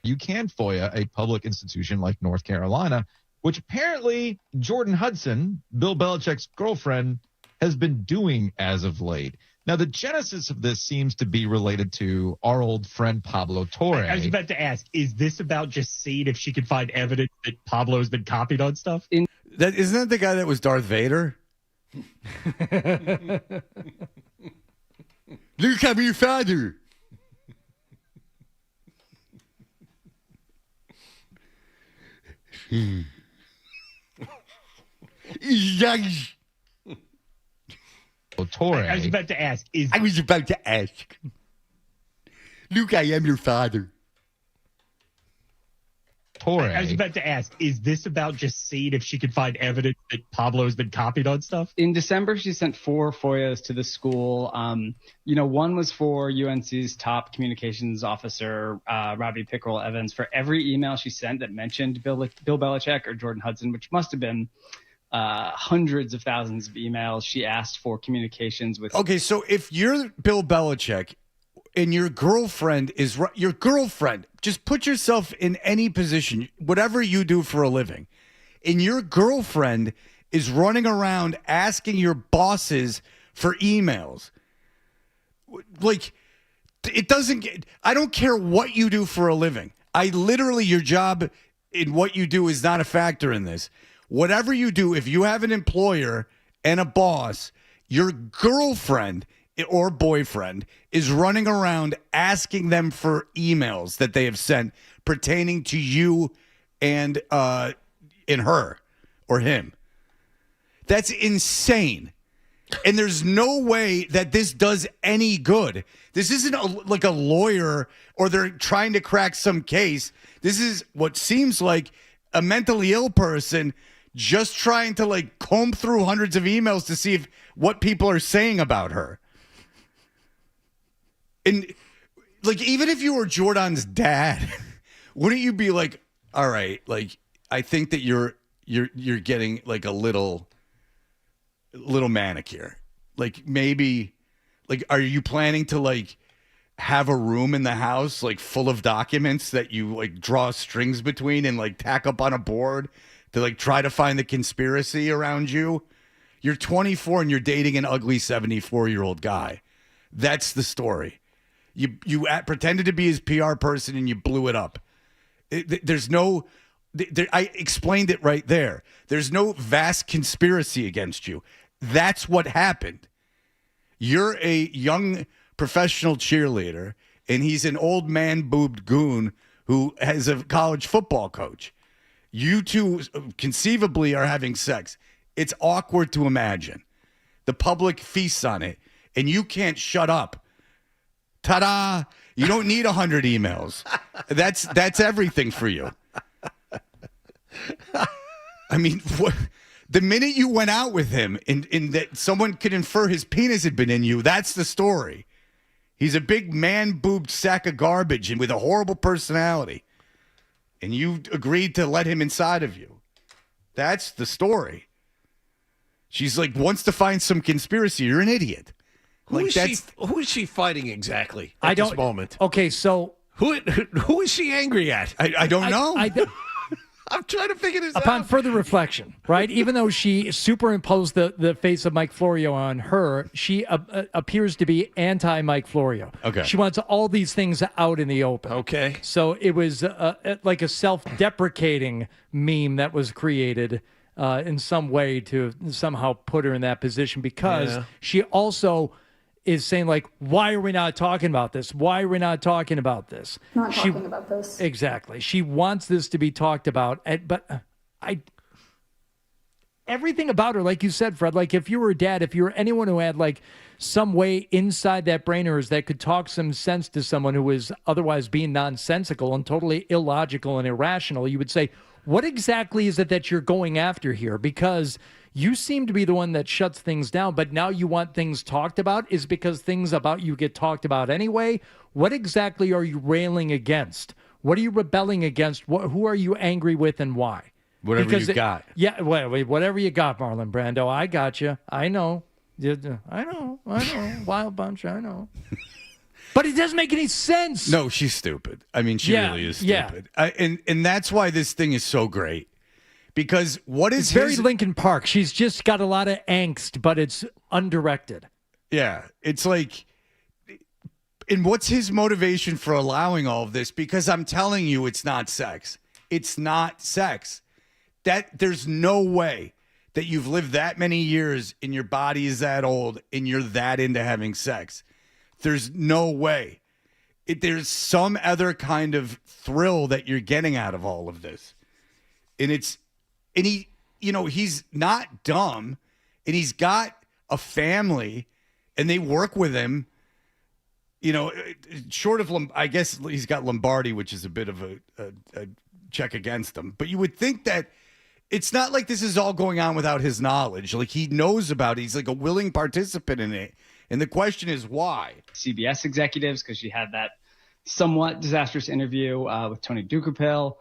You can FOIA a public institution like North Carolina, which apparently Jordan Hudson, Bill Belichick's girlfriend, has been doing as of late. Now, the genesis of this seems to be related to our old friend Pablo Torre. I was about to ask, is this about just seeing if she can find evidence that Pablo has been copied on stuff? Isn't that the guy that was Darth Vader? Look at your father. Torre. I was about to ask, Luke, I am your father. Torre. I was about to ask, is this about just seeing if she can find evidence that Pablo has been copied on stuff? In December, she sent 4 FOIAs to the school. One was for UNC's top communications officer, Robbie Pickrell Evans. For every email she sent that mentioned Bill Belichick or Jordan Hudson, which must have been hundreds of thousands of emails, she asked for communications with. Okay, so if you're Bill Belichick and your girlfriend is your girlfriend, just put yourself in any position, whatever you do for a living, and your girlfriend is running around asking your bosses for emails. Like, it doesn't get, I don't care what you do for a living. Your job in what you do is not a factor in this. Whatever you do, if you have an employer and a boss, your girlfriend or boyfriend is running around asking them for emails that they have sent pertaining to you and her or him. That's insane. And there's no way that this does any good. This isn't like a lawyer or they're trying to crack some case. This is what seems like a mentally ill person just trying to like comb through hundreds of emails to see what people are saying about her. And like, even if you were Jordan's dad, wouldn't you be like, all right, like, I think that you're getting like a little manicure. Like, maybe, like, are you planning to like have a room in the house like full of documents that you like draw strings between and like tack up on a board to like try to find the conspiracy around you? You're 24 and you're dating an ugly 74-year-old guy. That's the story. You pretended to be his PR person and you blew it up. I explained it right there. There's no vast conspiracy against you. That's what happened. You're a young professional cheerleader, and he's an old man-boobed goon who has a college football coach. You two conceivably are having sex. It's awkward to imagine. The public feasts on it, and you can't shut up. Ta-da! You don't need 100 emails. That's everything for you. I mean, the minute you went out with him and that someone could infer his penis had been in you, that's the story. He's a big man-boobed sack of garbage and with a horrible personality. And you agreed to let him inside of you. That's the story. She's like, wants to find some conspiracy. You're an idiot. Who is she fighting exactly at this moment? Okay, so who is she angry at? I don't know. I'm trying to figure this out. Upon further reflection, right? Even though she superimposed the face of Mike Florio on her, she appears to be anti-Mike Florio. Okay. She wants all these things out in the open. Okay. So it was like a self-deprecating meme that was created in some way to somehow put her in that position because she also is saying, like, why are we not talking about this? Why are we not talking about this? Not talking about this. Exactly. She wants this to be talked about. But everything about her, like you said, Fred, like if you were a dad, if you were anyone who had like some way inside that brain of hers that could talk some sense to someone who was otherwise being nonsensical and totally illogical and irrational, you would say, what exactly is it that you're going after here? Because you seem to be the one that shuts things down, but now you want things talked about. Is because things about you get talked about anyway? What exactly are you railing against? What are you rebelling against? Who are you angry with and why? Whatever you got. Yeah, whatever you got, Marlon Brando. I got you. I know. I know. Wild bunch, I know. But it doesn't make any sense. No, she's stupid. I mean, she really is stupid. And that's why this thing is so great. Because what is it's very Linkin Park. She's just got a lot of angst, but it's undirected. Yeah. It's like, and what's his motivation for allowing all of this? Because I'm telling you, it's not sex. It's not sex. There's no way that you've lived that many years and your body is that old and you're that into having sex. There's no way. There's some other kind of thrill that you're getting out of all of this. And he, he's not dumb, and he's got a family, and they work with him. Short of, I guess he's got Lombardi, which is a bit of a check against him. But you would think that it's not like this is all going on without his knowledge. Like, he knows about it. He's like a willing participant in it. And the question is why? CBS executives, because she had that somewhat disastrous interview with Tony Ducapel.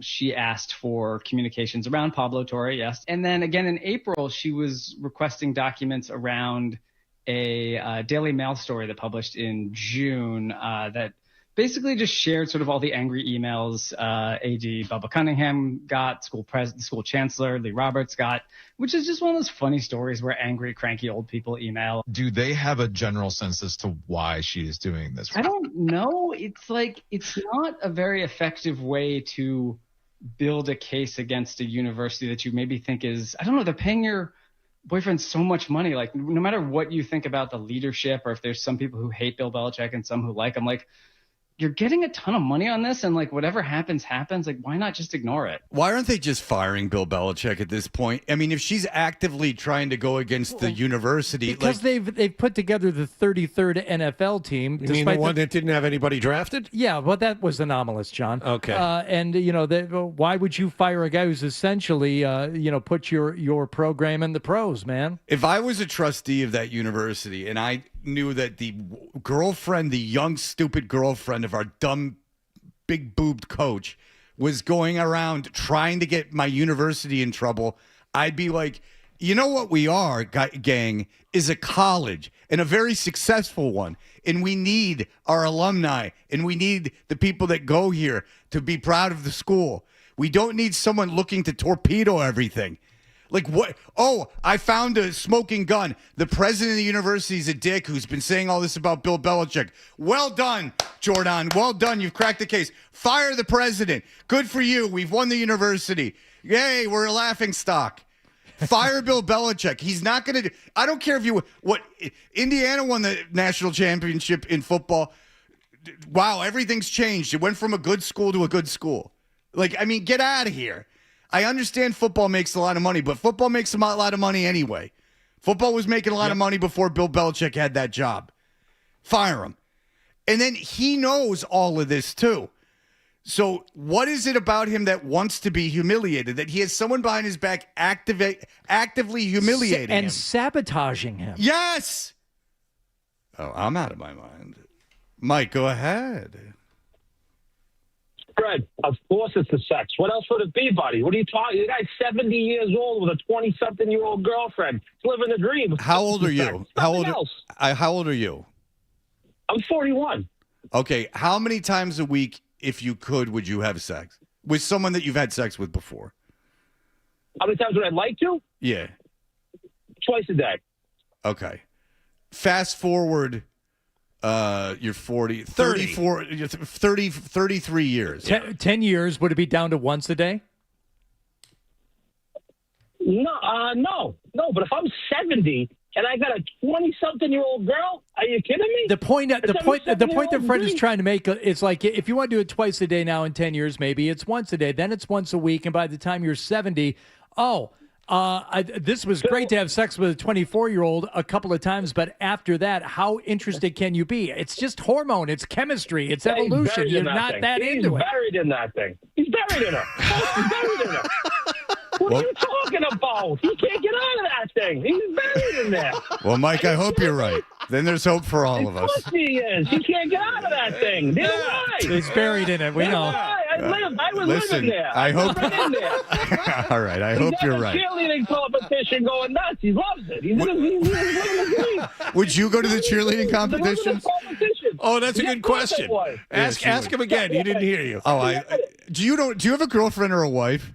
She asked for communications around Pablo Torre, yes. And then again in April, she was requesting documents around a Daily Mail story that published in June that basically just shared sort of all the angry emails AD Bubba Cunningham got, the school chancellor Lee Roberts got, which is just one of those funny stories where angry, cranky old people email. Do they have a general sense as to why she is doing this? I don't know. It's like, it's not a very effective way to build a case against a university that you maybe think is, I don't know, they're paying your boyfriend so much money. Like, no matter what you think about the leadership, or if there's some people who hate Bill Belichick and some who like him, like, you're getting a ton of money on this, and like whatever happens. Like, why not just ignore it? Why aren't they just firing Bill Belichick at this point? I mean, if she's actively trying to go against the university, because they've put together the 33rd NFL team. You mean the one that didn't have anybody drafted? Yeah, well, that was anomalous, John. Okay, and why would you fire a guy who's essentially put your program in the pros, man? If I was a trustee of that university and I knew that the girlfriend, the young, stupid girlfriend of our dumb, big-boobed coach was going around trying to get my university in trouble, I'd be like, you know what we are, gang, is a college, and a very successful one, and we need our alumni, and we need the people that go here to be proud of the school. We don't need someone looking to torpedo everything. Like, what? Oh, I found a smoking gun. The president of the university is a dick who's been saying all this about Bill Belichick. Well done, Jordan. Well done. You've cracked the case. Fire the president. Good for you. We've won the university. Yay, we're a laughing stock. Fire Bill Belichick. He's not going to. I don't care if you. Indiana won the national championship in football. Wow, everything's changed. It went from a good school to a good school. Like, I mean, get out of here. I understand football makes a lot of money, but football makes a lot of money anyway. Football was making a lot of money before Bill Belichick had that job. Fire him. And then he knows all of this too. So what is it about him that wants to be humiliated? That he has someone behind his back actively humiliating him? And sabotaging him. Yes! Oh, I'm out of my mind. Mike, go ahead. Fred, of course it's the sex. What else would it be, buddy? What are you talking? The guy's 70 years old with a 20-something-year-old girlfriend. He's living the dream. How old are you? How old are you? I'm 41. Okay, how many times a week, if you could, would you have sex with someone that you've had sex with before? How many times would I like to? Yeah. Twice a day. Okay. Fast forward, you're 40, 34, 30, 33 years. 10 years, would it be down to once a day? No. But if I'm 70 and I got a 20-something-year-old girl, are you kidding me? The point that Fred is trying to make is like, if you want to do it twice a day now in 10 years, maybe it's once a day, then it's once a week, and by the time you're 70, this was great to have sex with a 24-year-old a couple of times, but after that, how interested can you be? It's just hormone. It's chemistry. It's evolution. You're not that into it. He's buried in that thing. He's buried in her. He's buried in her. What are you talking about? He can't get out of that thing. He's buried in there. Well, Mike, I hope you're right. Then there's hope for all of us. Of course he is. He can't get out of that thing. Neither will I. He's buried in it. We know. I was living there. I hope. In there. All right. I hope you're right. He's got a cheerleading competition going nuts. He loves it. He's living the dream. Would you go to the cheerleading competition? Oh, that's a Yeah, good of course question. it was. Ask him again. He didn't hear you. Oh, do you have a girlfriend or a wife?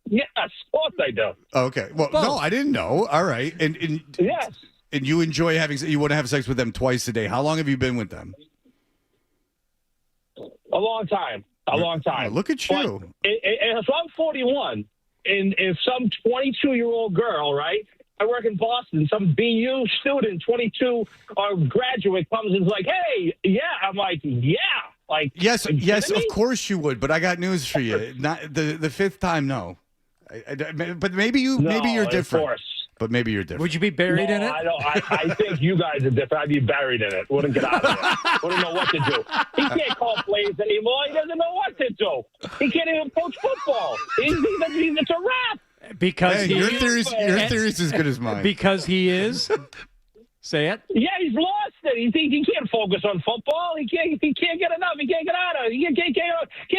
Yes, of course I do. Okay. Well, no, I didn't know. All right. And Yes. And you enjoy you want to have sex with them twice a day. How long have you been with them? A long time. A long time. Oh, look at you. But if I'm 41, and if some 22-year-old girl, right? I work in Boston. Some BU student, 22 or graduate, comes and is like, "Hey, yeah." I'm like, "Yeah." Like, Yes, are you yes, kidding of me? course you would. But I got news for you. Not the fifth time, no. But maybe you're of different. course. But maybe you're different. Would you be buried in it? I don't. I think you guys are different. I'd be buried in it. Wouldn't get out of it. Wouldn't know what to do. He can't call plays anymore. He doesn't know what to do. He can't even coach football. It's a wrap. Because Hey, your theory's as good as mine. Because he is. Say it. Yeah, he's lost it. He can't focus on football. He can't get enough. He can't get out of it. He can't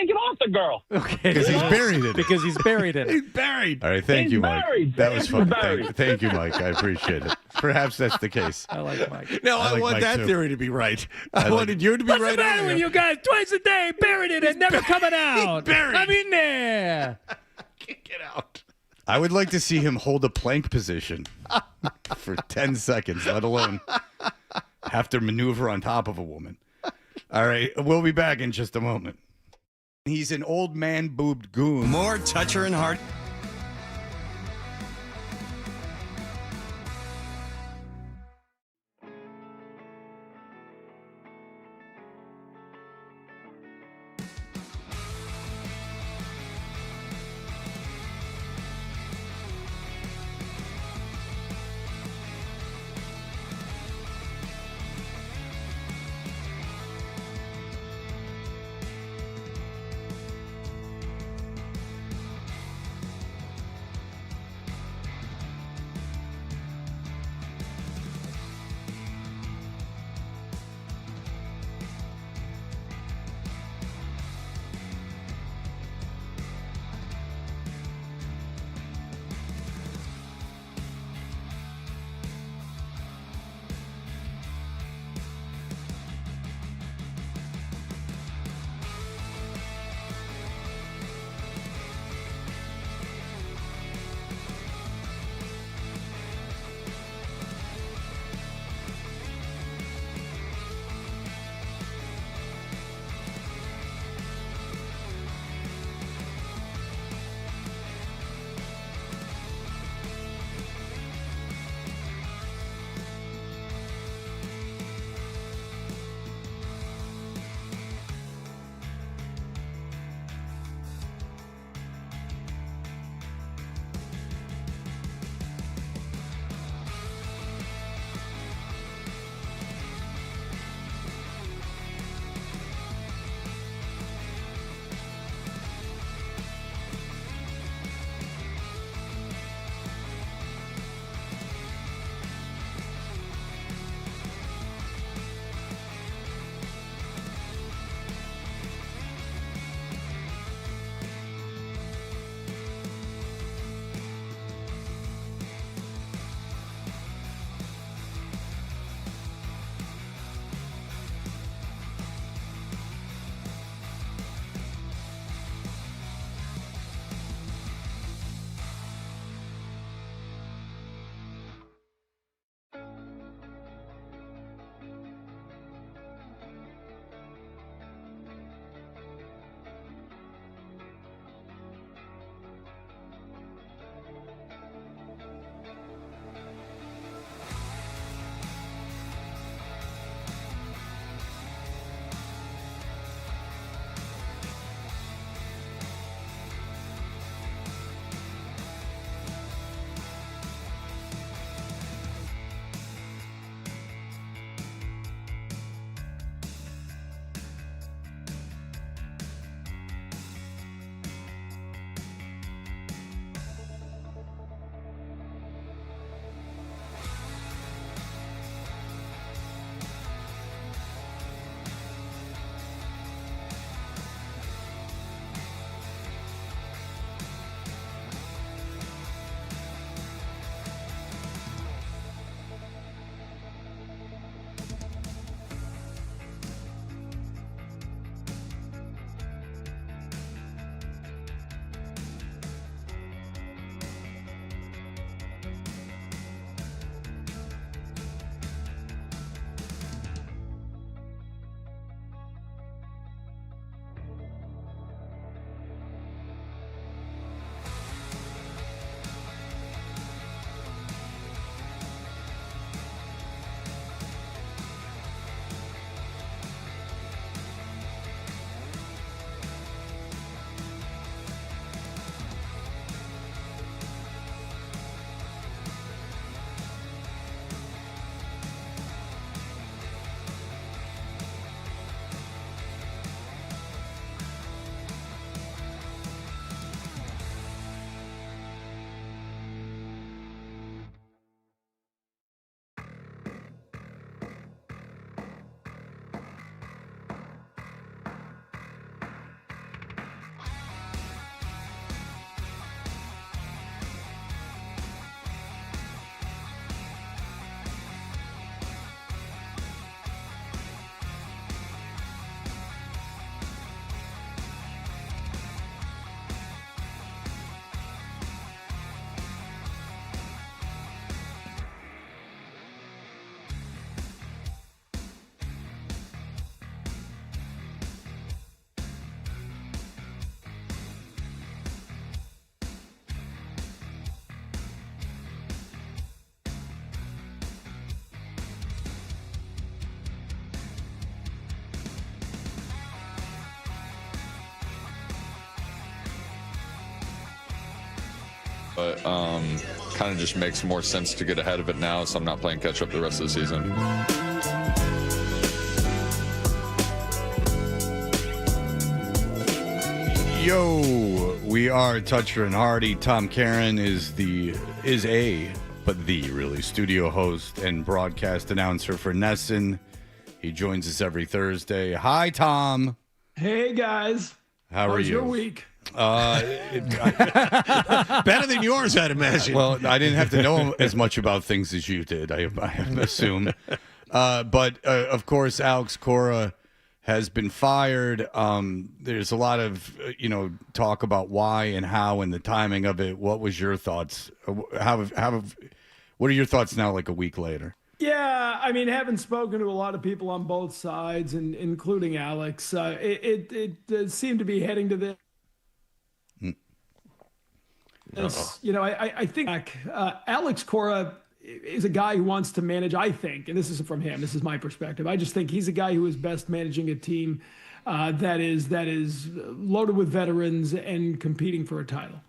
get off the girl. Okay. Because he's buried in it. Because he's buried in it. He's buried. All right, thank He's you, Mike. buried. That was He's fun. buried. Thank you, Mike. I appreciate it. Perhaps that's the case. I like Mike. No, I I like want Mike, that too. theory to be right. I wanted you to be What's right. the matter with you guys? Twice a day, buried in it, never coming out. buried. I'm in there. Can't get out. I would like to see him hold a plank position for 10 seconds, let alone have to maneuver on top of a woman. All right, we'll be back in just a moment. He's an old man boobed goon. More Toucher and Hardy. But kind of just makes more sense to get ahead of it now, so I'm not playing catch up the rest of the season. Yo, we are Toucher and Hardy. Tom Caron is the studio host and broadcast announcer for Nesson. He joins us every Thursday. Hi, Tom. Hey, guys. How are you? How's your week? Better than yours, I'd imagine. Well, I didn't have to know as much about things as you did, I assume. But, of course, Alex Cora has been fired. There's a lot of, talk about why and how and the timing of it. What was your thoughts? What are your thoughts now, like a week later? Yeah, I mean, having spoken to a lot of people on both sides, and including Alex, it seemed to be heading to this. I think Alex Cora is a guy who wants to manage, I think, and this is from him, this is my perspective. I just think he's a guy who is best managing a team that is loaded with veterans and competing for a title.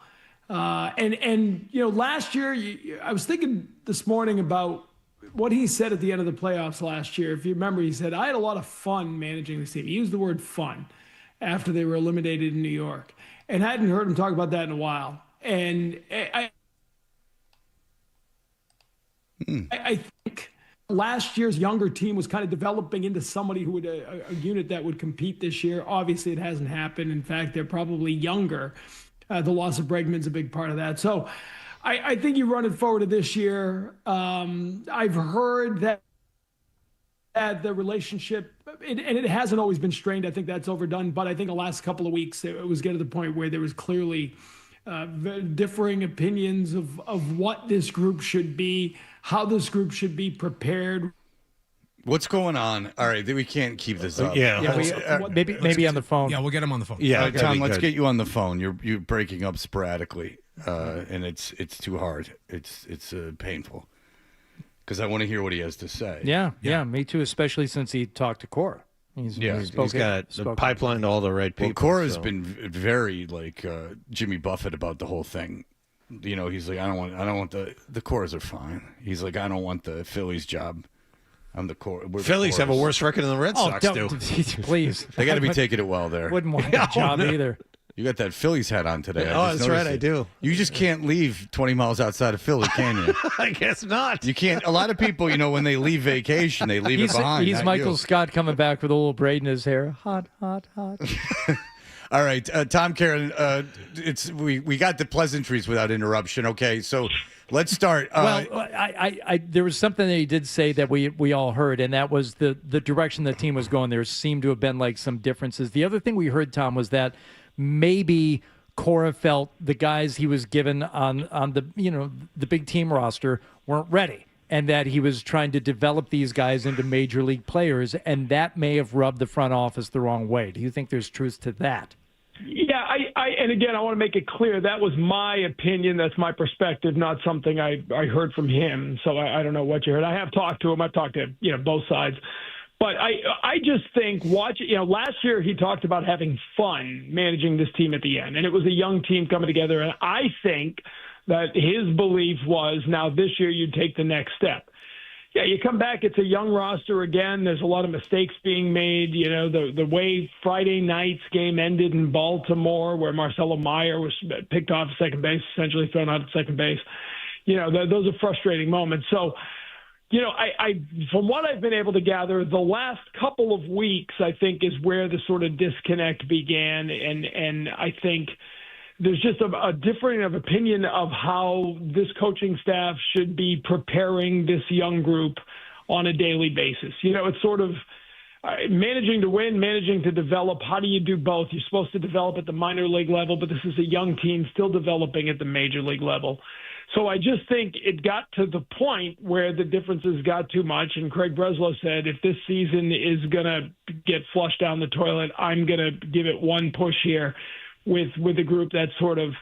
Last year, I was thinking this morning about what he said at the end of the playoffs last year. If you remember, he said, I had a lot of fun managing this team. He used the word fun after they were eliminated in New York, and hadn't heard him talk about that in a while. And I think last year's younger team was kind of developing into somebody who would a unit that would compete this year. Obviously, it hasn't happened. In fact, they're probably younger. The loss of Bregman's a big part of that. So I think you run it forward to this year. I've heard that the relationship, and it hasn't always been strained. I think that's overdone. But I think the last couple of weeks, it was getting to the point where there was clearly differing opinions of what this group should be, how this group should be prepared. What's going on? All right, we can't keep this up. Maybe on the phone. Yeah, we'll get him on the phone. Yeah, Tom, let's get you on the phone. You're breaking up sporadically, and it's too hard. It's painful because I want to hear what he has to say. Yeah, me too. Especially since he talked to Cora. He's got the pipeline to all the right people. Well, Cora's been very like Jimmy Buffett about the whole thing. He's like, I don't want the Coras are fine. He's like, I don't want the Phillies job. I'm the Cora. Phillies have a worse record than the Red Sox do. Please, they got to be taking it well there. Wouldn't want that job either. You got that Phillies hat on today. That's right, I do. You just can't leave 20 miles outside of Philly, can you? I guess not. You can't. A lot of people, when they leave vacation, they leave it behind. He's Michael Scott coming back with a little braid in his hair. Hot, hot, hot. All right, Tom Caron, we got the pleasantries without interruption. Okay, so let's start. I there was something that he did say that we all heard, and that was the direction the team was going. There seemed to have been like some differences. The other thing we heard, Tom, was that maybe Cora felt the guys he was given on the big team roster weren't ready, and that he was trying to develop these guys into major league players, and that may have rubbed the front office the wrong way. Do you think there's truth to that? Yeah, and again, I want to make it clear that was my opinion. That's my perspective, not something I heard from him. So I don't know what you heard. I have talked to him. I've talked to both sides. But I just think last year he talked about having fun managing this team at the end, and it was a young team coming together. And I think that his belief was now this year you'd take the next step. Yeah, you come back, it's a young roster again. There's a lot of mistakes being made. The way Friday night's game ended in Baltimore, where Marcelo Meyer was picked off at second base, essentially thrown out at second base. Those are frustrating moments. So, I from what I've been able to gather, the last couple of weeks, I think, is where the sort of disconnect began. And I think there's just a differing of opinion of how this coaching staff should be preparing this young group on a daily basis. It's sort of managing to win, managing to develop. How do you do both? You're supposed to develop at the minor league level, but this is a young team still developing at the major league level. So I just think it got to the point where the differences got too much. And Craig Breslow said, if this season is going to get flushed down the toilet, I'm going to give it one push here with a group that sort of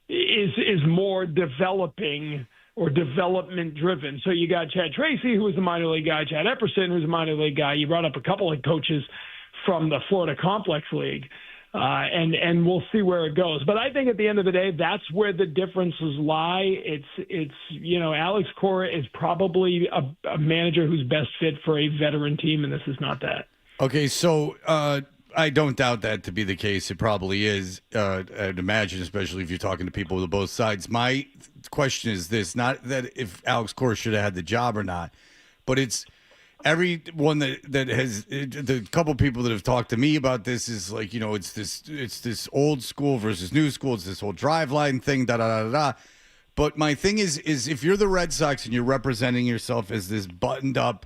is more developing or development driven. So you got Chad Tracy, who was a minor league guy, Chad Epperson, who's a minor league guy. You brought up a couple of coaches from the Florida Complex League. And we'll see where it goes. But I think at the end of the day, that's where the differences lie. It's Alex Cora is probably a manager who's best fit for a veteran team, and this is not that. Okay, so I don't doubt that to be the case. It probably is, I'd imagine, especially if you're talking to people on both sides. My question is this, not that if Alex Cora should have had the job or not, but it's everyone that has the couple people that have talked to me about this is like, it's this old school versus new school. It's this whole drive line thing, da-da-da-da-da. But my thing is if you're the Red Sox and you're representing yourself as this buttoned up,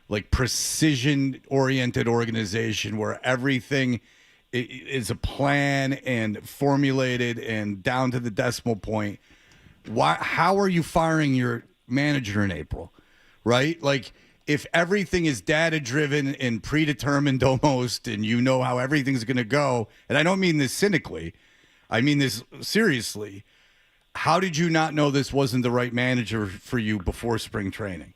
like precision-oriented organization where everything is a plan and formulated and down to the decimal point, how are you firing your manager in April, right? Like, if everything is data-driven and predetermined almost, and you know how everything's going to go, and I don't mean this cynically, I mean this seriously, how did you not know this wasn't the right manager for you before spring training?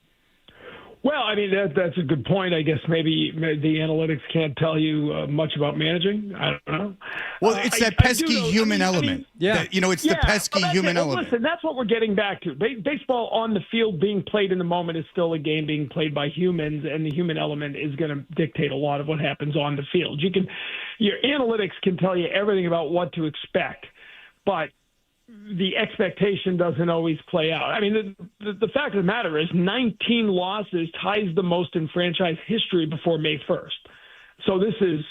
Well, I mean, that's a good point. I guess maybe the analytics can't tell you much about managing. I don't know. Well, it's that pesky human element. It's the pesky human element. Listen, that's what we're getting back to. Baseball on the field being played in the moment is still a game being played by humans, and the human element is going to dictate a lot of what happens on the field. Your analytics can tell you everything about what to expect, but the expectation doesn't always play out. I mean, the fact of the matter is 19 losses ties the most in franchise history before May 1st. So this is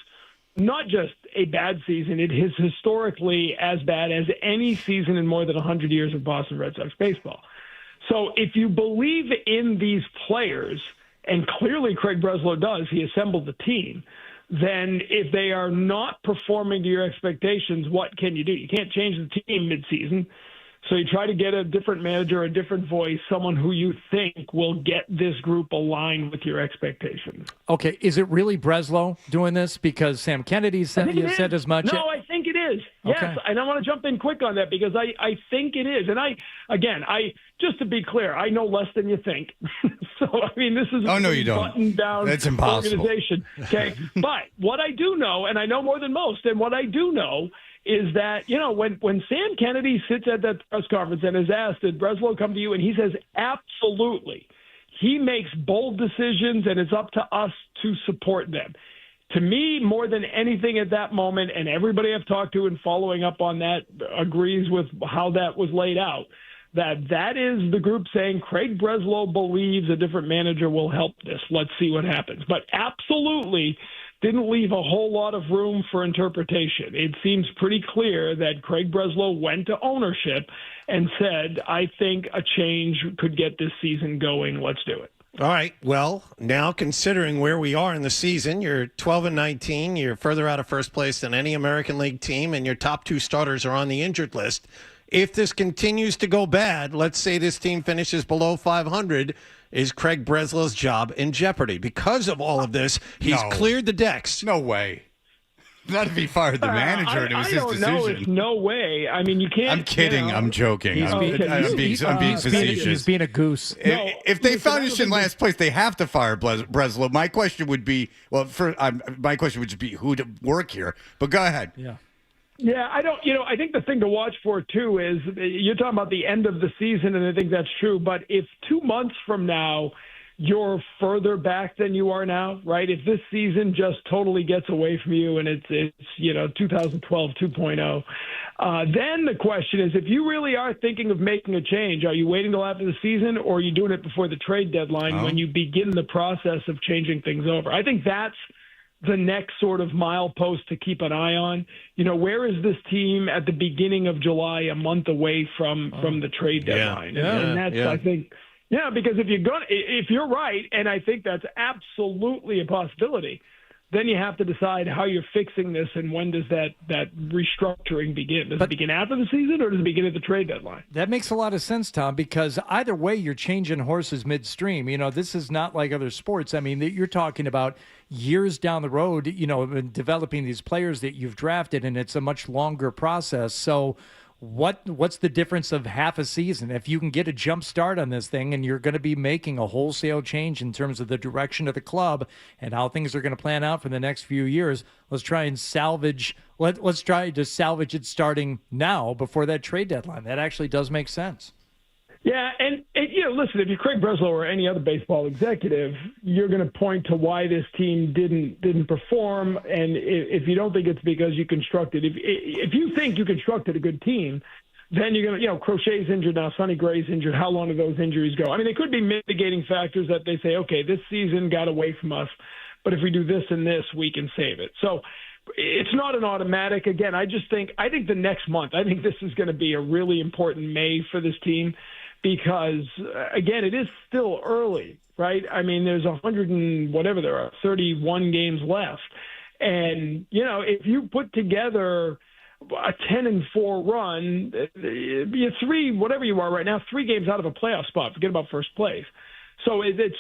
not just a bad season. It is historically as bad as any season in more than 100 years of Boston Red Sox baseball. So if you believe in these players, and clearly Craig Breslow does, he assembled the team, then if they are not performing to your expectations, what can you do? You can't change the team midseason. So you try to get a different manager, a different voice, someone who you think will get this group aligned with your expectations. Okay, is it really Breslow doing this? Because Sam Kennedy said as much. No, I think it is. Yes, Okay. and I want to jump in quick on that because I think it is. And I just to be clear, I know less than you think. So, I mean, this is no, you don't. buttoned down That's impossible. organization. Okay, but what I do know, and I know more than most, and what I do know is that, when Sam Kennedy sits at that press conference and is asked, did Breslow come to you? And he says, absolutely. He makes bold decisions, and it's up to us to support them. To me, more than anything at that moment, and everybody I've talked to and following up on that agrees with how that was laid out, that is the group saying Craig Breslow believes a different manager will help this. Let's see what happens. But absolutely didn't leave a whole lot of room for interpretation. It seems pretty clear that Craig Breslow went to ownership and said, I think a change could get this season going. Let's do it. All right. Well, now considering where we are in the season, you're 12-19. You're further out of first place than any American League team, and your top two starters are on the injured list. If this continues to go bad, let's say this team finishes below 500, is Craig Breslow's job in jeopardy? Because of all of this, he's cleared the decks. No way. Not if he fired the manager and it was his decision. I don't know. It's no way. I mean, you can't. I'm kidding. I'm joking. I'm being facetious. He's being a goose. If they finish in last place, they have to fire Breslow. My question would be, my question would just be who to work here. But go ahead. Yeah, I think the thing to watch for, too, is you're talking about the end of the season, and I think that's true. But if 2 months from now you're further back than you are now, right? If this season just totally gets away from you and it's 2012 2.0, then the question is, if you really are thinking of making a change, are you waiting till after the season, or are you doing it before the trade deadline when you begin the process of changing things over? I think that's the next sort of milepost to keep an eye on. Where is this team at the beginning of July, a month away from the trade deadline? And that's, I think, because if you're right, and I think that's absolutely a possibility, then you have to decide how you're fixing this and when does that restructuring begin. Does it begin after the season, or does it begin at the trade deadline? That makes a lot of sense, Tom, because either way, you're changing horses midstream. This is not like other sports. I mean, you're talking about years down the road, developing these players that you've drafted, and it's a much longer process. So what's the difference of half a season? If you can get a jump start on this thing and you're going to be making a wholesale change in terms of the direction of the club and how things are going to plan out for the next few years, let's try and salvage. Let's try to salvage it starting now before that trade deadline. That actually does make sense. Yeah, and listen, if you're Craig Breslow or any other baseball executive, you're going to point to why this team didn't perform, and if you don't think it's because you constructed, if you think you constructed a good team, then you're going to, Crochet's injured now, Sonny Gray's injured. How long do those injuries go? I mean, they could be mitigating factors that they say, okay, this season got away from us, but if we do this and this, we can save it. So it's not an automatic. Again, I think the next month, I think this is going to be a really important May for this team. Because, again, it is still early, right? I mean, there's 31 games left. And, if you put together a 10-4 run, you're whatever you are right now, 3 games out of a playoff spot. Forget about first place. So it's,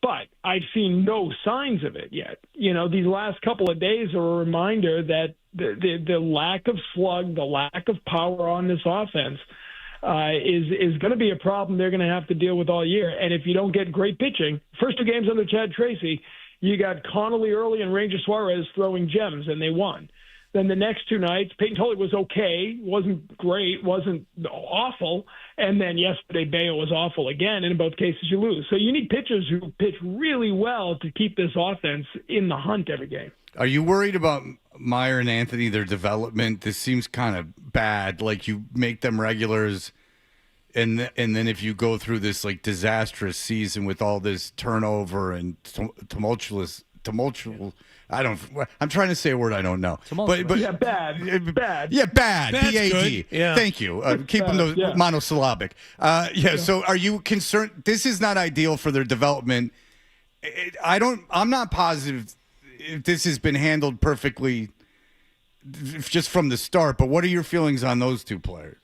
but I've seen no signs of it yet. These last couple of days are a reminder that the lack of slug, the lack of power on this offense is going to be a problem they're going to have to deal with all year. And if you don't get great pitching, first 2 games under Chad Tracy, you got Connolly early and Ranger Suarez throwing gems, and they won. Then the next 2 nights, Peyton Tully was okay, wasn't great, wasn't awful, and then yesterday Bayo was awful again, and in both cases you lose. So you need pitchers who pitch really well to keep this offense in the hunt every game. Are you worried about Meyer and Anthony, their development? This seems kind of bad. Like, you make them regulars, and then if you go through this disastrous season with all this turnover and tumultuous. I'm trying to say a word I don't know. But yeah, bad. Yeah, bad. Bad's B-A-D. good. Yeah. Thank you. Keep them monosyllabic. So are you concerned? This is not ideal for their development. I'm not positive if this has been handled perfectly just from the start, but what are your feelings on those 2 players?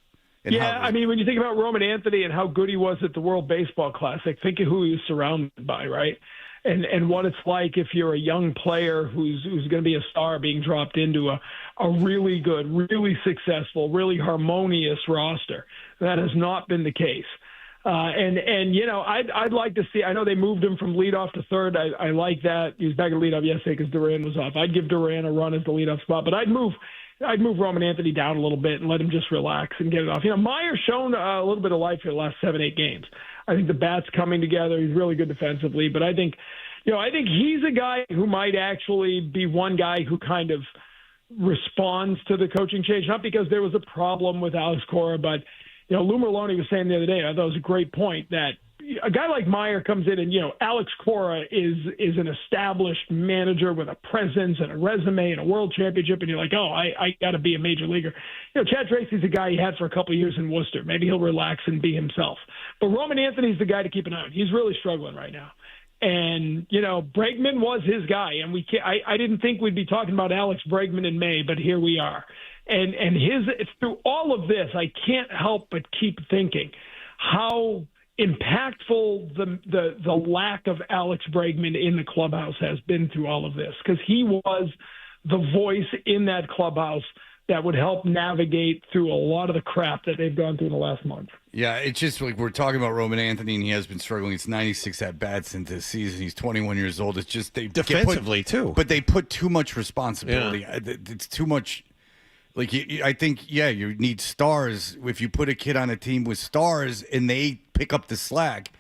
I mean, when you think about Roman Anthony and how good he was at the World Baseball Classic, think of who he was surrounded by, right? And what it's like if you're a young player who's going to be a star being dropped into a really good, really successful, really harmonious roster. That has not been the case. I'd like to see. I know they moved him from leadoff to third. I like that. He was back at leadoff yesterday because Duran was off. I'd give Duran a run as the leadoff spot, but I'd move Roman Anthony down a little bit and let him just relax and get it off. Meyer's shown a little bit of life for the last 7-8 games. I think the bat's coming together. He's really good defensively, but I think he's a guy who might actually be one guy who kind of responds to the coaching change, not because there was a problem with Alex Cora, but Lou Merloni was saying the other day, I thought it was a great point, that a guy like Meyer comes in and, Alex Cora is an established manager with a presence and a resume and a world championship, and you're like, oh, I got to be a major leaguer. Chad Tracy's a guy he had for a couple of years in Worcester. Maybe he'll relax and be himself. But Roman Anthony's the guy to keep an eye on. He's really struggling right now. And, Bregman was his guy, and I didn't think we'd be talking about Alex Bregman in May, but here we are. And through all of this, I can't help but keep thinking how impactful the lack of Alex Bregman in the clubhouse has been through all of this, because he was the voice in that clubhouse that would help navigate through a lot of the crap that they've gone through in the last month. Yeah, it's just like we're talking about Roman Anthony, and he has been struggling. It's 96 at-bats into this season. He's 21 years old. It's just they defensively, too. But they put too much responsibility. Yeah. It's too much. I think, you need stars. If you put a kid on a team with stars and they pick up the slack,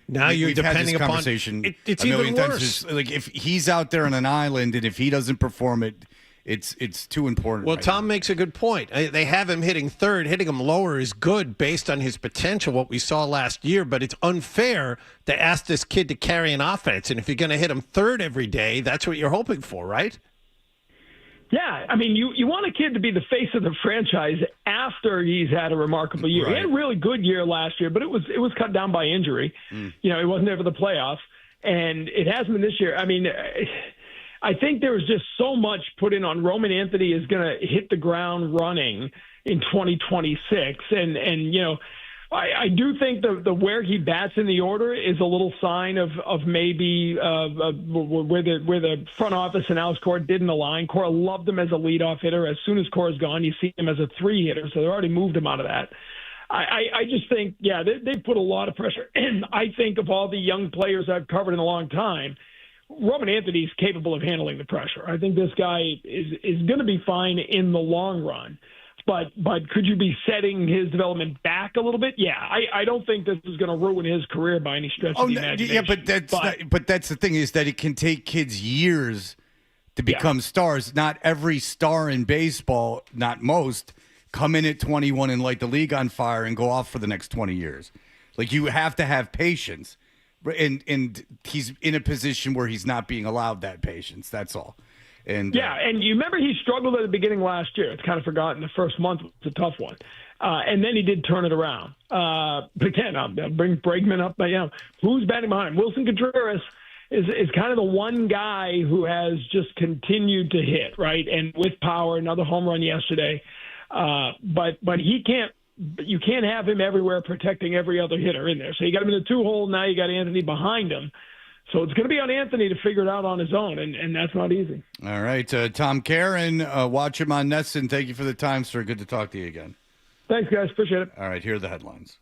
now you're depending upon conversation it's even worse. If he's out there on an island and if he doesn't perform it's too important. Well, Tom makes a good point. They have him hitting third. Hitting him lower is good based on his potential, what we saw last year, but it's unfair to ask this kid to carry an offense. And if you're going to hit him third every day, that's what you're hoping for, right? Yeah, I mean, you want a kid to be the face of the franchise after he's had a remarkable year. Right. He had a really good year last year, but it was cut down by injury. He wasn't there for the playoffs, and it hasn't been this year. I mean, I think there was just so much put in on Roman Anthony is going to hit the ground running in 2026, and I do think the where he bats in the order is a little sign of maybe where the front office and Alex Cora didn't align. Cora loved him as a leadoff hitter. As soon as Cora's gone, you see him as a 3 hitter, so they already moved him out of that. I just think, they put a lot of pressure. And I think of all the young players I've covered in a long time, Roman Anthony's capable of handling the pressure. I think this guy is going to be fine in the long run. But could you be setting his development back a little bit? Yeah, I don't think this is going to ruin his career by any stretch of the imagination. Yeah, but that's the thing, is that it can take kids years to become stars. Not every star in baseball, not most, come in at 21 and light the league on fire and go off for the next 20 years. Like, you have to have patience. And he's in a position where he's not being allowed that patience. That's all. And and you remember he struggled at the beginning last year. It's kind of forgotten. The first month was a tough one. And then he did turn it around. But again, I'll bring Bregman up. But, who's batting behind him? Wilson Contreras is kind of the one guy who has just continued to hit, right? And with power, another home run yesterday. But he can't. You can't have him everywhere protecting every other hitter in there. So you got him in the 2-hole. Now you got Anthony behind him. So it's going to be on Anthony to figure it out on his own, and that's not easy. All right. Tom Caron, watch him on Nesson. Thank you for the time, sir. Good to talk to you again. Thanks, guys. Appreciate it. All right. Here are the headlines.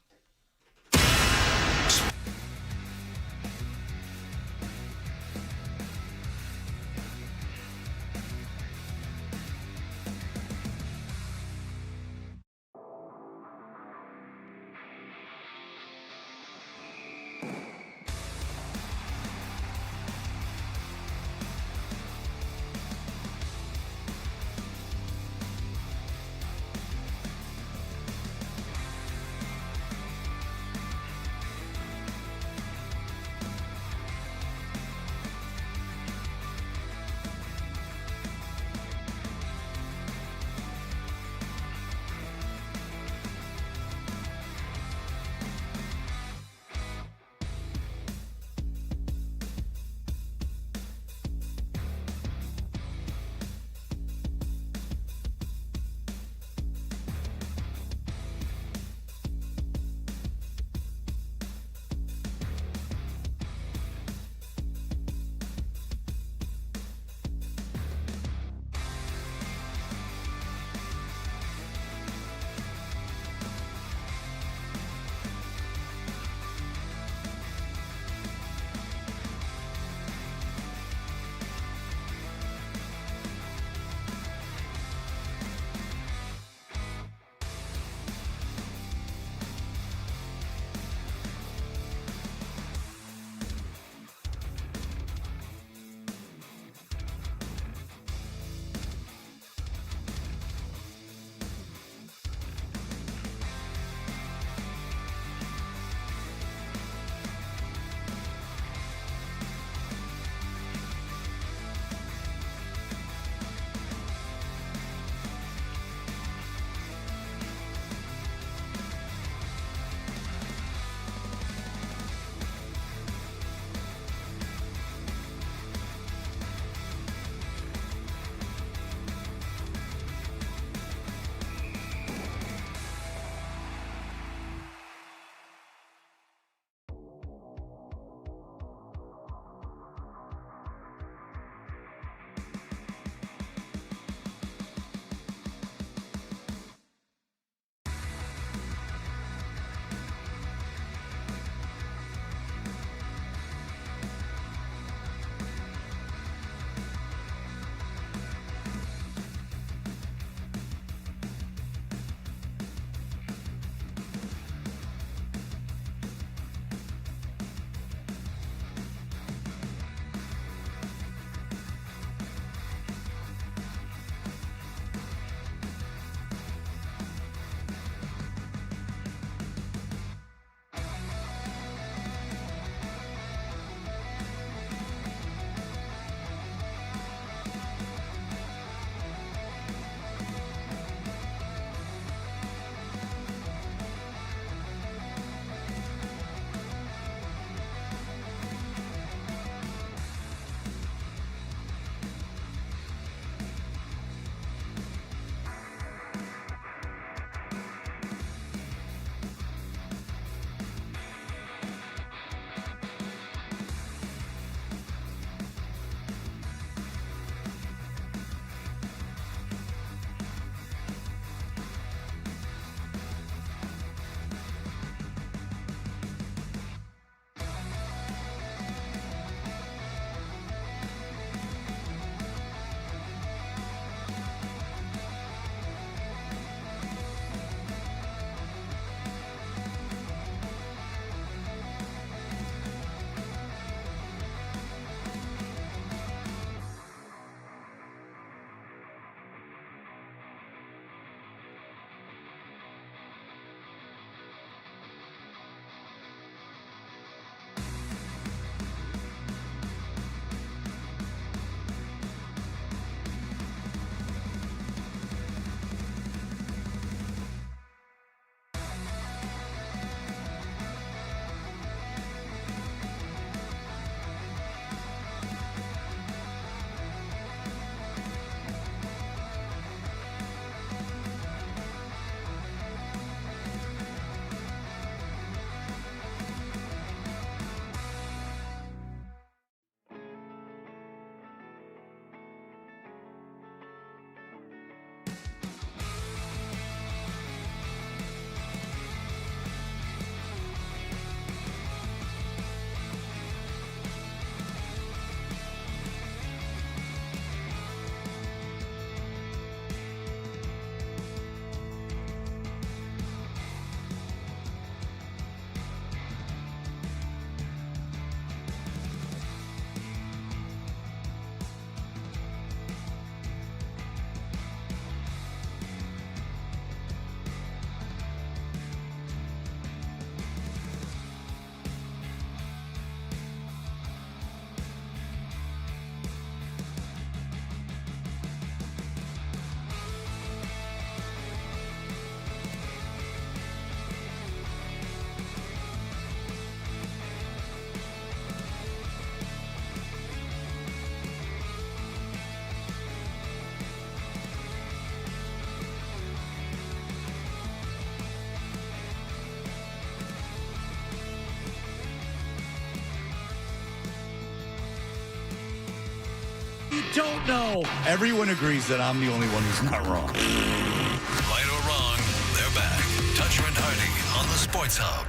don't know. Everyone agrees that I'm the only one who's not wrong. Right or wrong, they're back. Toucher and Hardy on the Sports Hub.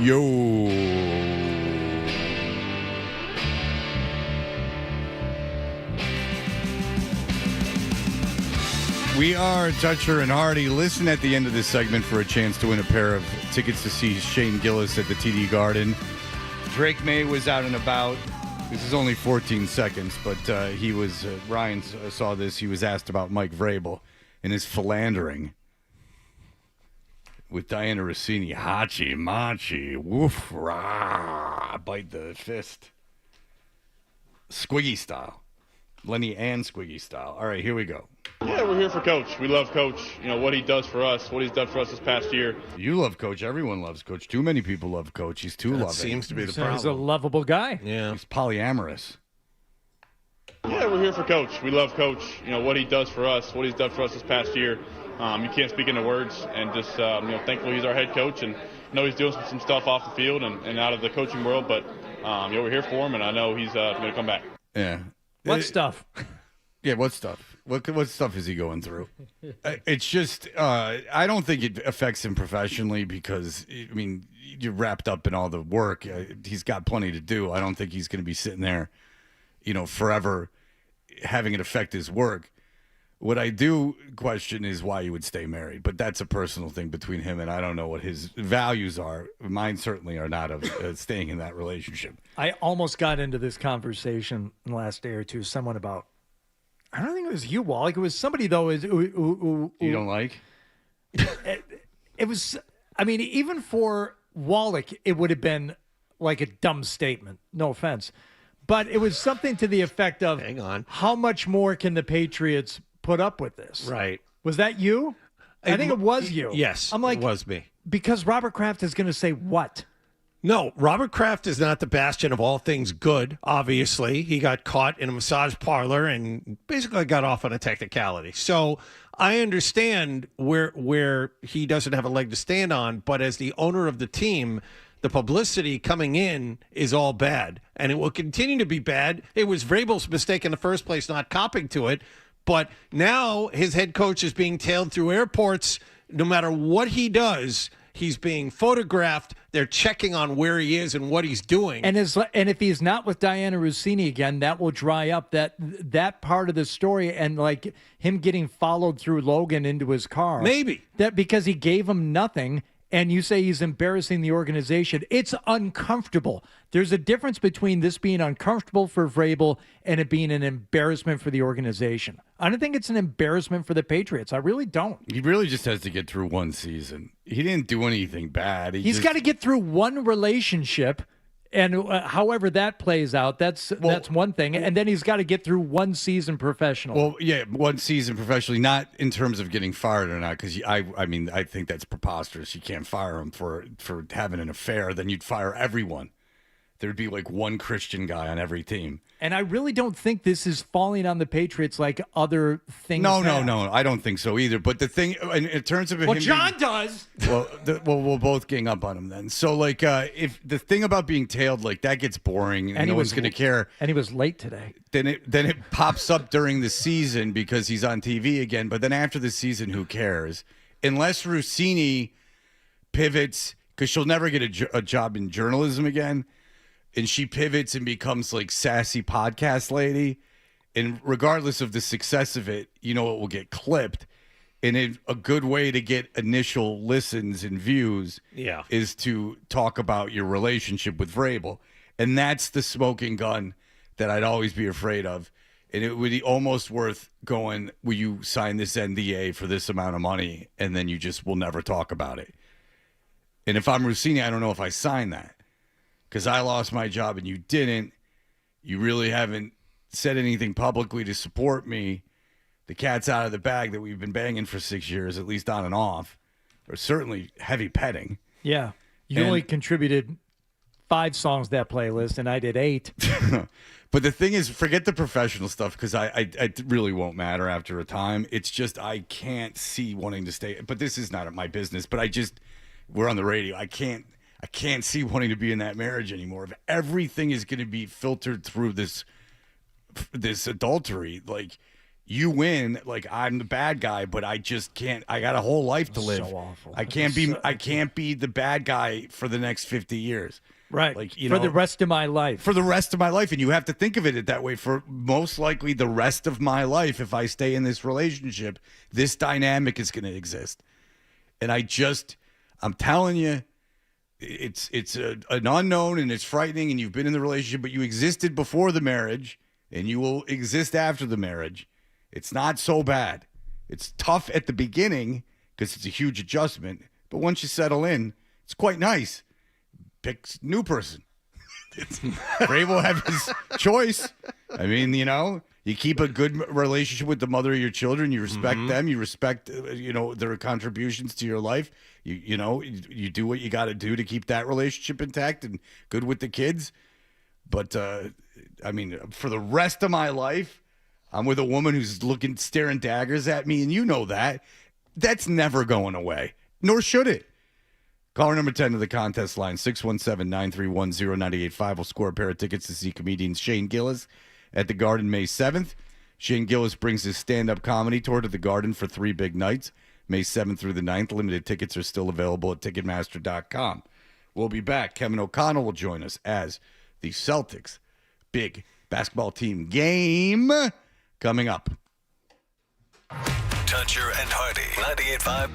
Yo. We are Toucher and Hardy. Listen at the end of this segment for a chance to win a pair of tickets to see Shane Gillis at the TD Garden. Drake May was out and about. This is only 14 seconds, but he was, Ryan saw this. He was asked about Mike Vrabel and his philandering with Diana Rossini. Hachi, machi, woof, rah, bite the fist. Squiggy style. Lenny and Squiggy style. All right, here we go. Yeah, we're here for Coach. We love Coach. You know, what he does for us, what he's done for us this past year. You love Coach. Everyone loves Coach. Too many people love Coach. He's too loving. Seems to be the So problem. he's a lovable guy. Yeah. He's polyamorous. Yeah, we're here for Coach. We love Coach. You know, what he does for us, what he's done for us this past year. You can't speak into words, and just, thankful he's our head coach, and know he's doing some stuff off the field and out of the coaching world, but, we're here for him, and I know he's going to come back. Yeah. What stuff? Yeah, what stuff? What stuff is he going through? It's just, I don't think it affects him professionally because, I mean, you're wrapped up in all the work. He's got plenty to do. I don't think he's going to be sitting there, forever having it affect his work. What I do question is why he would stay married, but that's a personal thing between him, and I don't know what his values are. Mine certainly are not of staying in that relationship. I almost got into this conversation in the last day or two. Someone about, I don't think it was you, Wallach. It was somebody, though, who You don't like? It was, I mean, even for Wallach, it would have been like a dumb statement. No offense. But it was something to the effect of, hang on, how much more can the Patriots put up with this? Right. Was that you? I think it was you. Yes, I'm like, it was me. Because Robert Kraft is going to say what? No, Robert Kraft is not the bastion of all things good, obviously. He got caught in a massage parlor and basically got off on a technicality. So I understand where he doesn't have a leg to stand on, but as the owner of the team, the publicity coming in is all bad, and it will continue to be bad. It was Vrabel's mistake in the first place not copping to it, but now his head coach is being tailed through airports. No matter what he does, he's being photographed. They're checking on where he is and what he's doing. And if he's not with Diana Rossini again, that will dry up that part of the story, and like him getting followed through Logan into his car. Maybe. That because he gave him nothing. And you say he's embarrassing the organization. It's uncomfortable. There's a difference between this being uncomfortable for Vrabel and it being an embarrassment for the organization. I don't think it's an embarrassment for the Patriots. I really don't. He really just has to get through one season. He didn't do anything bad. He's got to get through one relationship, and however that plays out, that's one thing. And then he's got to get through one season professionally. Well, yeah, one season professionally, not in terms of getting fired or not, because I think that's preposterous. You can't fire him for having an affair. Then you'd fire everyone. There'd be like one Christian guy on every team. And I really don't think this is falling on the Patriots like other things. No, I don't think so either. But the thing, in terms of well, John does. Well, we'll both gang up on him then. So, like, if the thing about being tailed, like, that gets boring and no one's going to care. And he was late today. Then it pops up during the season because he's on TV again. But then after the season, who cares? Unless Rossini pivots, because she'll never get a job in journalism again. And she pivots and becomes like sassy podcast lady. And regardless of the success of it, it will get clipped. And a good way to get initial listens and views is to talk about your relationship with Vrabel. And that's the smoking gun that I'd always be afraid of. And it would be almost worth going, will you sign this NDA for this amount of money? And then you just will never talk about it. And if I'm Rossini, I don't know if I sign that. Because I lost my job and you didn't. You really haven't said anything publicly to support me. The cat's out of the bag that we've been banging for 6 years, at least on and off. Or certainly heavy petting. Yeah. You only contributed 5 songs to that playlist, and I did 8. But the thing is, forget the professional stuff, because it really won't matter after a time. It's just I can't see wanting to stay. But this is not my business. But we're on the radio. I can't see wanting to be in that marriage anymore. If everything is going to be filtered through this this adultery. Like, you win. Like, I'm the bad guy, but I just can't. I got a whole life to live. So awful. I can't be the bad guy for the next 50 years. Right. Like, for the rest of my life. For the rest of my life. And you have to think of it that way. For most likely the rest of my life, if I stay in this relationship, this dynamic is going to exist. And I'm telling you, it's an unknown and it's frightening, and you've been in the relationship, but you existed before the marriage and you will exist after the marriage. It's not so bad. It's tough at the beginning because it's a huge adjustment. But once you settle in, it's quite nice. Pick new person. Vrabel will have his choice. I mean, you keep a good relationship with the mother of your children. You respect them. You respect, their contributions to your life. You do what you got to do to keep that relationship intact and good with the kids. But, for the rest of my life, I'm with a woman who's staring daggers at me, and you know that. That's never going away, nor should it. Caller number 10 to the contest line, 617-931-0985. Will score a pair of tickets to see comedian Shane Gillis at the Garden May 7th. Shane Gillis brings his stand-up comedy tour to the Garden for 3 big nights, May 7th through the 9th. Limited tickets are still available at Ticketmaster.com. We'll be back. Kevin O'Connell will join us as the Celtics big basketball team game coming up. Toucher and Hardy, 98.5.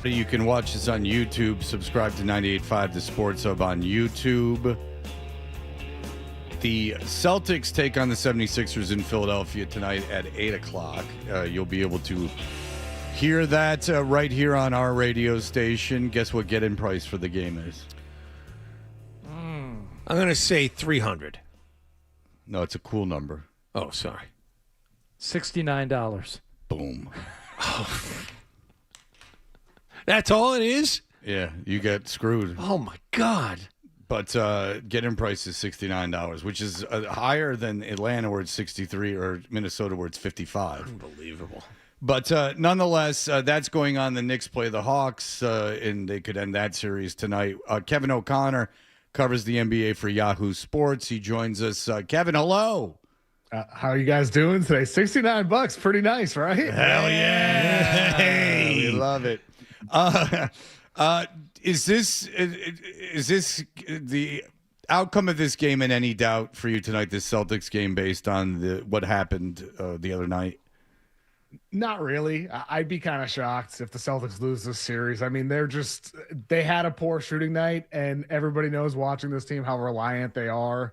You can watch us on YouTube. Subscribe to 98.5 The Sports Hub on YouTube. The Celtics take on the 76ers in Philadelphia tonight at 8 o'clock. You'll be able to hear that right here on our radio station. Guess what get-in price for the game is? I'm going to say 300. No, it's a cool number. Oh, sorry. $69. Boom. That's all it is? Yeah, you get screwed. Oh, my God. But get-in price is $69, which is higher than Atlanta where it's $63 or Minnesota where it's $55. Unbelievable. But nonetheless, that's going on. The Knicks play the Hawks, and they could end that series tonight. Kevin O'Connor covers the NBA for Yahoo Sports. He joins us. Kevin, hello. How are you guys doing today? $69, pretty nice, right? Hell yeah! Hey. We love it. Is this the outcome of this game in any doubt for you tonight? This Celtics game, based on what happened the other night. Not really. I'd be kind of shocked if the Celtics lose this series. I mean, they had a poor shooting night, and everybody knows watching this team how reliant they are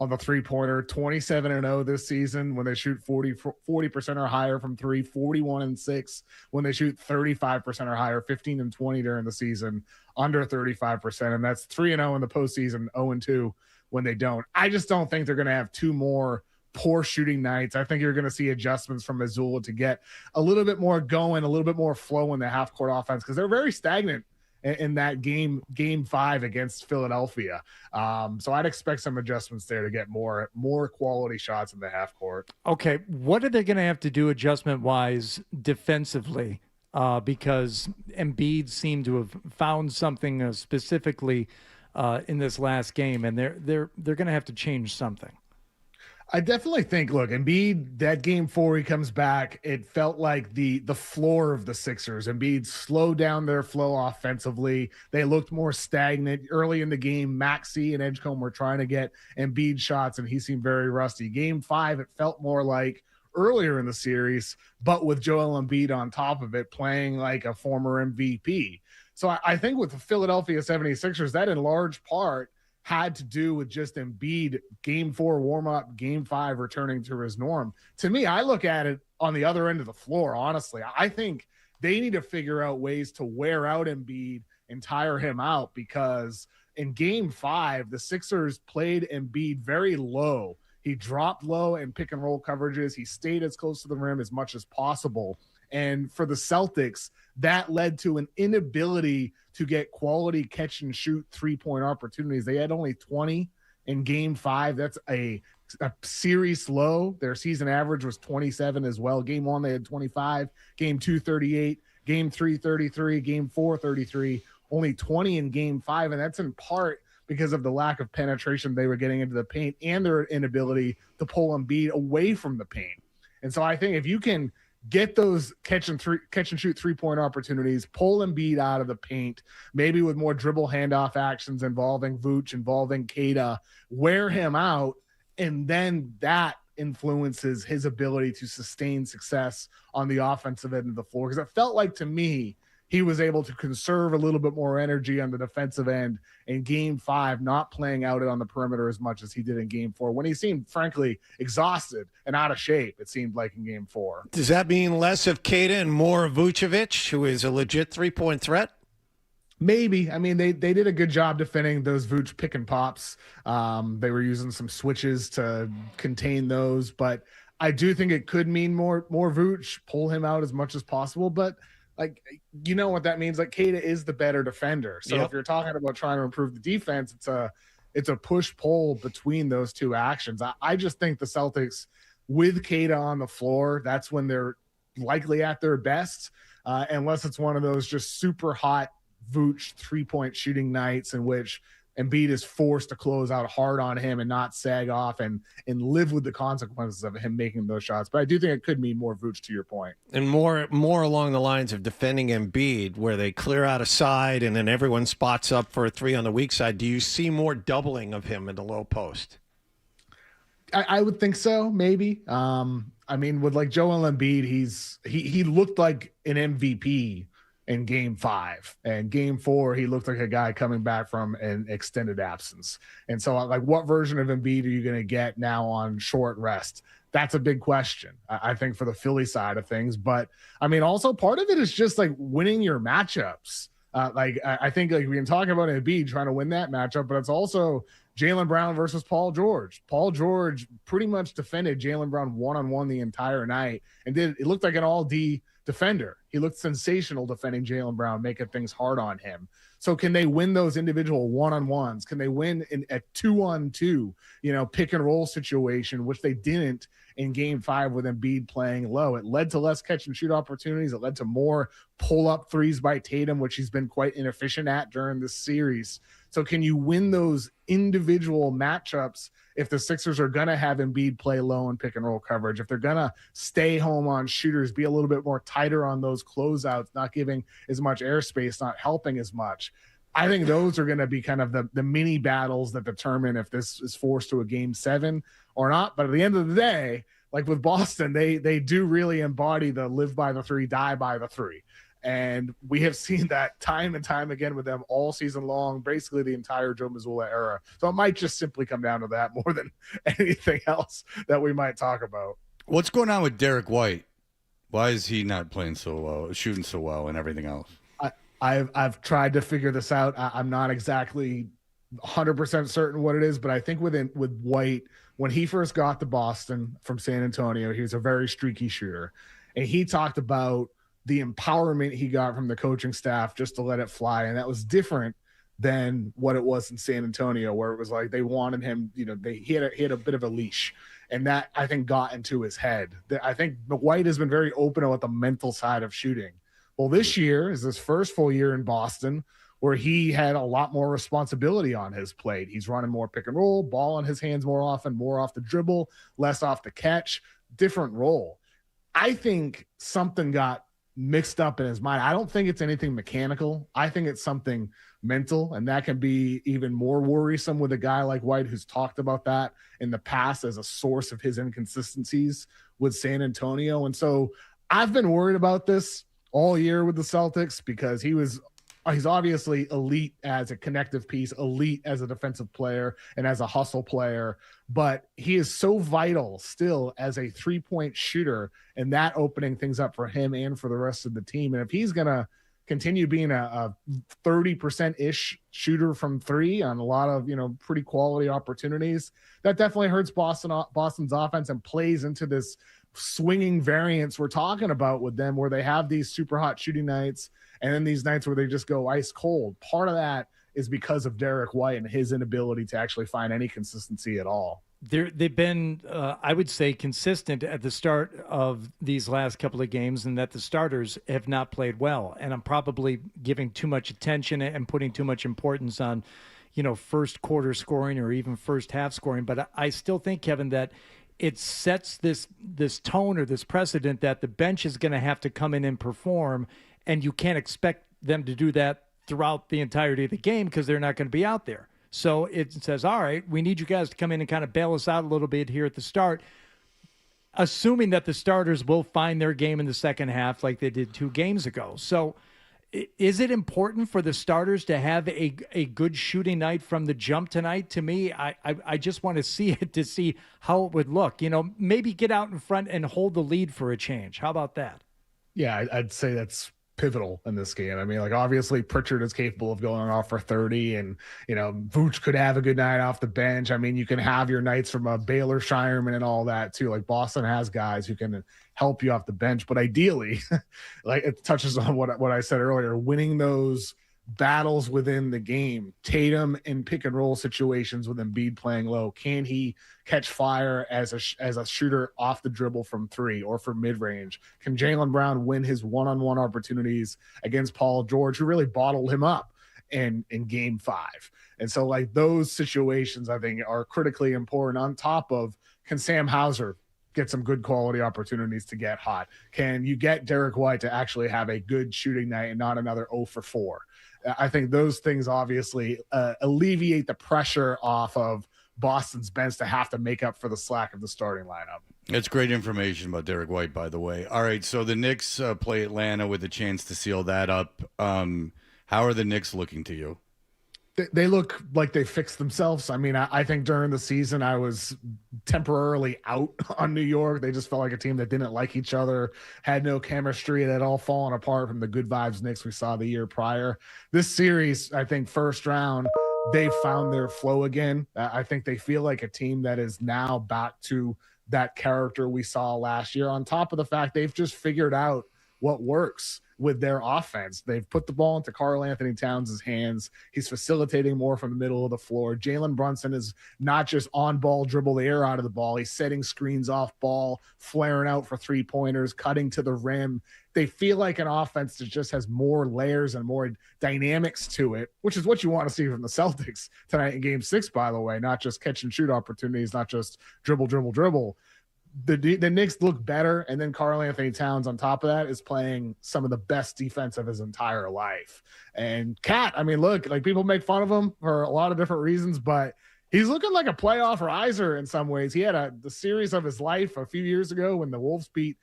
on the three-pointer. 27-0 this season when they shoot 40% or higher from three, 41-6 when they shoot 35% or higher, 15-20 during the season, under 35%. And that's 3-0 in the postseason, 0-2 when they don't. I just don't think they're going to have two more poor shooting nights. I think you're going to see adjustments from Missoula to get a little bit more going, a little bit more flow in the half-court offense, because they're very stagnant in that game 5 against Philadelphia. So I'd expect some adjustments there to get more quality shots in the half court. Okay, what are they going to have to do adjustment-wise defensively? Because Embiid seemed to have found something specifically in this last game, and they're going to have to change something. I definitely think, look, Embiid, that game 4, he comes back. It felt like the floor of the Sixers. Embiid slowed down their flow offensively. They looked more stagnant early in the game. Maxey and Edgecombe were trying to get Embiid shots, and he seemed very rusty. Game 5, it felt more like earlier in the series, but with Joel Embiid on top of it, playing like a former MVP. So I think with the Philadelphia 76ers, that in large part had to do with just Embiid game 4 warm-up, game 5 returning to his norm. To me, I look at it on the other end of the floor, honestly. I think they need to figure out ways to wear out Embiid and tire him out, because in game 5, the Sixers played Embiid very low. He dropped low in pick-and-roll coverages. He stayed as close to the rim as much as possible. And for the Celtics, that led to an inability to get quality catch-and-shoot three-point opportunities. They had only 20 in Game 5. That's a series low. Their season average was 27 as well. Game 1, they had 25. Game 2, 38. Game 3, 33. Game 4, 33. Only 20 in Game 5, and that's in part because of the lack of penetration they were getting into the paint and their inability to pull Embiid away from the paint. And so I think if you can get those catch and shoot three-point opportunities, pull Embiid out of the paint, maybe with more dribble handoff actions involving Vooch, involving Keita, wear him out, and then that influences his ability to sustain success on the offensive end of the floor. Because it felt like, to me, he was able to conserve a little bit more energy on the defensive end in Game 5, not playing out on the perimeter as much as he did in Game 4, when he seemed, frankly, exhausted and out of shape, it seemed like in Game 4. Does that mean less of Keita and more of Vucevic, who is a legit three-point threat? Maybe. I mean, they did a good job defending those Vooch pick and pops. They were using some switches to contain those, but I do think it could mean more Vooch, pull him out as much as possible, but like, you know what that means? Like, Keita is the better defender. So if you're talking about trying to improve the defense, it's a push-pull between those two actions. I just think the Celtics, with Keita on the floor, that's when they're likely at their best, unless it's one of those just super hot Vooch three-point shooting nights in which Embiid is forced to close out hard on him and not sag off and live with the consequences of him making those shots. But I do think it could mean more Vooch, to your point. And more along the lines of defending Embiid, where they clear out a side and then everyone spots up for a three on the weak side. Do you see more doubling of him in the low post? I would think so, maybe. I mean, with like Joel Embiid, he looked like an MVP in game 5. And game 4, he looked like a guy coming back from an extended absence. And so, like, what version of Embiid are you going to get now on short rest? That's a big question, I think, for the Philly side of things. But, I mean, also part of it is just, like, winning your matchups. I think, like, we can talk about Embiid trying to win that matchup, but it's also Jaylen Brown versus Paul George. Paul George pretty much defended Jaylen Brown one-on-one the entire night, and it looked like an all-D defender. He looked sensational defending Jaylen Brown, making things hard on him. So can they win those individual one-on-ones? Can they win in a 2-on-2, pick and roll situation, which they didn't in game 5 with Embiid playing low? It led to less catch and shoot opportunities. It led to more pull-up threes by Tatum, which he's been quite inefficient at during this series. So can you win those individual matchups if the Sixers are going to have Embiid play low in pick and roll coverage, if they're going to stay home on shooters, be a little bit more tighter on those closeouts, not giving as much airspace, not helping as much? I think those are going to be kind of the mini battles that determine if this is forced to a game 7 or not. But at the end of the day, like with Boston, they do really embody the live by the 3, die by the 3. And we have seen that time and time again with them all season long, basically the entire Joe Mazzulla era. So it might just simply come down to that more than anything else that we might talk about. What's going on with Derek White? Why is he not playing so well, shooting so well, and everything else? I've tried to figure this out. I'm not exactly 100% certain what it is, but I think with White, when he first got to Boston from San Antonio, he was a very streaky shooter. And he talked about the empowerment he got from the coaching staff just to let it fly. And that was different than what it was in San Antonio, where it was like they wanted him, he had a bit of a leash. And that, I think, got into his head. I think White has been very open about the mental side of shooting. Well, this year is his first full year in Boston where he had a lot more responsibility on his plate. He's running more pick and roll, ball in his hands more often, more off the dribble, less off the catch, different role. I think something got mixed up in his mind. I don't think it's anything mechanical. I think it's something mental, and that can be even more worrisome with a guy like White, who's talked about that in the past as a source of his inconsistencies with San Antonio. And so I've been worried about this all year with the Celtics because he's obviously elite as a connective piece, elite as a defensive player and as a hustle player, but he is so vital still as a 3-point shooter, and that opening things up for him and for the rest of the team. And if he's going to continue being a 30%-ish shooter from 3 on a lot of, pretty quality opportunities, that definitely hurts Boston's offense and plays into this swinging variance we're talking about with them, where they have these super hot shooting nights and then these nights where they just go ice cold. Part of that is because of Derek White and his inability to actually find any consistency at all. They've been, I would say, consistent at the start of these last couple of games, and that the starters have not played well. And I'm probably giving too much attention and putting too much importance on, first quarter scoring or even first half scoring. But I still think, Kevin, that it sets this tone or this precedent that the bench is going to have to come in and perform, and you can't expect them to do that throughout the entirety of the game because they're not going to be out there. So it says, all right, we need you guys to come in and kind of bail us out a little bit here at the start, assuming that the starters will find their game in the second half like they did 2 games ago. So is it important for the starters to have a good shooting night from the jump tonight? To me, I just want to see it to see how it would look. Maybe get out in front and hold the lead for a change. How about that? Yeah, I'd say that's pivotal in this game. I mean, like, obviously Pritchard is capable of going off for 30, and Vooch could have a good night off the bench. I mean, you can have your nights from a Baylor, Shireman, and all that too. Like, Boston has guys who can help you off the bench, but ideally, like, it touches on what I said earlier, winning those battles within the game. Tatum in pick and roll situations with Embiid playing low, can he catch fire as a shooter off the dribble from 3 or from mid-range? Can Jaylen Brown win his one-on-one opportunities against Paul George, who really bottled him up in game 5? And so, like, those situations I think are critically important, on top of, can Sam Hauser get some good quality opportunities to get hot? Can you get Derek White to actually have a good shooting night and not another 0 for 4? I think those things obviously alleviate the pressure off of Boston's bench to have to make up for the slack of the starting lineup. That's great information about Derek White, by the way. All right, so the Knicks play Atlanta with a chance to seal that up. How are the Knicks looking to you? They look like they fixed themselves. I mean, I think during the season I was temporarily out on New York. They just felt like a team that didn't like each other, had no chemistry, and had all fallen apart from the good vibes Knicks we saw the year prior. This series, I think first round, they found their flow again. I think they feel like a team that is now back to that character we saw last year, on top of the fact they've just figured out what works with their offense. They've put the ball into Karl Anthony Towns' hands. He's facilitating more from the middle of the floor. Jalen Brunson is not just on ball, dribble the air out of the ball. He's setting screens off ball, flaring out for 3-pointers, cutting to the rim. They feel like an offense that just has more layers and more dynamics to it, which is what you want to see from the Celtics tonight in Game 6, by the way, not just catch and shoot opportunities, not just dribble, dribble, dribble. The Knicks look better, and then Karl Anthony Towns on top of that is playing some of the best defense of his entire life. And Cat, I mean, look, like people make fun of him for a lot of different reasons, but he's looking like a playoff riser in some ways. He had the series of his life a few years ago when the Wolves beat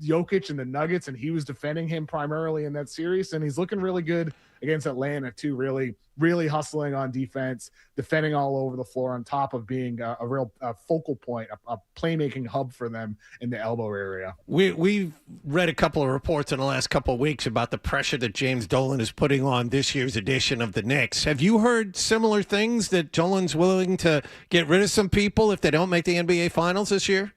Jokic and the Nuggets, and he was defending him primarily in that series, and he's looking really good against Atlanta too, really hustling on defense, defending all over the floor, on top of being a real focal point, a playmaking hub for them in the elbow area. We've read a couple of reports in the last couple of weeks about the pressure that James Dolan is putting on this year's edition of the Knicks. Have you heard similar things, that Dolan's willing to get rid of some people if they don't make the NBA Finals this year?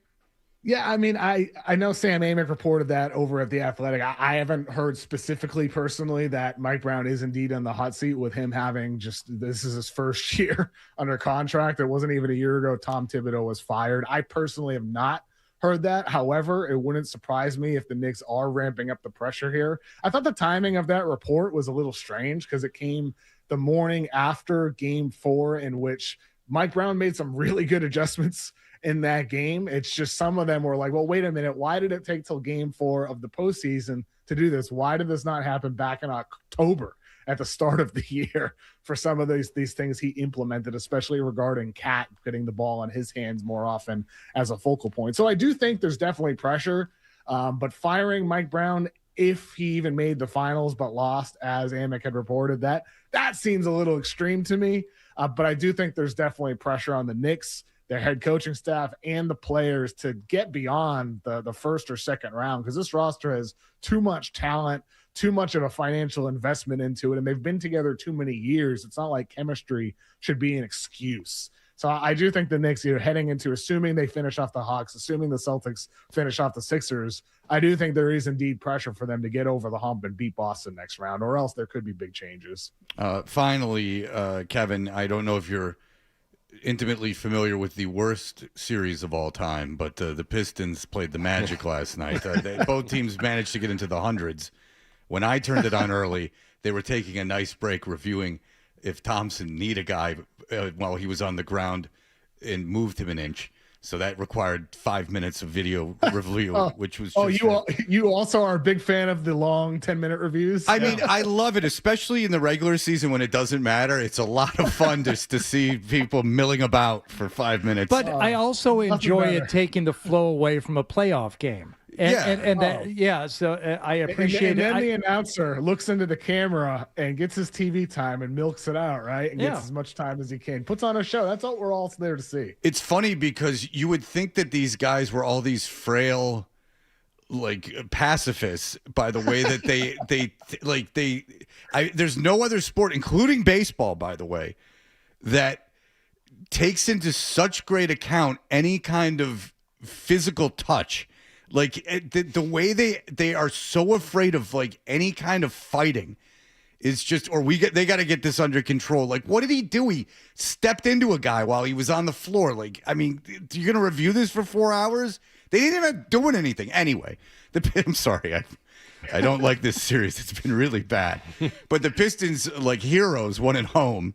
Yeah, I mean, I know Sam Amick reported that over at The Athletic. I haven't heard specifically personally that Mike Brown is indeed on the hot seat, with him having this is his first year under contract. It wasn't even a year ago Tom Thibodeau was fired. I personally have not heard that. However, it wouldn't surprise me if the Knicks are ramping up the pressure here. I thought the timing of that report was a little strange because it came the morning after Game 4, in which Mike Brown made some really good adjustments in that game. It's just some of them were like, well, wait a minute, why did it take till Game 4 of the postseason to do this? Why did this not happen back in October at the start of the year for some of these things he implemented, especially regarding Cat getting the ball in his hands more often as a focal point? So I do think there's definitely pressure, but firing Mike Brown, if he even made the finals but lost, as Amick had reported, that seems a little extreme to me. But I do think there's definitely pressure on the Knicks, their head coaching staff, and the players to get beyond the first or second round, because this roster has too much talent, too much of a financial investment into it, and they've been together too many years. It's not like chemistry should be an excuse. So I do think the Knicks, heading into, assuming they finish off the Hawks, assuming the Celtics finish off the Sixers, I do think there is indeed pressure for them to get over the hump and beat Boston next round, or else there could be big changes. Finally, Kevin, I don't know if you're intimately familiar with the worst series of all time, but the Pistons played the Magic last night. Both teams managed to get into the hundreds. When I turned it on early, they were taking a nice break reviewing if Thompson kneed a guy while he was on the ground and moved him an inch. So that required 5 minutes of video review, which was just you also are a big fan of the long 10-minute reviews? I mean, I love it, especially in the regular season when it doesn't matter. It's a lot of fun just to see people milling about for 5 minutes. But I also enjoy it taking the flow away from a playoff game. So I appreciate it. And then the announcer looks into the camera and gets his TV time and milks it out, right? And gets as much time as he can. Puts on a show. That's what we're all there to see. It's funny because you would think that these guys were all these frail, like, pacifists by the way that there's no other sport, including baseball, by the way, that takes into such great account any kind of physical touch. Like the way they are so afraid of like any kind of fighting is just, they got to get this under control. Like, what did he do? He stepped into a guy while he was on the floor. Like, I mean, you're going to review this for 4 hours? They didn't even doing anything. Anyway, I'm sorry. I don't like this series. It's been really bad. But the Pistons, like heroes, won at home.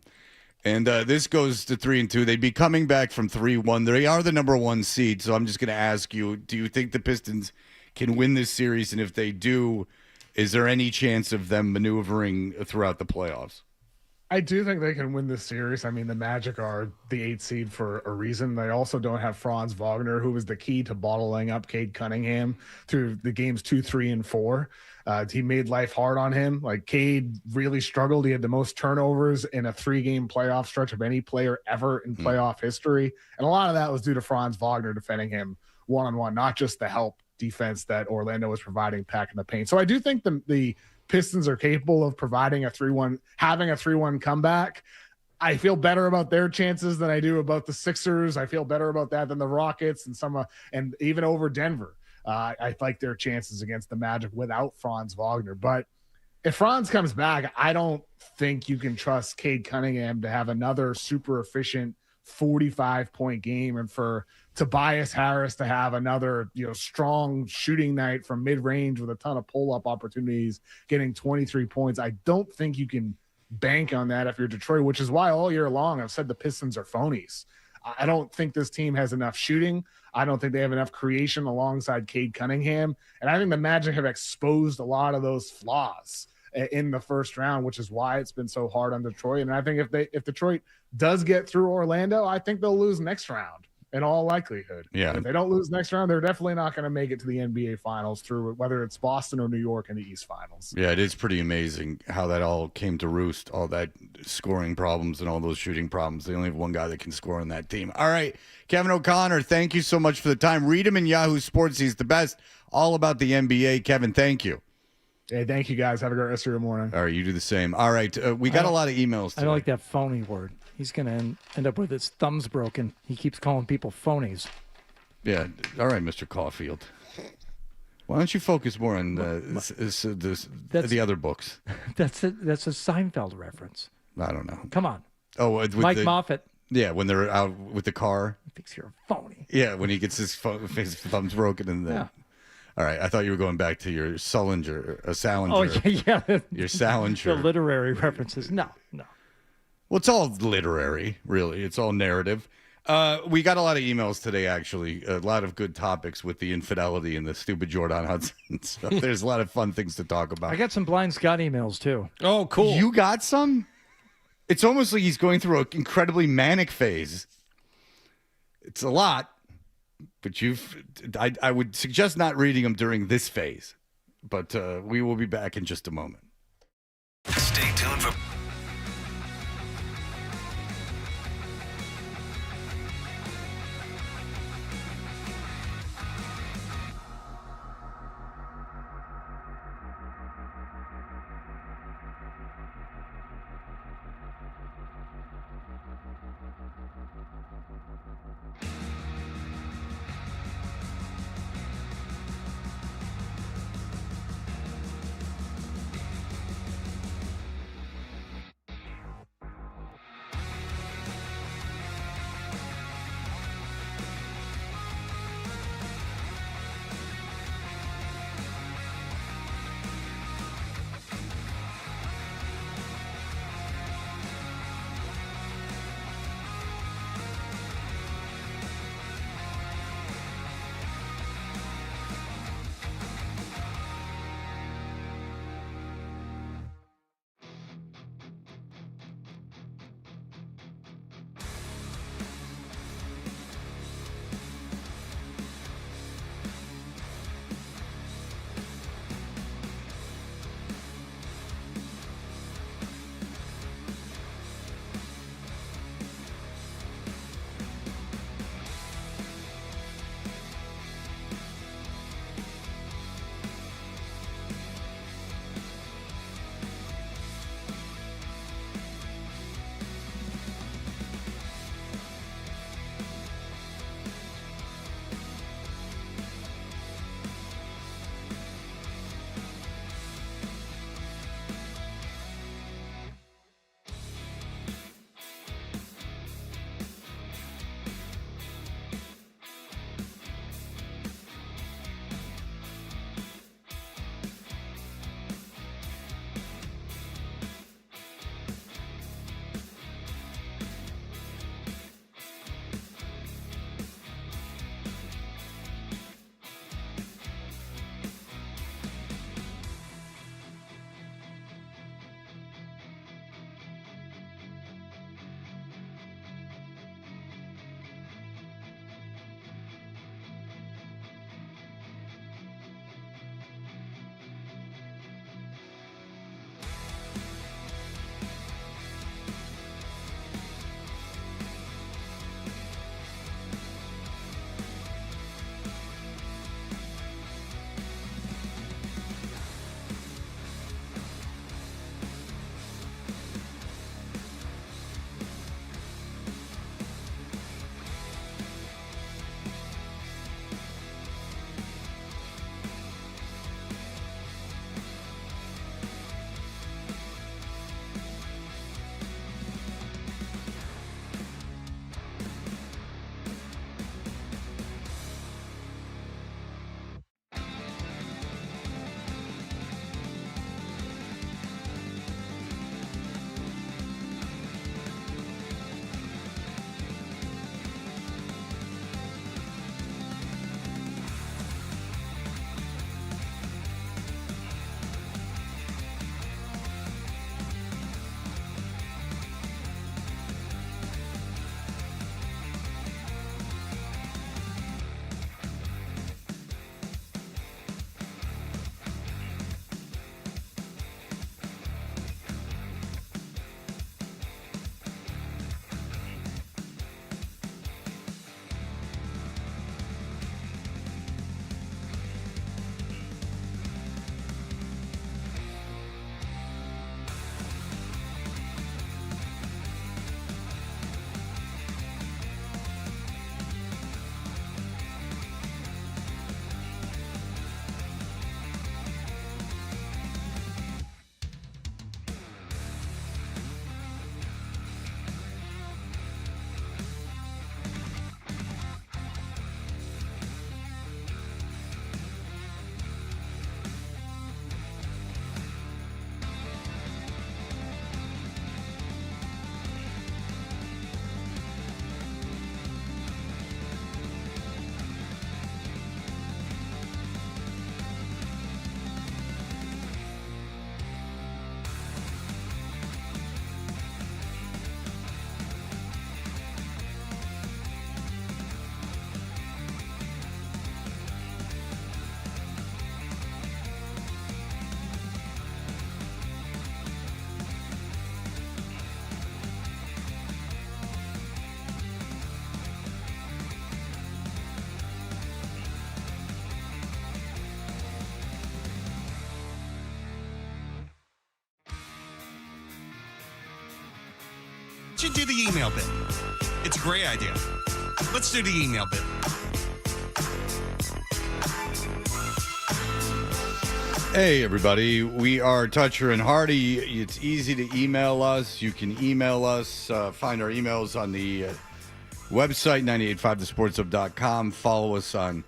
And this goes to 3-2. They'd be coming back from 3-1. They are the number 1 seed. So I'm just going to ask you, do you think the Pistons can win this series? And if they do, is there any chance of them maneuvering throughout the playoffs? I do think they can win this series. I mean, the Magic are the 8th seed for a reason. They also don't have Franz Wagner, who was the key to bottling up Cade Cunningham through the games 2, 3, and 4. He made life hard on him. Like, Cade really struggled. He had the most turnovers in a 3-game playoff stretch of any player ever in playoff history. And a lot of that was due to Franz Wagner defending him one-on-one, not just the help defense that Orlando was providing back in the paint. So I do think the Pistons are capable of providing having a 3-1 comeback. I feel better about their chances than I do about the Sixers. I feel better about that than the Rockets and even over Denver. I like their chances against the Magic without Franz Wagner. But if Franz comes back, I don't think you can trust Cade Cunningham to have another super efficient 45-point game, and for Tobias Harris to have another, strong shooting night from mid-range with a ton of pull-up opportunities, getting 23 points. I don't think you can bank on that if you're Detroit, which is why all year long I've said the Pistons are phonies. I don't think this team has enough shooting. I don't think they have enough creation alongside Cade Cunningham. And I think the Magic have exposed a lot of those flaws in the first round, which is why it's been so hard on Detroit. And I think if Detroit does get through Orlando, I think they'll lose next round in all likelihood. Yeah. If they don't lose next round, they're definitely not going to make it to the NBA Finals through whether it's Boston or New York in the East Finals. Yeah, it is pretty amazing how that all came to roost, all that scoring problems and all those shooting problems. They only have one guy that can score on that team. All right, Kevin O'Connor, thank you so much for the time. Read him in Yahoo Sports. He's the best. All about the NBA. Kevin, thank you. Hey, thank you, guys. Have a great rest of your morning. All right, you do the same. All right, we got a lot of emails today. I don't like that phony word. He's going to end up with his thumbs broken. He keeps calling people phonies. Yeah. All right, Mr. Caulfield. Why don't you focus more on the other books? That's a Seinfeld reference. I don't know. Come on. Oh, with Mike Moffat. Yeah, when they're out with the car. He thinks you're a phony. Yeah, when he gets his thumbs broken and then. Yeah. All right, I thought you were going back to your Salinger. Oh, yeah. Your Salinger. The literary references. No. Well, it's all literary, really. It's all narrative. We got a lot of emails today, actually. A lot of good topics with the infidelity and the stupid Jordan Hudson. So there's a lot of fun things to talk about. I got some Blind Scott emails, too. Oh, cool. You got some? It's almost like he's going through an incredibly manic phase. It's a lot, but I would suggest not reading them during this phase. But we will be back in just a moment. Stay tuned for... should do the email bit. It's a great idea. Let's do the email bit. Hey, everybody. We are Toucher and Hardy. It's easy to email us. You can email us. Find our emails on the website, 985thesportshub.com. Follow us on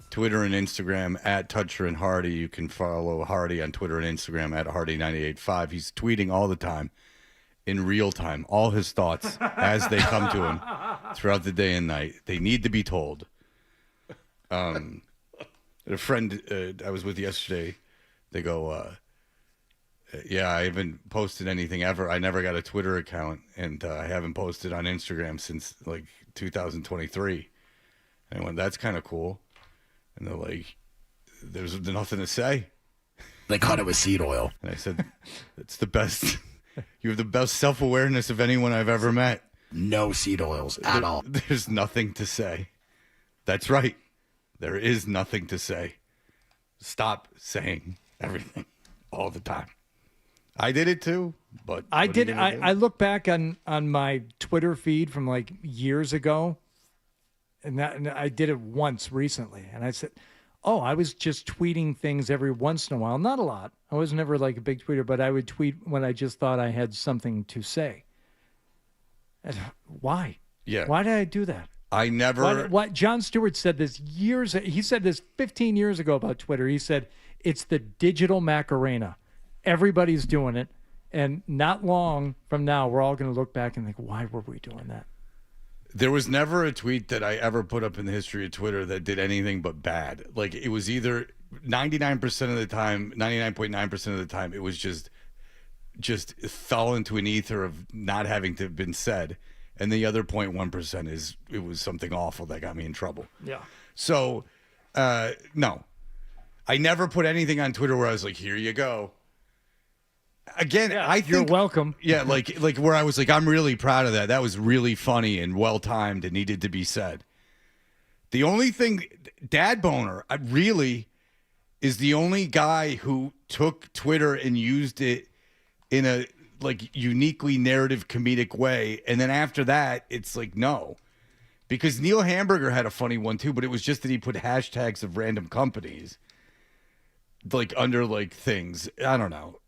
Twitter and Instagram at Toucher and Hardy. You can follow Hardy on Twitter and Instagram at Hardy985. He's tweeting all the time in real time, all his thoughts as they come to him throughout the day and night. They need to be told. A friend I was with yesterday, they go, yeah, I haven't posted anything ever. I never got a Twitter account, and I haven't posted on Instagram since, like, 2023. And I went, that's kind of cool. And they're like, there's nothing to say. They caught it with seed oil. And I said, it's the best. You have the best self-awareness of anyone I've ever met. No seed oils at all. There's nothing to say. That's right. There is nothing to say. Stop saying everything all the time. I did it too, but I did. I look back on my Twitter feed from like years ago, and I did it once recently, and I said, "Oh, I was just tweeting things every once in a while, not a lot. I was never like a big tweeter, but I would tweet when I just thought I had something to say." And why? Yeah. Why did I do that? I never. What Jon Stewart said this years. He said this 15 years ago about Twitter. He said it's the digital Macarena. Everybody's doing it, and not long from now, we're all going to look back and think, "Why were we doing that?" There was never a tweet that I ever put up in the history of Twitter that did anything but bad. Like, it was either 99% of the time, 99.9% of the time, it was just fell into an ether of not having to have been said. And the other 0.1% is it was something awful that got me in trouble. Yeah. So, no. I never put anything on Twitter where I was like, here you go. Again, Yeah, I think you're welcome. Yeah, like where I was like, I'm really proud of that. That was really funny and well timed and needed to be said. The only thing, Dad Boner, really is the only guy who took Twitter and used it in a like uniquely narrative comedic way, and then after that, it's like no, because Neil Hamburger had a funny one too, but it was just that he put hashtags of random companies like under like things. I don't know.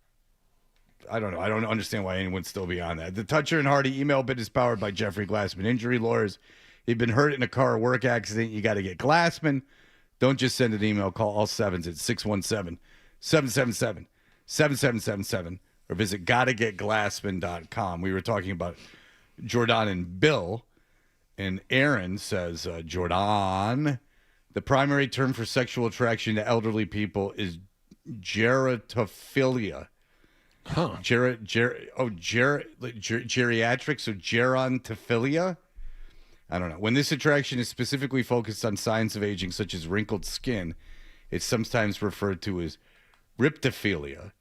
I don't understand why anyone would still be on that. The Toucher and Hardy email bit is powered by Jeffrey Glassman Injury Lawyers. You've been hurt in a car or work accident, you got to get Glassman. Don't just send an email. Call all sevens at 617-777-7777 or visit gottagetglassman.com. We were talking about Jordan and Bill, and Aaron says, Jordan, the primary term for sexual attraction to elderly people is gerontophilia. Huh. Geriatrics or gerontophilia? I don't know. When this attraction is specifically focused on signs of aging, such as wrinkled skin, it's sometimes referred to as riptophilia,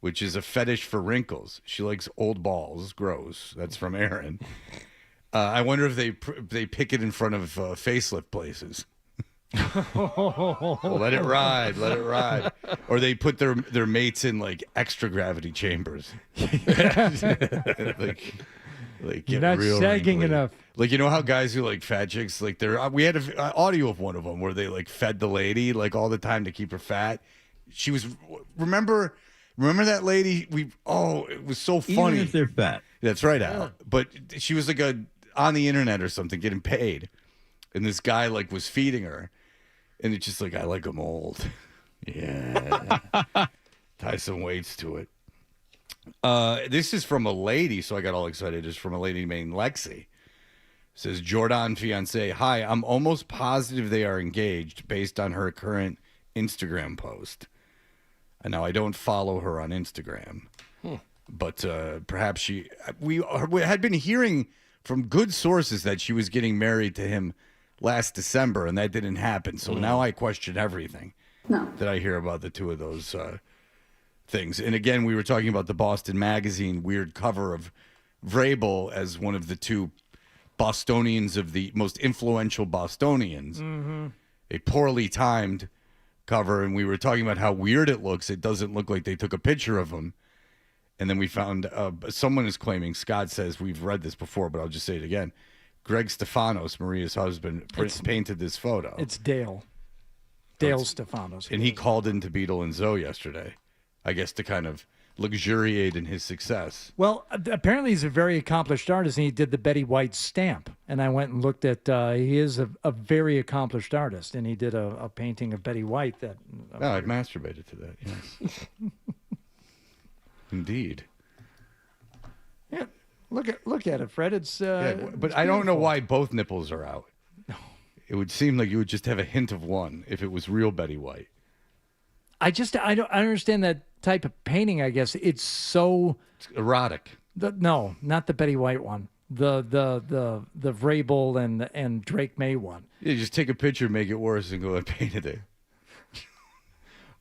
which is a fetish for wrinkles. She likes old balls. Gross. That's from Aaron. I wonder if they pick it in front of facelift places. Let it ride. Let it ride. Or they put their mates in like extra gravity chambers. Like You're get not real sagging wrinkly. enough. Like, you know how guys who like fat chicks, like we had an audio of one of them where they like fed the lady like all the time to keep her fat. She was, remember that lady? It was so funny. Even if they're fat. That's right, Al. But she was like on the internet or something getting paid. And this guy like was feeding her. And it's just like, I like them old. Yeah. Tie some weights to it. This is from a lady, so I got all excited. It's from a lady named Lexi. It says, Jordan fiance, hi, I'm almost positive they are engaged based on her current Instagram post. And now I don't follow her on Instagram. But perhaps we had been hearing from good sources that she was getting married to him last December, and that didn't happen. So now I question everything that I hear about the two of those things. And again, we were talking about the Boston Magazine weird cover of Vrabel as one of the two Bostonians of the most influential Bostonians. Mm-hmm. A poorly timed cover, and we were talking about how weird it looks. It doesn't look like they took a picture of him. And then we found someone is claiming, Scott says, we've read this before, but I'll just say it again. Greg Stefanos, Maria's husband, painted this photo. It's Dale. Dale Stefanos. And he called into Beetle and Zoe yesterday, I guess, to kind of luxuriate in his success. Well, apparently he's a very accomplished artist, and he did the Betty White stamp. And I went and looked at, he is a very accomplished artist, and he did a painting of Betty White that... No, I've masturbated to that, yes. Indeed. Yeah, look at it, Fred. It's but I don't know why both nipples are out. No. It would seem like you would just have a hint of one if it was real Betty White. I don't understand that type of painting. I guess it's so erotic. No, not the Betty White one. The Vrabel and Drake May one. Yeah, just take a picture, make it worse, and go and painted it.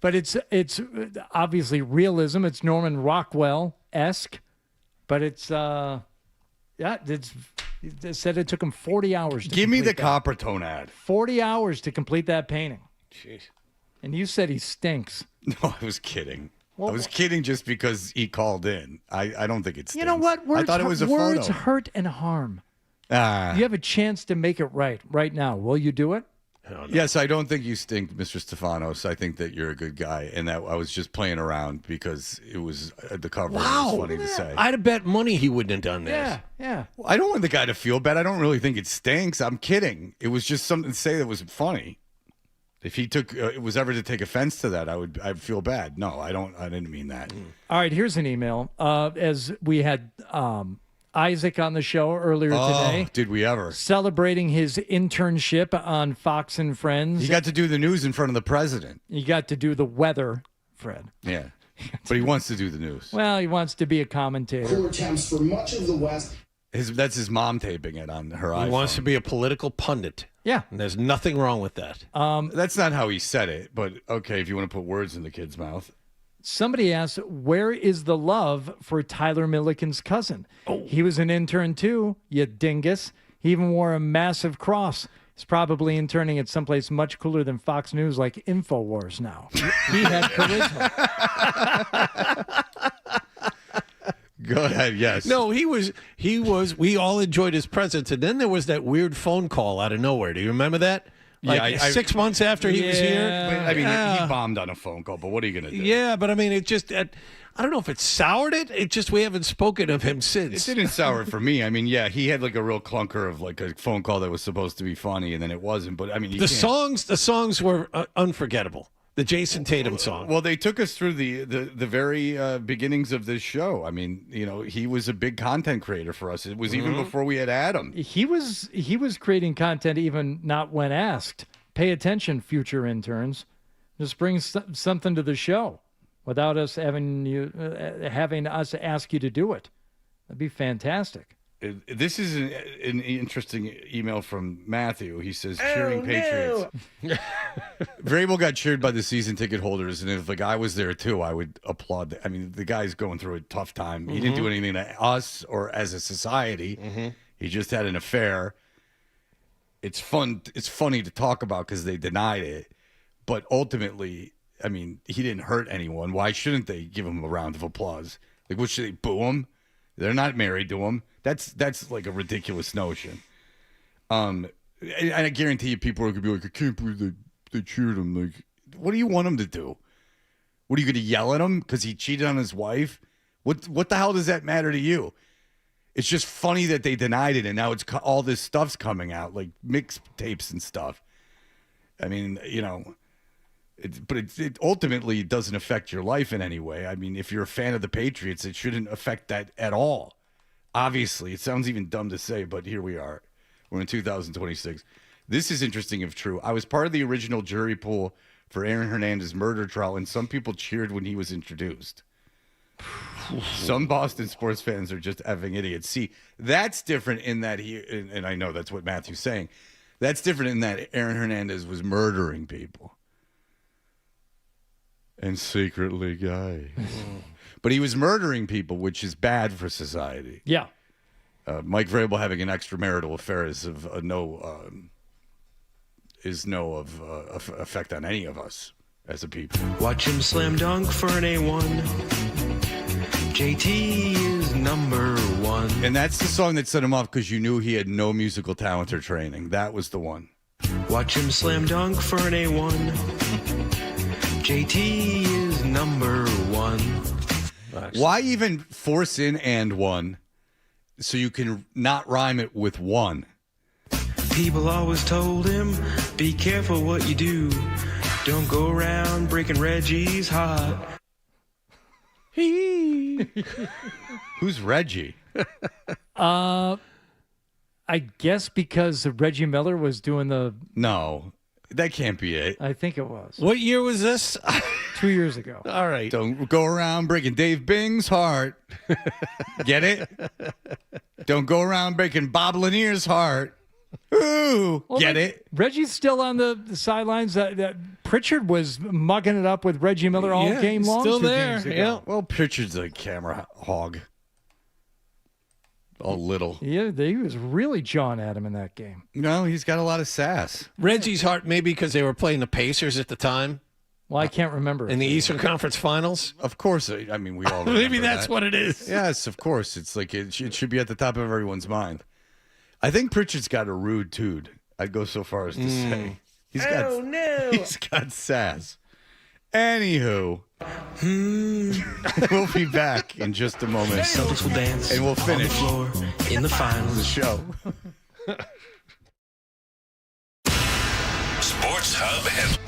But it's obviously realism. It's Norman Rockwell-esque, but it said it took him 40 hours to Give me the complete that. Copper Tone ad. 40 hours to complete that painting. Jeez. And you said he stinks. No, I was kidding. Well, I was kidding just because he called in. I don't think it stinks. You know what? I thought it was a words photo. hurt and harm. You Ah. have a chance to make it right now. Will you do it? Yes, I don't think you stink, Mr. Stefanos. I think that you're a good guy, and that I was just playing around because it was the cover. Wow. It was funny to say. I'd have bet money he wouldn't have done this. Yeah. I don't want the guy to feel bad. I don't really think it stinks. I'm kidding. It was just something to say that was funny. If he took it was ever to take offense to that, I'd feel bad. No, I don't. I didn't mean that. All right, here's an email. As we had Isaac on the show earlier today. Did we ever? Celebrating his internship on Fox and Friends. He got to do the news in front of the president. He got to do the weather, Fred. Yeah. But he wants to do the news. Well, he wants to be a commentator. Cooler temps for much of the West. That's his mom taping it on her iPhone. He wants to be a political pundit. Yeah. And there's nothing wrong with that. That's not how he said it, but okay, if you want to put words in the kid's mouth. Somebody asked, where is the love for Tyler Milliken's cousin? Oh. He was an intern too, you dingus. He even wore a massive cross. He's probably interning at someplace much cooler than Fox News like InfoWars now. He had charisma. Go ahead, yes. No, he was, we all enjoyed his presence. And then there was that weird phone call out of nowhere. Do you remember that? Like 6 months after he was here? I mean, he bombed on a phone call, but what are you going to do? Yeah, but I mean, it just, I don't know if it soured it. It just, we haven't spoken of him since. It didn't sour it for me. I mean, yeah, he had like a real clunker of like a phone call that was supposed to be funny, and then it wasn't. But I mean, the songs were unforgettable. The Jason Tatum song. Well, they took us through the very beginnings of this show. I mean, you know, he was a big content creator for us. It was even before we had Adam. He was creating content even not when asked. Pay attention, future interns. Just bring something to the show without us having us ask you to do it. That'd be fantastic. This is an interesting email from Matthew. He says, cheering Patriots. No. Vrabel got cheered by the season ticket holders, and if the guy was there too, I would applaud. I mean, the guy's going through a tough time. He didn't do anything to us or as a society. He just had an affair. It's fun. It's funny to talk about because they denied it. But ultimately, I mean, he didn't hurt anyone. Why shouldn't they give him a round of applause? Like, what should they boo him? They're not married to him. That's like a ridiculous notion. And I guarantee you people are going to be like, I can't believe they cheered him. Like, what do you want him to do? What, are you going to yell at him because he cheated on his wife? What the hell does that matter to you? It's just funny that they denied it, and now it's all this stuff's coming out, like mixtapes and stuff. I mean, you know, but it ultimately doesn't affect your life in any way. I mean, if you're a fan of the Patriots, it shouldn't affect that at all. Obviously, it sounds even dumb to say, but here we are. We're in 2026. This is interesting if true. I was part of the original jury pool for Aaron Hernandez's murder trial, and some people cheered when he was introduced. Some Boston sports fans are just effing idiots. See, that's different in that and I know that's what Matthew's saying. That's different in that Aaron Hernandez was murdering people. And secretly gay. But he was murdering people, which is bad for society. Yeah. Mike Vrabel having an extramarital affair is of no effect on any of us as a people. Watch him slam dunk for an A1. JT is number one. And that's the song that set him off because you knew he had no musical talent or training. That was the one. Watch him slam dunk for an A1. JT is number one. Why even force in and one so you can not rhyme it with one? People always told him, be careful what you do. Don't go around breaking Reggie's heart. Who's Reggie? I guess because Reggie Miller was doing the. No, that can't be it. I think it was. What year was this? 2 years ago. All right. Don't go around breaking Dave Bing's heart. Get it? Don't go around breaking Bob Lanier's heart. Ooh, Well, get it? Reggie's still on the sidelines. That Pritchard was mugging it up with Reggie Miller all Yeah, game he's long. still 2 there. games ago. Yeah. Well, Pritchard's a camera hog. All little. Yeah, he was really jawing at him in that game. No, he's got a lot of sass. Reggie's heart, maybe because they were playing the Pacers at the time. Well, I can't remember. In the Eastern Conference Finals? Of course. I mean, we all Maybe remember that's that. what it is. Yes, of course. It's like it should be at the top of everyone's mind. I think Pritchard's got a rude tude. I'd go so far as to say. He's got sass. Anywho, we'll be back in just a moment. Celtics will dance and we'll finish on the floor in the finals. the show. Sports Hub.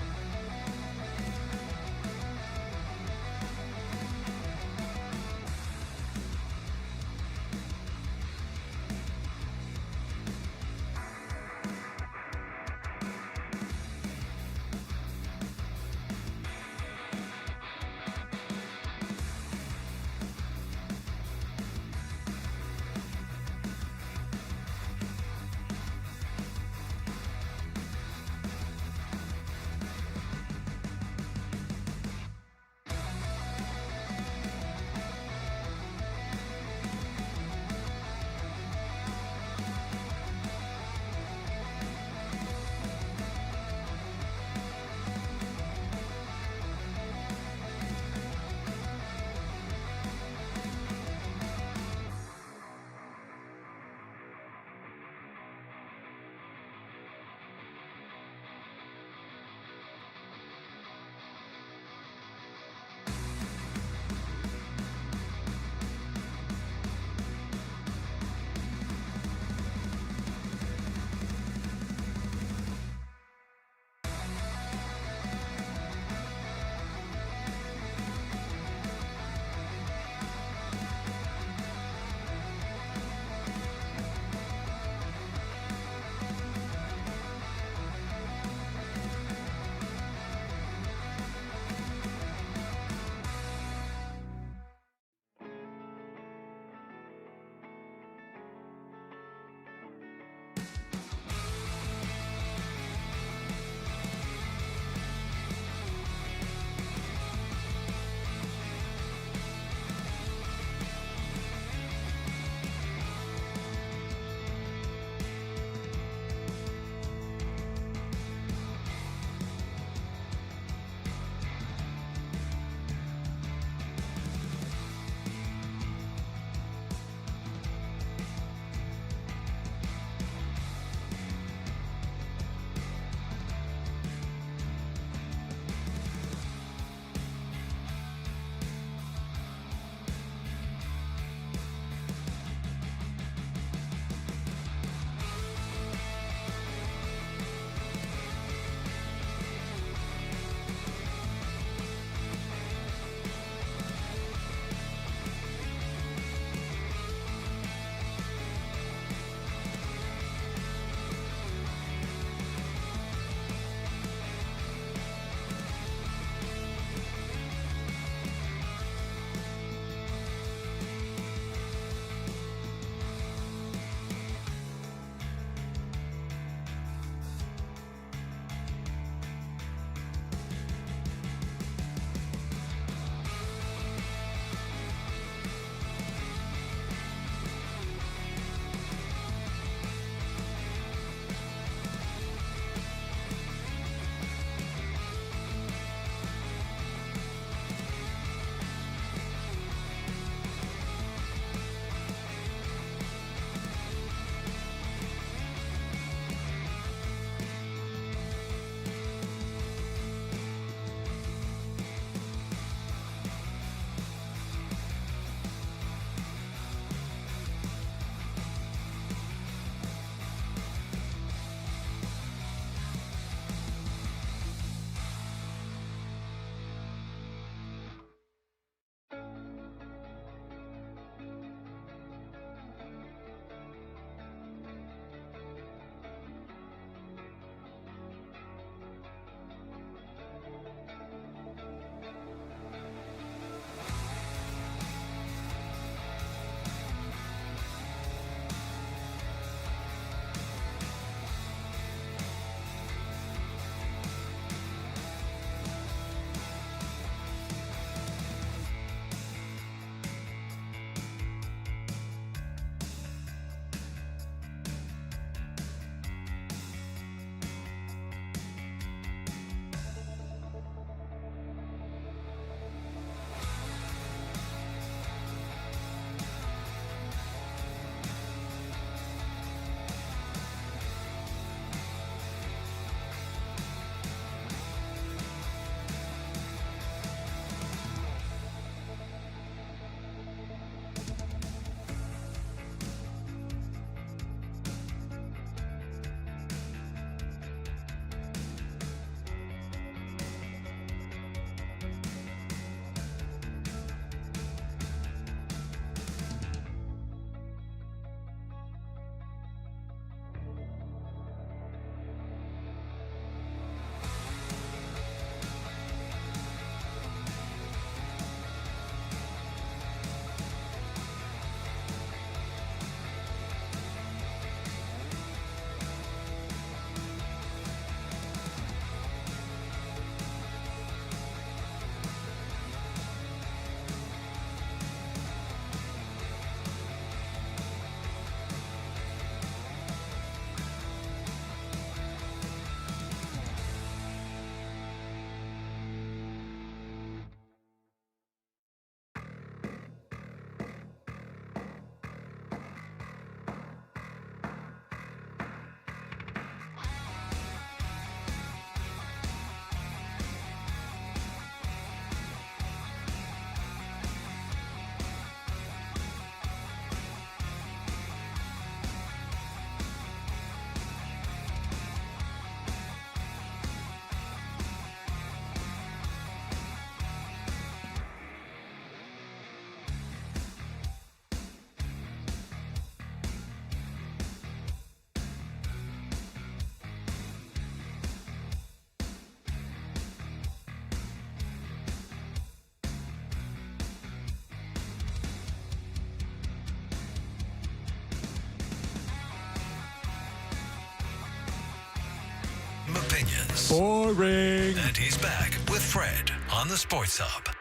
Boring. And he's back with Fred on the Sports Hub.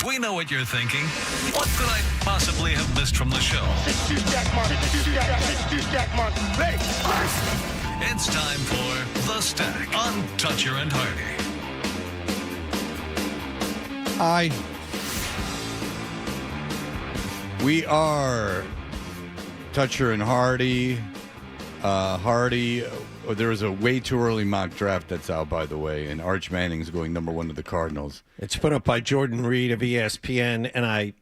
We know what you're thinking. What could I possibly have missed from the show? It's time for The Stack on Toucher and Hardy. Hi. We are Toucher and Hardy. There was a way too early mock draft that's out, by the way, and Arch Manning's going number 1 to the Cardinals. It's put up by Jordan Reed of ESPN, and I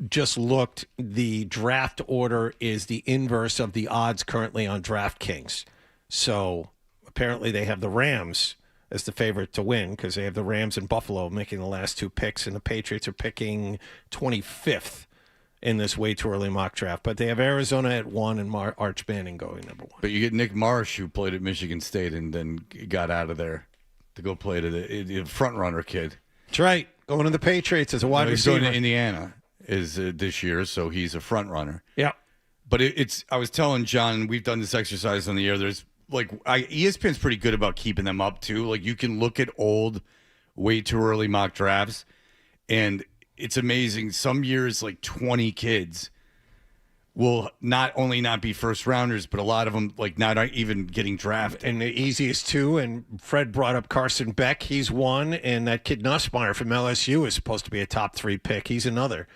just looked. The draft order is the inverse of the odds currently on DraftKings. So apparently they have the Rams as the favorite to win because they have the Rams and Buffalo making the last 2 picks, and the Patriots are picking 25th in this way too early mock draft. But they have Arizona at 1 and Arch Manning going number 1. But you get Nick Marsh, who played at Michigan State and then got out of there to go play to the front runner kid. That's right. Going to the Patriots as a wide He's receiver. going to Indiana is this year, so he's a front runner. Yeah. But I was telling John, we've done this exercise on the air. There's ESPN's pretty good about keeping them up too. Like you can look at old, way too early mock drafts, and it's amazing. Some years, like 20 kids will not only not be first rounders, but a lot of them like not even getting drafted. And the easiest 2, and Fred brought up Carson Beck. He's 1, and that kid Nussmeier from LSU is supposed to be a top 3 pick. He's another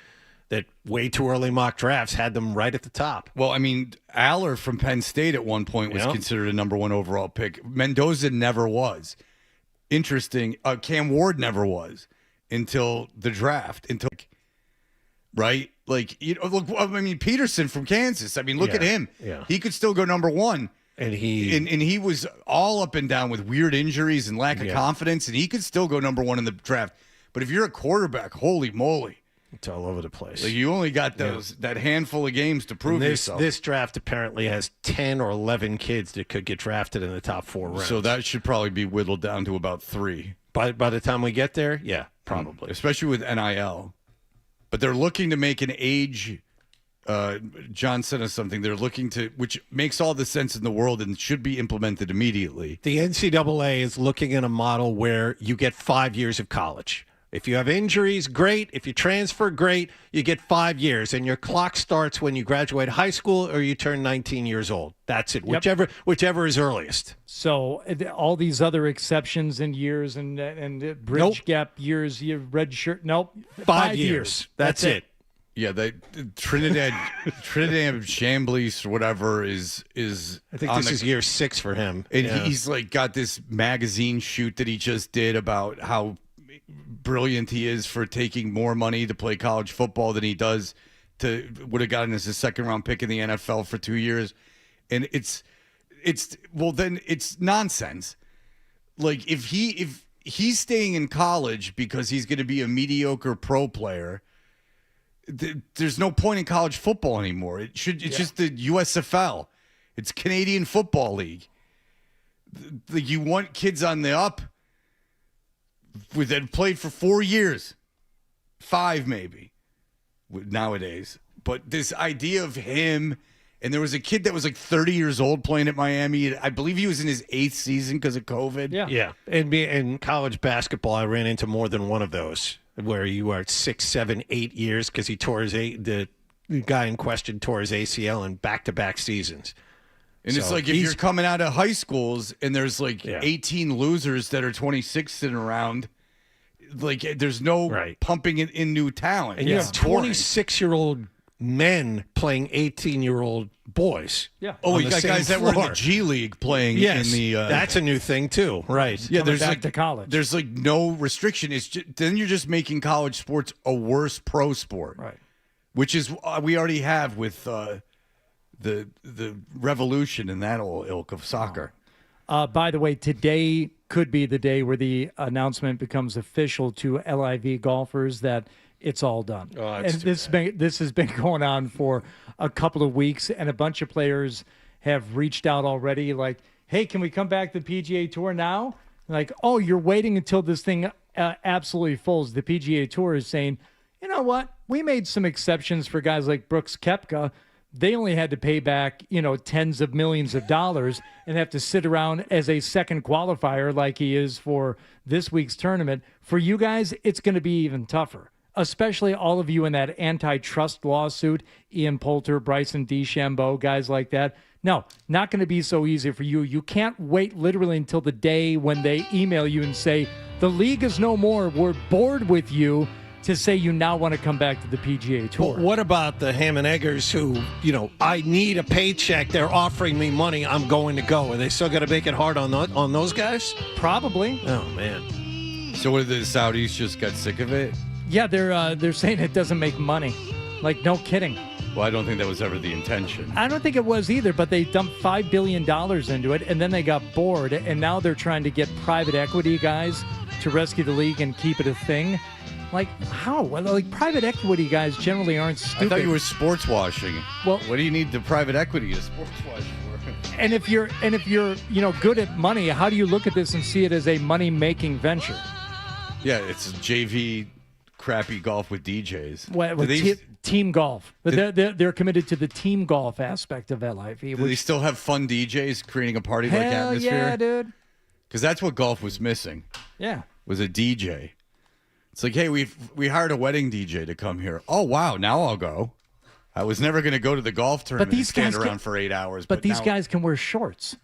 that way too early mock drafts had them right at the top. Well, I mean, Aller from Penn State at one point was considered a number 1 overall pick. Mendoza never was. Interesting. Cam Ward never was. Until the draft, right? Like, look, I mean, Peterson from Kansas. I mean, look at him. Yeah. He could still go number 1. And he was all up and down with weird injuries and lack of confidence, and he could still go number 1 in the draft. But if you're a quarterback, holy moly. It's all over the place. Like you only got that handful of games to prove yourself. This draft apparently has 10 or 11 kids that could get drafted in the top 4 rounds. So that should probably be whittled down to about 3. By the time we get there, yeah, probably. Especially with NIL. But they're looking to make an age. John sent us something. They're looking to, which makes all the sense in the world and should be implemented immediately. The NCAA is looking at a model where you get 5 years of college. If you have injuries, great. If you transfer, great. You get 5 years, and your clock starts when you graduate high school or you turn 19 years old. That's it. Yep. Whichever is earliest. So all these other exceptions and years and bridge gap years, you red shirt. Nope. 5 years. That's it. Yeah, Trinidad Chambly or whatever is. I think this is year 6 for him, and he's like got this magazine shoot that he just did about how brilliant he is for taking more money to play college football than he does would have gotten as a 2nd-round pick in the NFL for 2 years, and it's nonsense. Like if he's staying in college because he's going to be a mediocre pro player, there's no point in college football anymore. It's just the USFL. It's Canadian Football League. Like you want kids on the up that played for 4 years, 5 maybe nowadays. But this idea of him, and there was a kid that was like 30 years old playing at Miami. I believe he was in his 8th season because of COVID. Yeah. And in college basketball, I ran into more than one of those where you are 6, 7, 8 years because he tore the guy in question tore his ACL in back-to-back seasons. And it's like if you're coming out of high schools and there's like 18 losers that are 26 sitting around, like there's no pumping in new talent. And you have 26-year-old men playing 18-year-old boys. Yeah. Oh, you got guys that were in the G League playing in the... that's a new thing too. Right. Yeah, there's back to college. There's like no restriction. It's just, then you're just making college sports a worse pro sport. Right. Which is we already have with... the revolution in that old ilk of soccer. By the way, today could be the day where the announcement becomes official to LIV golfers that it's all done. And this has been going on for a couple of weeks, and a bunch of players have reached out already like, hey, can we come back to the PGA Tour now? Like, oh, you're waiting until this thing absolutely folds. The PGA Tour is saying, you know what? We made some exceptions for guys like Brooks Koepka. they only had to pay back, tens of millions of dollars and have to sit around as a second qualifier like he is for this week's tournament. For you guys, it's going to be even tougher, especially all of you in that antitrust lawsuit, Ian Poulter, Bryson DeChambeau, guys like that. No, not going to be so easy for you. You can't wait literally until the day when they email you and say, the league is no more, we're bored with you, to say you now want to come back to the PGA Tour. Well, what about the Ham and Eggers who, I need a paycheck, they're offering me money, I'm going to go. Are they still going to make it hard on those guys? Probably. Oh, man. So what, the Saudis just got sick of it? Yeah, they're saying it doesn't make money. Like, no kidding. Well, I don't think that was ever the intention. I don't think it was either, but they dumped $5 billion into it, and then they got bored, and now they're trying to get private equity guys to rescue the league and keep it a thing. Like, how? Well, like, private equity guys generally aren't stupid. I thought you were sports washing. Well, what do you need the private equity to sports wash for? And if you're good at money, how do you look at this and see it as a money-making venture? Yeah, it's JV crappy golf with DJs. Well, team golf. They're committed to the team golf aspect of LIV. Do they still have fun DJs creating a party-like atmosphere? Yeah, dude. Because that's what golf was missing. Yeah. Was a DJ. It's like, hey, we hired a wedding DJ to come here. Oh, wow, now I'll go. I was never going to go to the golf tournament and stand around for 8 hours. But these guys can wear shorts.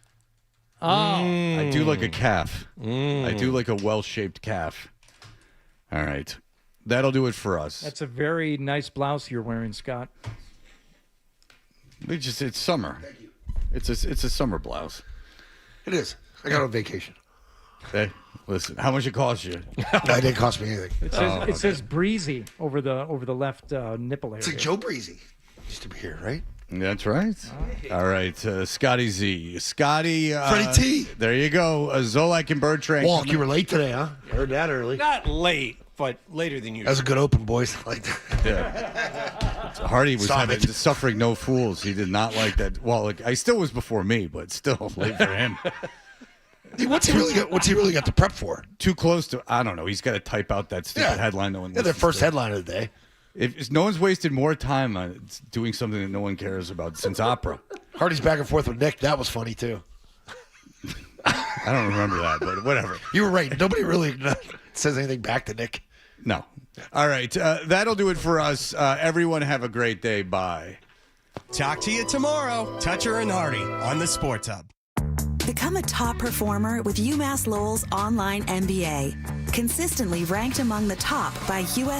Oh. I do like a calf. I do like a well-shaped calf. All right. That'll do it for us. That's a very nice blouse you're wearing, Scott. It's summer. Thank you. It's a summer blouse. It is. I got on vacation. Hey, listen, how much it cost you? It didn't cost me anything. It says breezy over the left nipple area. It's like Joe Breezy used to be here, right? That's right. All right, Scotty Z. Scotty. Freddie T. There you go. Zolak and Bertrand. Walk, you were late today, huh? Heard that early. Not late, but later than usual. That was a good open, boys. Like that. Yeah. Hardy was suffering no fools. He did not like that. Well, I still was before me, but still late for him. What's he really got to prep for? Too close to, I don't know. He's got to type out that stupid headline. No one their first headline of the day. If no one's wasted more time on doing something that no one cares about since opera. Hardy's back and forth with Nick. That was funny, too. I don't remember that, but whatever. You were right. Nobody really says anything back to Nick. No. All right. That'll do it for us. Everyone have a great day. Bye. Talk to you tomorrow. Toucher and Hardy on the Sports Hub. Become a top performer with UMass Lowell's online MBA. Consistently ranked among the top by U.S.